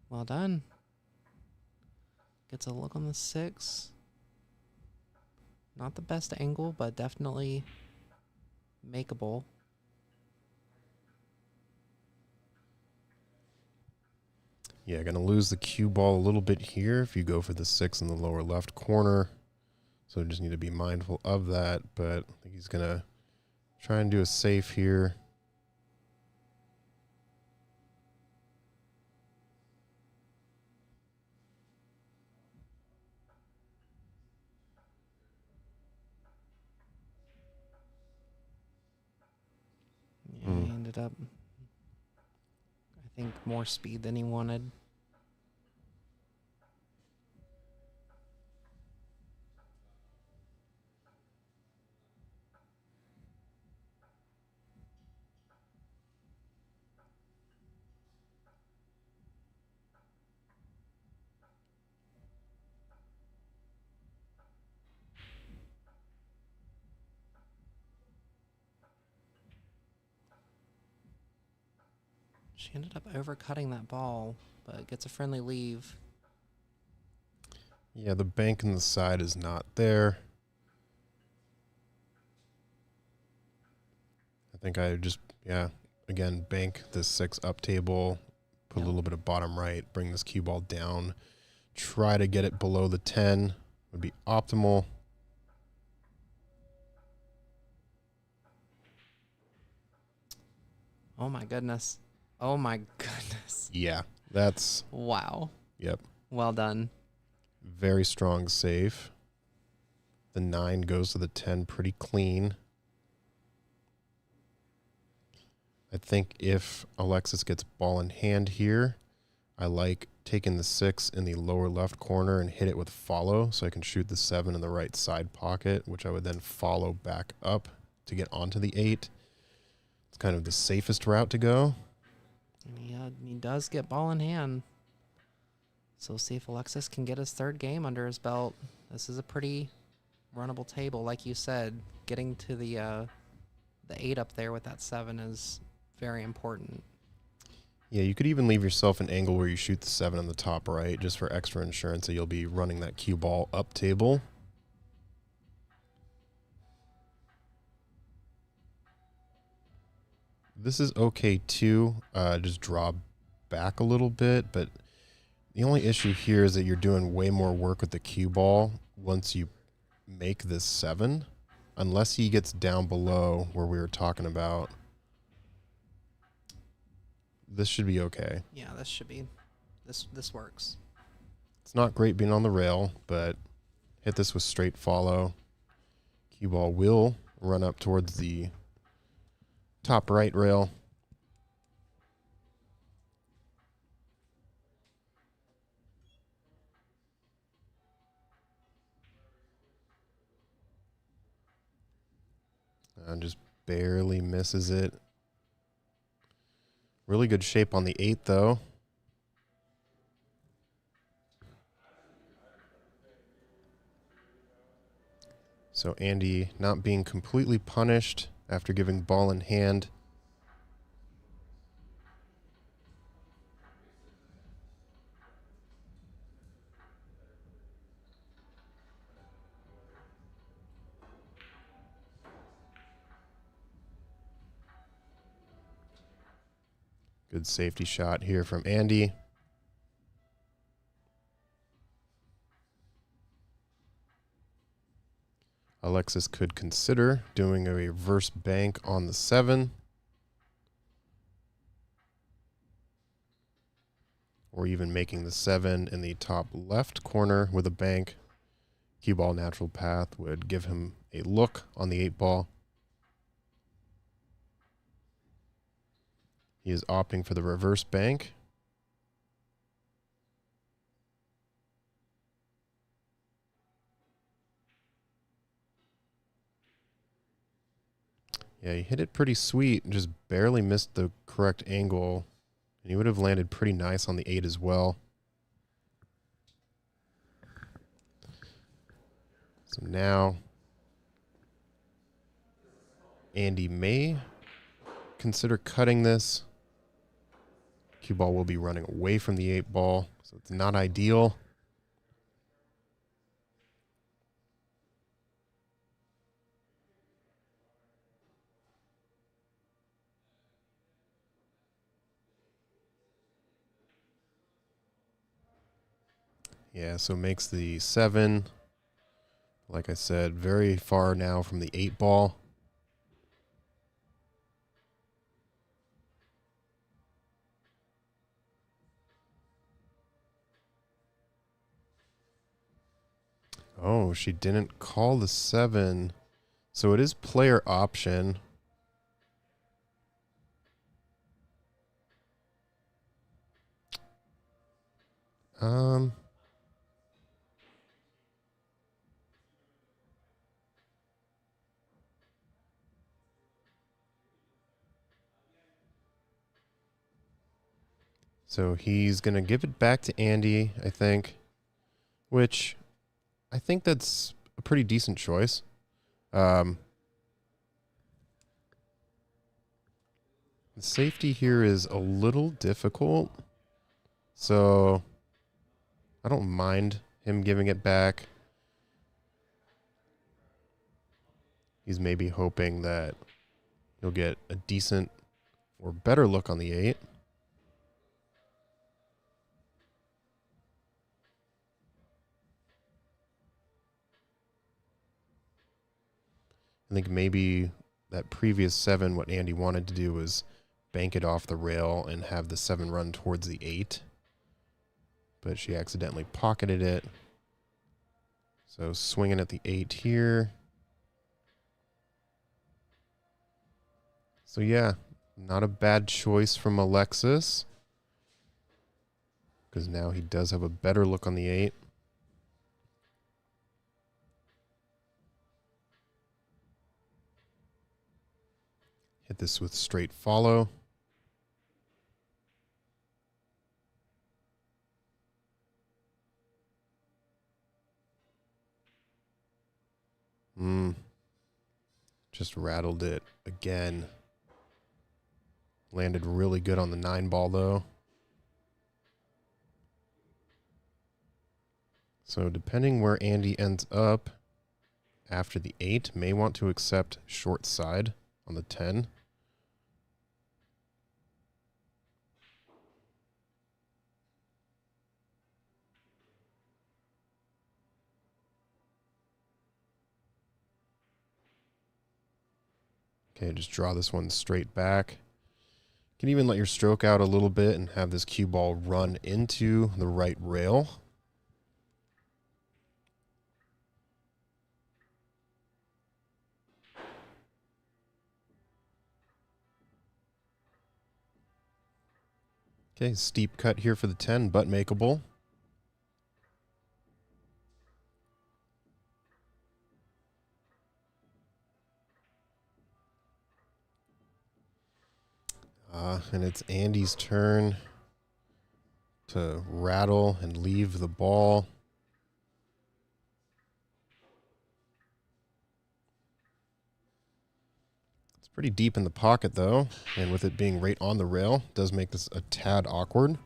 Well done. Gets a look on the 6. Not the best angle, but definitely makeable. Yeah, going to lose the cue ball a little bit here if you go for the 6 in the lower left corner. So just need to be mindful of that, but I think he's going to try and do a safe here. Yeah, he ended up, I think, more speed than he wanted. She ended up overcutting that ball, but gets a friendly leave. Yeah, the bank in the side is not there. I think I just, again, bank this 6 up table, put a little bit of bottom right, bring this cue ball down, try to get it below the 10 would be optimal. Oh my goodness. Oh my goodness. Yeah, that's... Wow. Yep. Well done. Very strong save. The 9 goes to the 10 pretty clean. I think if Alexis gets ball in hand here, I like taking the 6 in the lower left corner and hit it with follow, so I can shoot the 7 in the right side pocket, which I would then follow back up to get onto the 8. It's kind of the safest route to go. And he does get ball in hand. So we'll see if Alexis can get his third game under his belt. This is a pretty runnable table, like you said. Getting to the 8 up there with that 7 is very important. Yeah, you could even leave yourself an angle where you shoot the 7 on the top right, just for extra insurance that you'll be running that cue ball up table. This is okay too. Just draw back a little bit, but the only issue here is that you're doing way more work with the cue ball once you make this 7, unless he gets down below where we were talking about. This should be okay. Yeah, this should be. This works. It's not great being on the rail, but hit this with straight follow. Cue ball will run up towards the top right rail. And just barely misses it. Really good shape on the 8, though. So Andy not being completely punished after giving ball in hand. Good safety shot here from Andy. Alexis could consider doing a reverse bank on the 7. Or even making the 7 in the top left corner with a bank. Cue ball natural path would give him a look on the 8 ball. He is opting for the reverse bank. Yeah, he hit it pretty sweet, just barely missed the correct angle. And he would have landed pretty nice on the 8 as well. So now Andy may consider cutting this. Cue ball will be running away from the 8 ball, so it's not ideal. Yeah, so makes the 7. Like I said, very far now from the 8 ball. Oh, she didn't call the 7. So it is player option. So he's going to give it back to Andy, I think, which I think that's a pretty decent choice. The safety here is a little difficult, so I don't mind him giving it back. He's maybe hoping that he'll get a decent or better look on the 8. I think maybe that previous 7, what Andy wanted to do was bank it off the rail and have the 7 run towards the 8. But she accidentally pocketed it. So swinging at the 8 here. So yeah, not a bad choice from Alexis. because now he does have a better look on the 8. Hit this with straight follow. Just rattled it again. Landed really good on the 9 ball though. So depending where Andy ends up after the 8, may want to accept short side on the 10. Okay, just draw this one straight back. You can even let your stroke out a little bit and have this cue ball run into the right rail. Okay, steep cut here for the 10, but makeable. And it's Andy's turn to rattle and leave the ball. It's pretty deep in the pocket, though, and with it being right on the rail, does make this a tad awkward.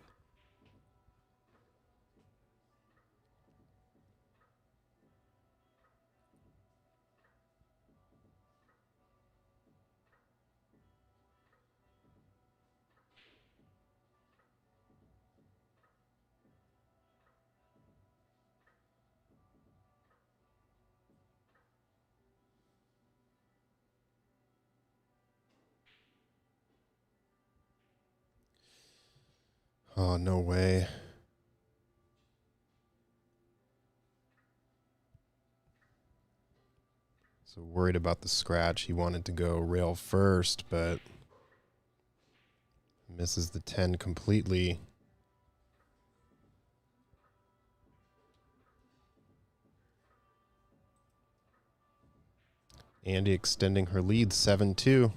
Oh, no way. So worried about the scratch. He wanted to go rail first, but misses the 10 completely. Andy extending her lead 7-2.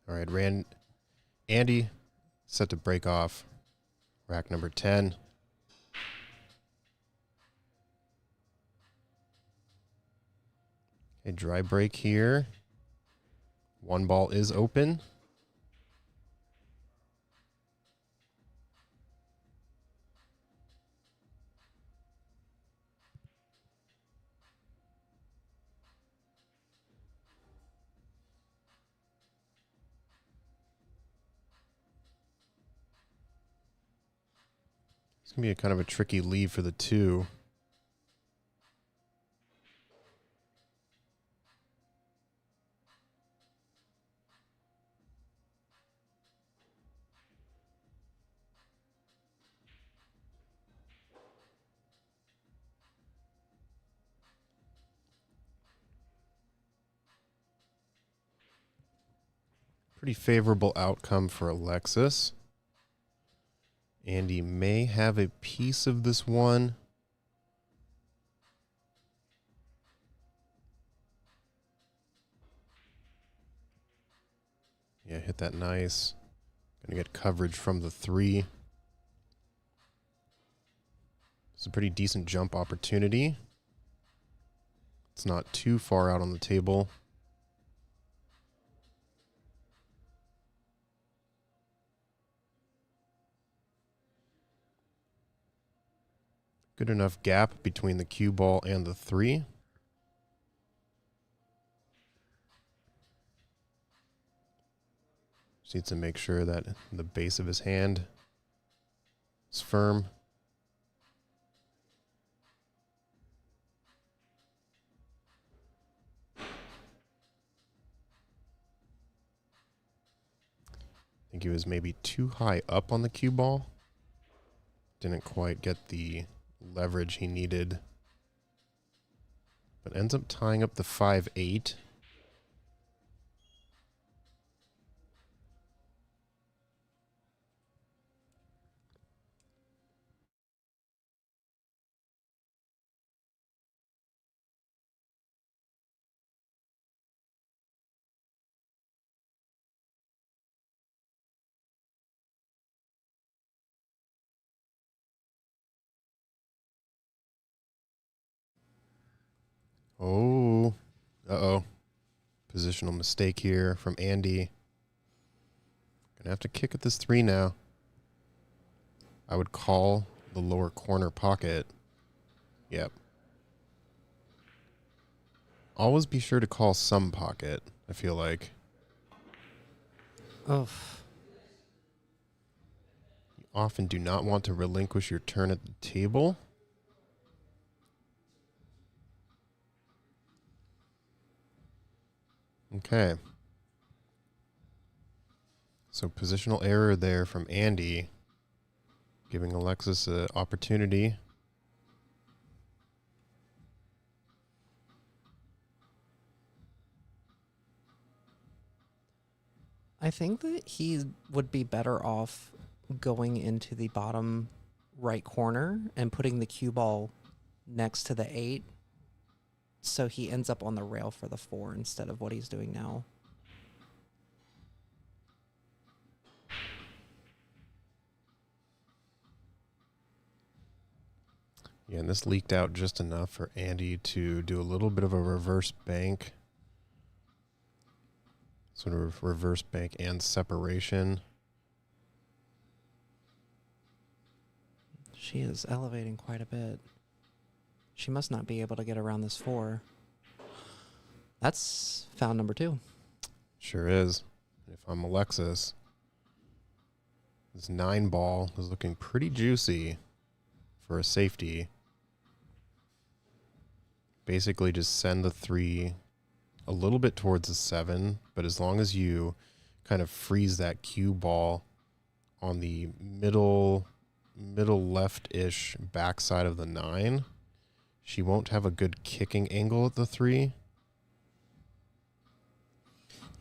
All right, Andy set to break off rack number 10. A dry break here. 1 ball is open. It's going to be a kind of a tricky lead for the 2. Pretty favorable outcome for Alexis. Andy may have a piece of this one. Yeah, hit that nice. Gonna get coverage from the 3. It's a pretty decent jump opportunity. It's not too far out on the table. Good enough gap between the cue ball and the 3. Just needs to make sure that the base of his hand is firm. I think he was maybe too high up on the cue ball. Didn't quite get the leverage he needed. But ends up tying up the 5-8. Oh, uh-oh. Positional mistake here from Andy. Gonna have to kick at this 3 now. I would call the lower corner pocket. Yep. Always be sure to call some pocket, I feel like. Oh, You often do not want to relinquish your turn at the table. Okay. So positional error there from Andy, giving Alexis an opportunity. I think that he would be better off going into the bottom right corner and putting the cue ball next to the 8, so he ends up on the rail for the 4 instead of what he's doing now. Yeah, and this leaked out just enough for Andy to do a little bit of a reverse bank. Sort of reverse bank and separation. She is elevating quite a bit. She must not be able to get around this 4. That's foul number 2. Sure is. If I'm Alexis, this 9 ball is looking pretty juicy for a safety. Basically just send the 3 a little bit towards the 7, but as long as you kind of freeze that cue ball on the middle left-ish backside of the 9, she won't have a good kicking angle at the 3.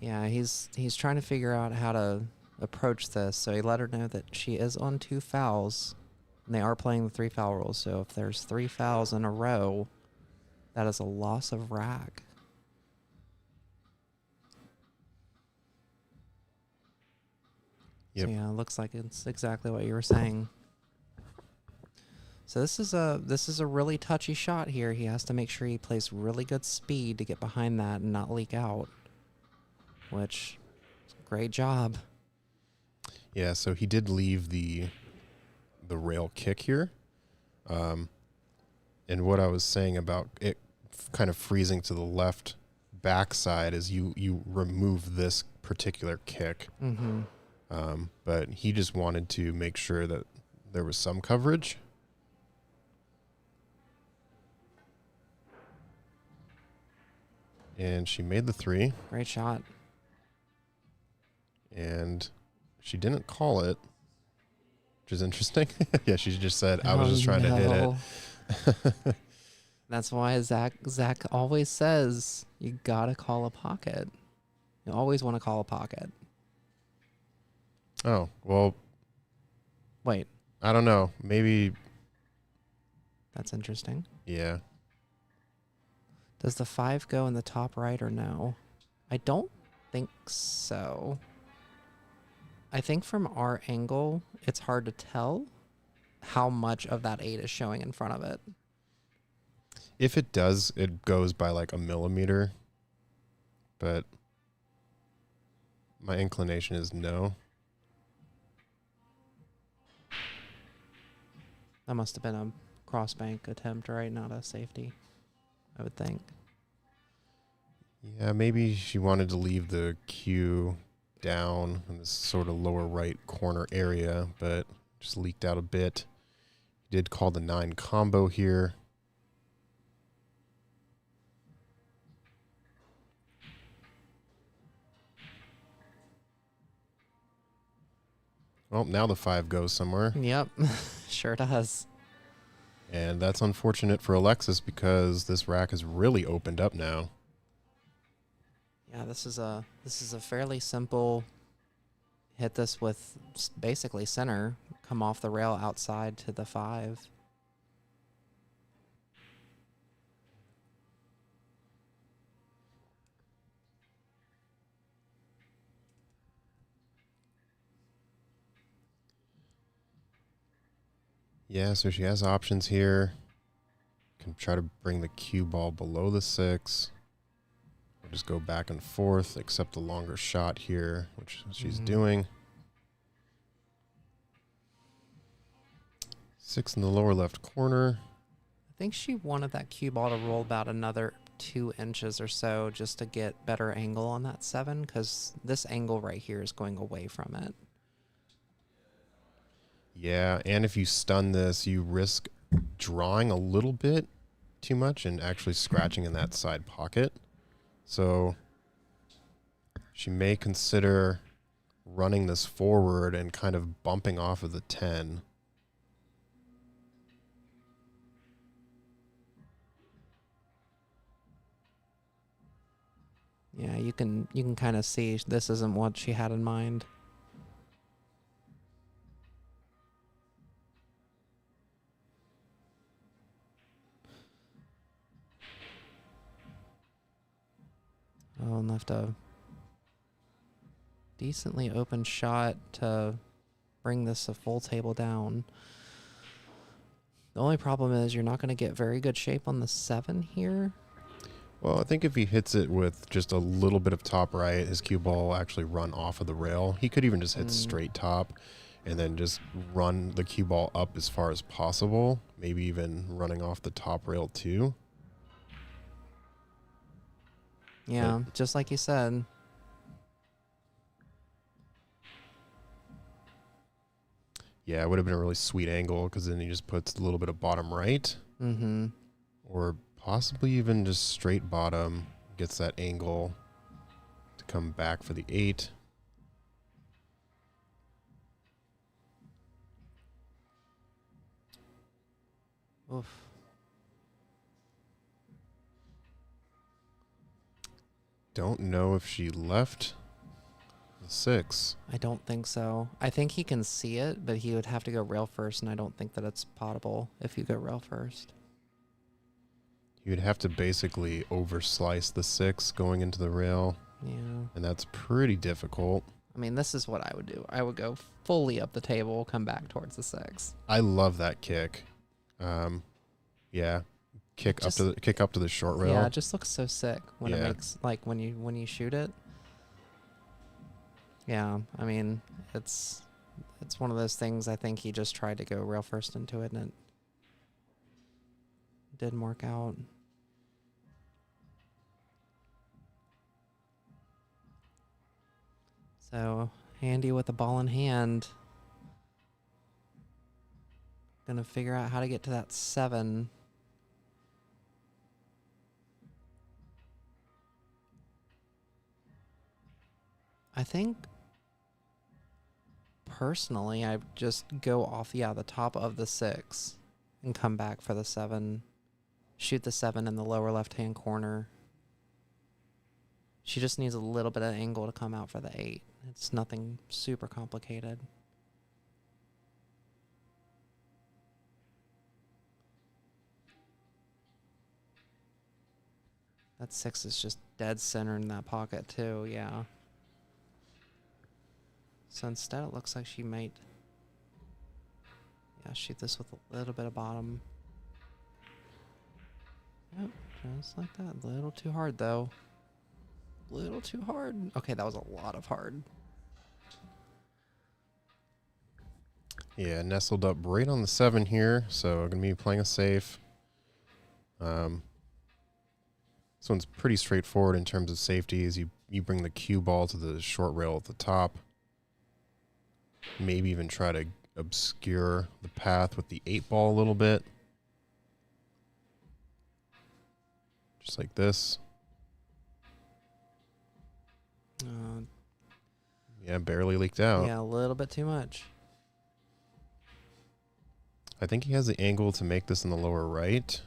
Yeah, he's trying to figure out how to approach this, so he let her know that she is on 2 fouls, and they are playing the 3 foul rules, so if there's 3 fouls in a row, that is a loss of rack. Yep. So yeah, it looks like it's exactly what you were saying. So this is a really touchy shot here. He has to make sure he plays really good speed to get behind that and not leak out. Which, great job. Yeah, so he did leave the rail kick here. And what I was saying about it kind of freezing to the left backside is you remove this particular kick. Mm-hmm. But he just wanted to make sure that there was some coverage. And she made the 3. Great shot. And she didn't call it, which is interesting. Yeah, she just said, I was just trying to hit it. That's why Zach always says you gotta call a pocket. You always want to call a pocket. Oh, well, Wait, I don't know. Maybe, that's interesting. yeah. Does the 5 go in the top right or no? I don't think so. I think from our angle, it's hard to tell how much of that 8 is showing in front of it. If it does, it goes by like a millimeter. But my inclination is no. That must have been a cross-bank attempt, right? Not a safety, I would think. Yeah, maybe she wanted to leave the cue down in this sort of lower right corner area, but just leaked out a bit. He did call the 9 combo here. Well, now the 5 goes somewhere. Yep, sure does. And that's unfortunate for Alexis because this rack has really opened up now. Yeah, this is a fairly simple hit this with basically center, come off the rail outside to the 5. Yeah, so she has options here. Can try to bring the cue ball below the 6. Or just go back and forth, accept the longer shot here, which she's doing. 6 in the lower left corner. I think she wanted that cue ball to roll about another 2 inches or so just to get better angle on that 7, because this angle right here is going away from it. Yeah, and if you stun this, you risk drawing a little bit too much and actually scratching in that side pocket. So she may consider running this forward and kind of bumping off of the 10. Yeah, you can kind of see this isn't what she had in mind. Oh, and left a decently open shot to bring this a full table down. The only problem is you're not going to get very good shape on the 7 here. Well, I think if he hits it with just a little bit of top right, his cue ball will actually run off of the rail. He could even just hit straight top and then just run the cue ball up as far as possible, maybe even running off the top rail too. Yeah, just like you said. Yeah, it would have been a really sweet angle because then he just puts a little bit of bottom right. Mm-hmm. Or possibly even just straight bottom, gets that angle to come back for the 8. Oof. Don't know if she left the 6. I don't think so. I think he can see it, but he would have to go rail first, and I don't think that it's potable if you go rail first. You'd have to basically overslice the 6 going into the rail. Yeah. And that's pretty difficult. I mean, this is what I would do. I would go fully up the table, come back towards the 6. I love that kick. Yeah. Kick up to the short rail. Yeah, it just looks so sick when it makes, like, when you shoot it. Yeah, I mean, it's one of those things. I think he just tried to go rail first into it, and it didn't work out. So, Andy with the ball in hand. Gonna figure out how to get to that 7. I think, personally, I just go off, the top of the 6 and come back for the 7. Shoot the 7 in the lower left-hand corner. She just needs a little bit of angle to come out for the 8. It's nothing super complicated. That 6 is just dead center in that pocket too, yeah. So instead, it looks like she might, yeah, shoot this with a little bit of bottom. Yep, just like that. A little too hard, though. A little too hard. Okay, that was a lot of hard. Yeah, nestled up right on the 7 here, so I'm going to be playing a safe. This one's pretty straightforward in terms of safety. Is you bring the cue ball to the short rail at the top. Maybe even try to obscure the path with the 8 ball a little bit. Just like this. Yeah, barely leaked out. Yeah, a little bit too much. I think he has the angle to make this in the lower right.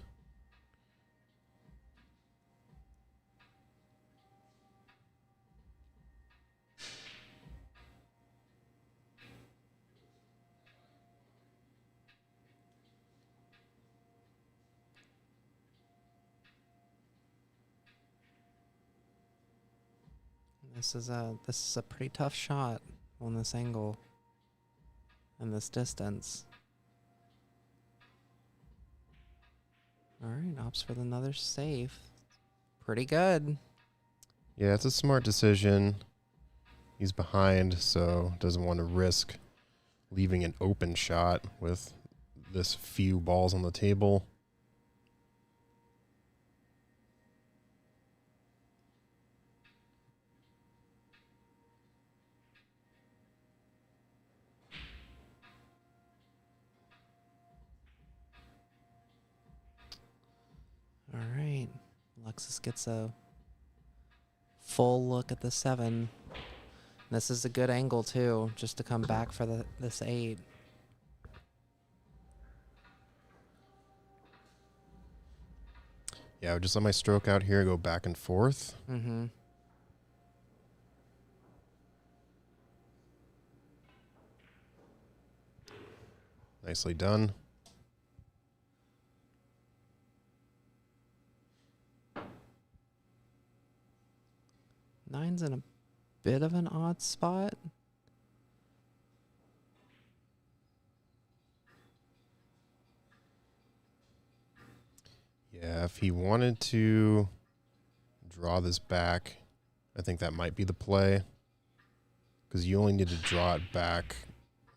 This is a pretty tough shot on this angle and this distance. All right, opts for another safe. Pretty good. Yeah, it's a smart decision. He's behind, so doesn't want to risk leaving an open shot with this few balls on the table. All right, Alexis gets a full look at the 7. This is a good angle too, just to come back for this 8. Yeah, I would just let my stroke out here go back and forth. Mm-hmm. Nicely done. Nine's in a bit of an odd spot. Yeah, if he wanted to draw this back, I think that might be the play. Because you only need to draw it back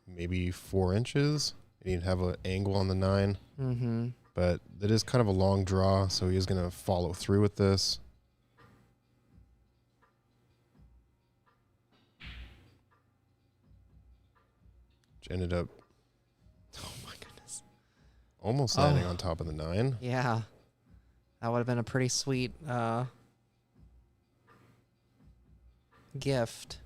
maybe 4 inches. And you'd have an angle on the 9. Mm-hmm. But it is kind of a long draw, so he is going to follow through with this. Which ended up Oh my goodness. almost landing on top of the 9. Yeah. That would have been a pretty sweet gift.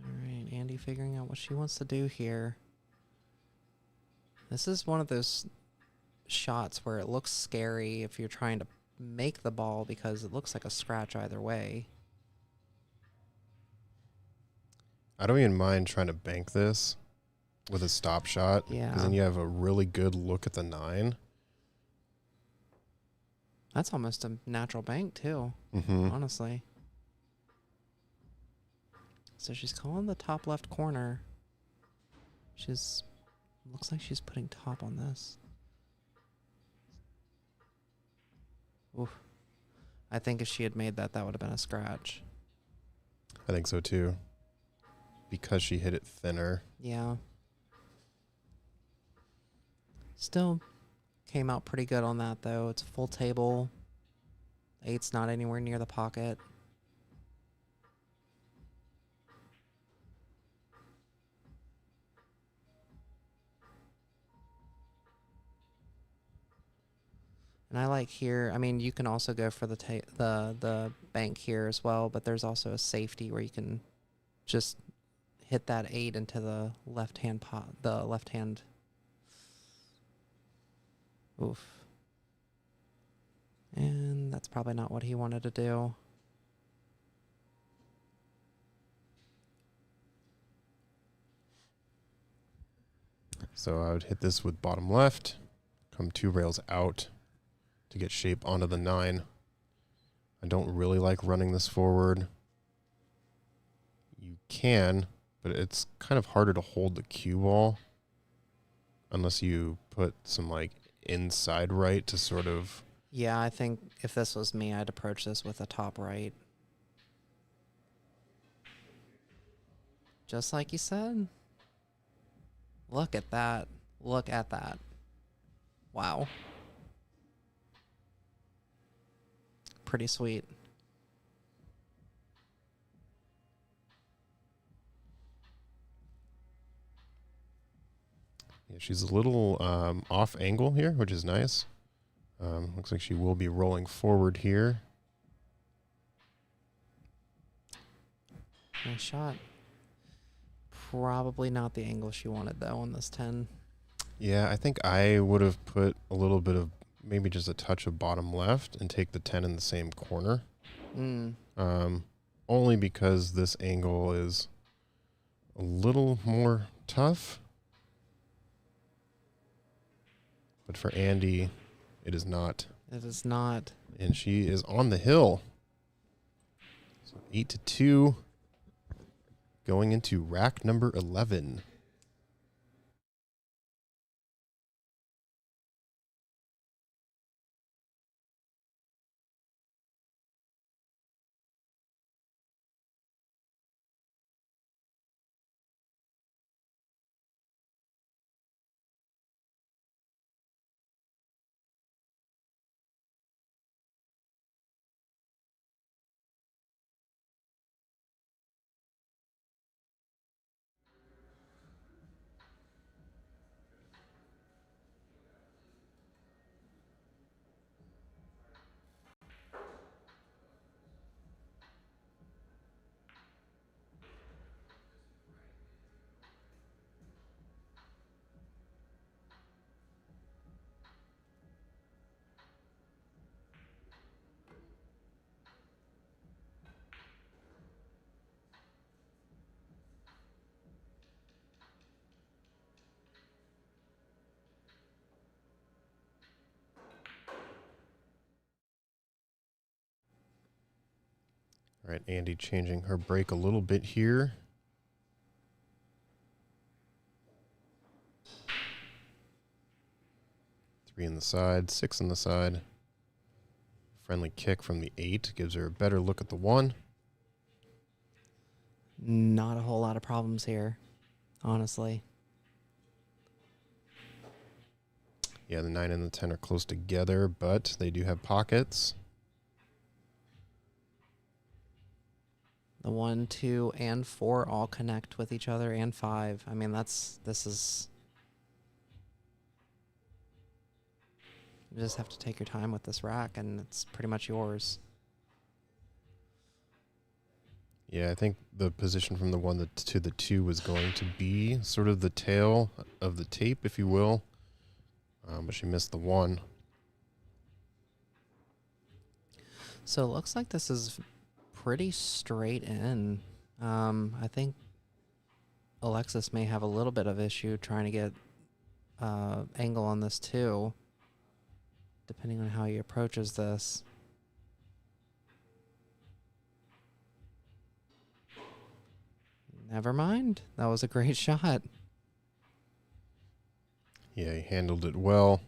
All right, Andy figuring out what she wants to do here. This is one of those shots where it looks scary if you're trying to make the ball because it looks like a scratch either way. I don't even mind trying to bank this with a stop shot. Yeah. Because then you have a really good look at the 9. That's almost a natural bank too, Mm-hmm. honestly. So she's calling the top left corner. Looks like she's putting top on this. Oof. I think if she had made that, that would have been a scratch. I think so too. Because she hit it thinner. Yeah. Still came out pretty good on that, though. It's a full table. 8's not anywhere near the pocket. And I like here, I mean, you can also go for the bank here as well, but there's also a safety where you can just hit that 8 into the left-hand pot, the left-hand. Oof. And that's probably not what he wanted to do. So I would hit this with bottom left, come 2 rails out to get shape onto the 9. I don't really like running this forward. You can, but it's kind of harder to hold the cue ball unless you put some like inside right to sort of... Yeah, I think if this was me, I'd approach this with a top right. Just like you said. Look at that. Look at that. Wow. Pretty sweet. Yeah, she's a little off angle here, which is nice. Looks like she will be rolling forward here. Nice shot. Probably not the angle she wanted, though, on this 10. Yeah, I think I would have put a little bit of, maybe just a touch of bottom left and take the 10 in the same corner. Only because this angle is a little more tough. But for Andy, it is not. It is not. And she is on the hill. So 8-2, going into rack number 11. All right, Andy changing her break a little bit here. Three in the side, 6 in the side. Friendly kick from the 8 gives her a better look at the 1. Not a whole lot of problems here, honestly. Yeah, the 9 and the 10 are close together, but they do have pockets. The 1, 2, and 4 all connect with each other, and 5. I mean, this is... You just have to take your time with this rack, and it's pretty much yours. Yeah, I think the position from the 1 to the 2 was going to be sort of the tail of the tape, if you will. But she missed the 1. So it looks like this is pretty straight in. I think Alexis may have a little bit of issue trying to get angle on this too, depending on how he approaches this. Never mind. That was a great shot. Yeah, he handled it well.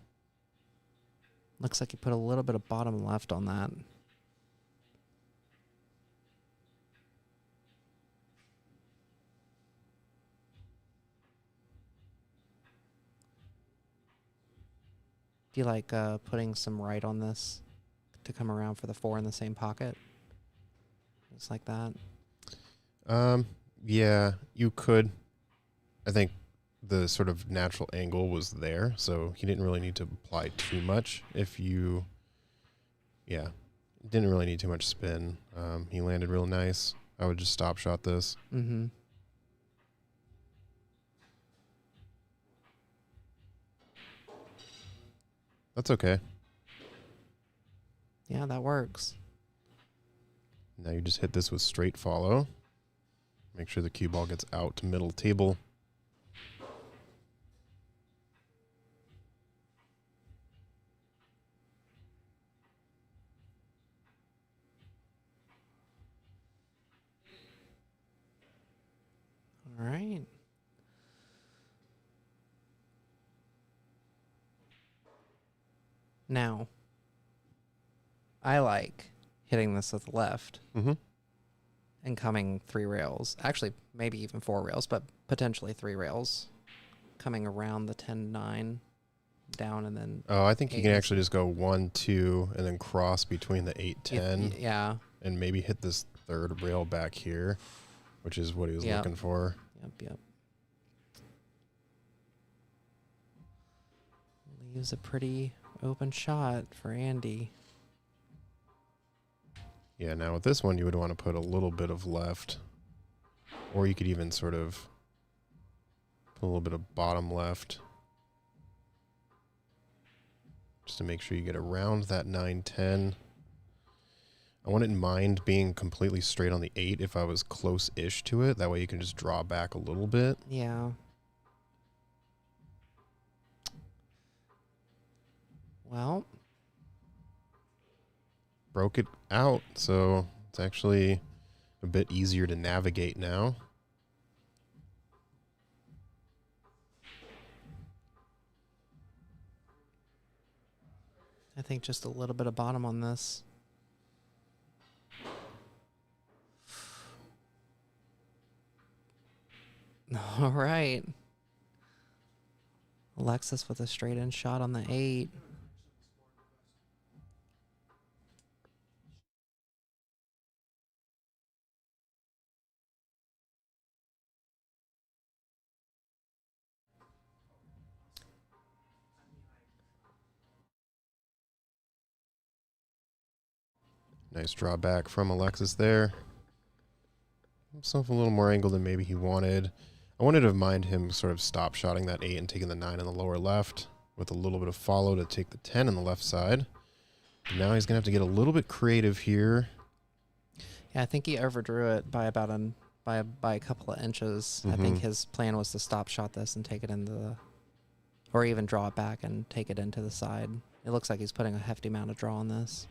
Looks like he put a little bit of bottom left on that. Do you like putting some right on this to come around for the 4 in the same pocket? Just like that. Yeah, you could. I think the sort of natural angle was there, so he didn't really need to apply too much. Didn't really need too much spin. He landed real nice. I would just stop shot this. Mm-hmm. That's okay. Yeah, that works. Now you just hit this with straight follow. Make sure the cue ball gets out to middle table. Now, I like hitting this with the left Mm-hmm. and coming 3 rails. Actually, maybe even 4 rails, but potentially 3 rails. Coming around the 10-9 down and then... Oh, I think you can 8. actually just go 1, 2, and then cross between the 8, 10. Yeah. And maybe hit this 3rd rail back here, which is what he was looking for. Yep. Leaves a pretty open shot for Andy. Yeah, now with this one, you would want to put a little bit of left. Or you could even sort of put a little bit of bottom left. Just to make sure you get around that 9, 10. I wouldn't mind being completely straight on the 8 if I was close-ish to it. That way you can just draw back a little bit. Yeah. Well, broke it out, so it's actually a bit easier to navigate now. I think just a little bit of bottom on this. All right. Alexis with a straight in shot on the 8. Nice draw back from Alexis there. Himself a little more angle than maybe he wanted. I wanted to mind him sort of stop shotting that 8 and taking the 9 in the lower left with a little bit of follow to take the 10 on the left side. But now he's going to have to get a little bit creative here. Yeah, I think he overdrew it by about by a couple of inches. I think his plan was to stop shot this and take it into the, or even draw it back and take it into the side. It looks like he's putting a hefty amount of draw on this.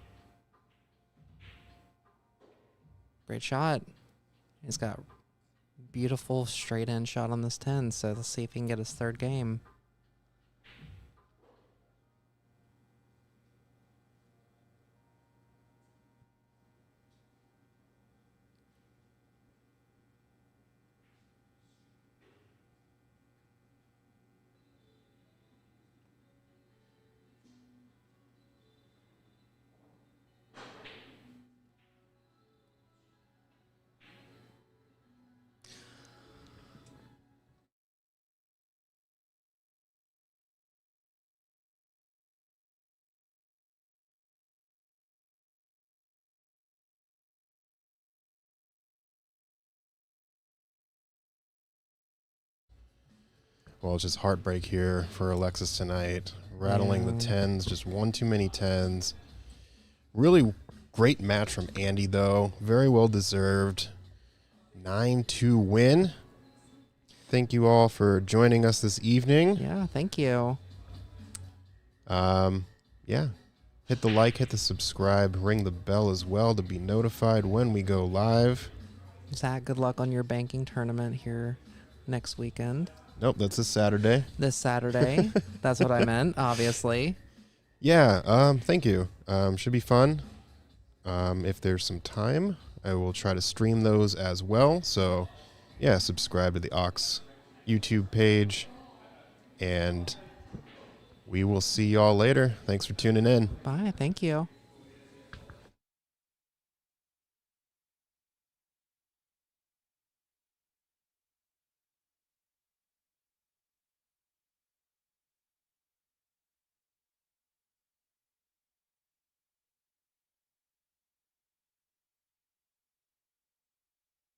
Great shot. He's got beautiful straight in shot on this 10, so let's see if he can get his 3rd game. Well, it's just heartbreak here for Alexis tonight. Rattling the 10s, just one too many 10s. Really great match from Andy, though. Very well deserved. 9-2 win. Thank you all for joining us this evening. Yeah, thank you. Yeah. Hit the like, hit the subscribe, ring the bell as well to be notified when we go live. Zach, good luck on your banking tournament here next weekend. Nope, that's this Saturday. This Saturday. That's what I meant, obviously. Yeah, thank you. Should be fun. If there's some time, I will try to stream those as well. So, yeah, subscribe to the Ox YouTube page. And we will see y'all later. Thanks for tuning in. Bye. Thank you.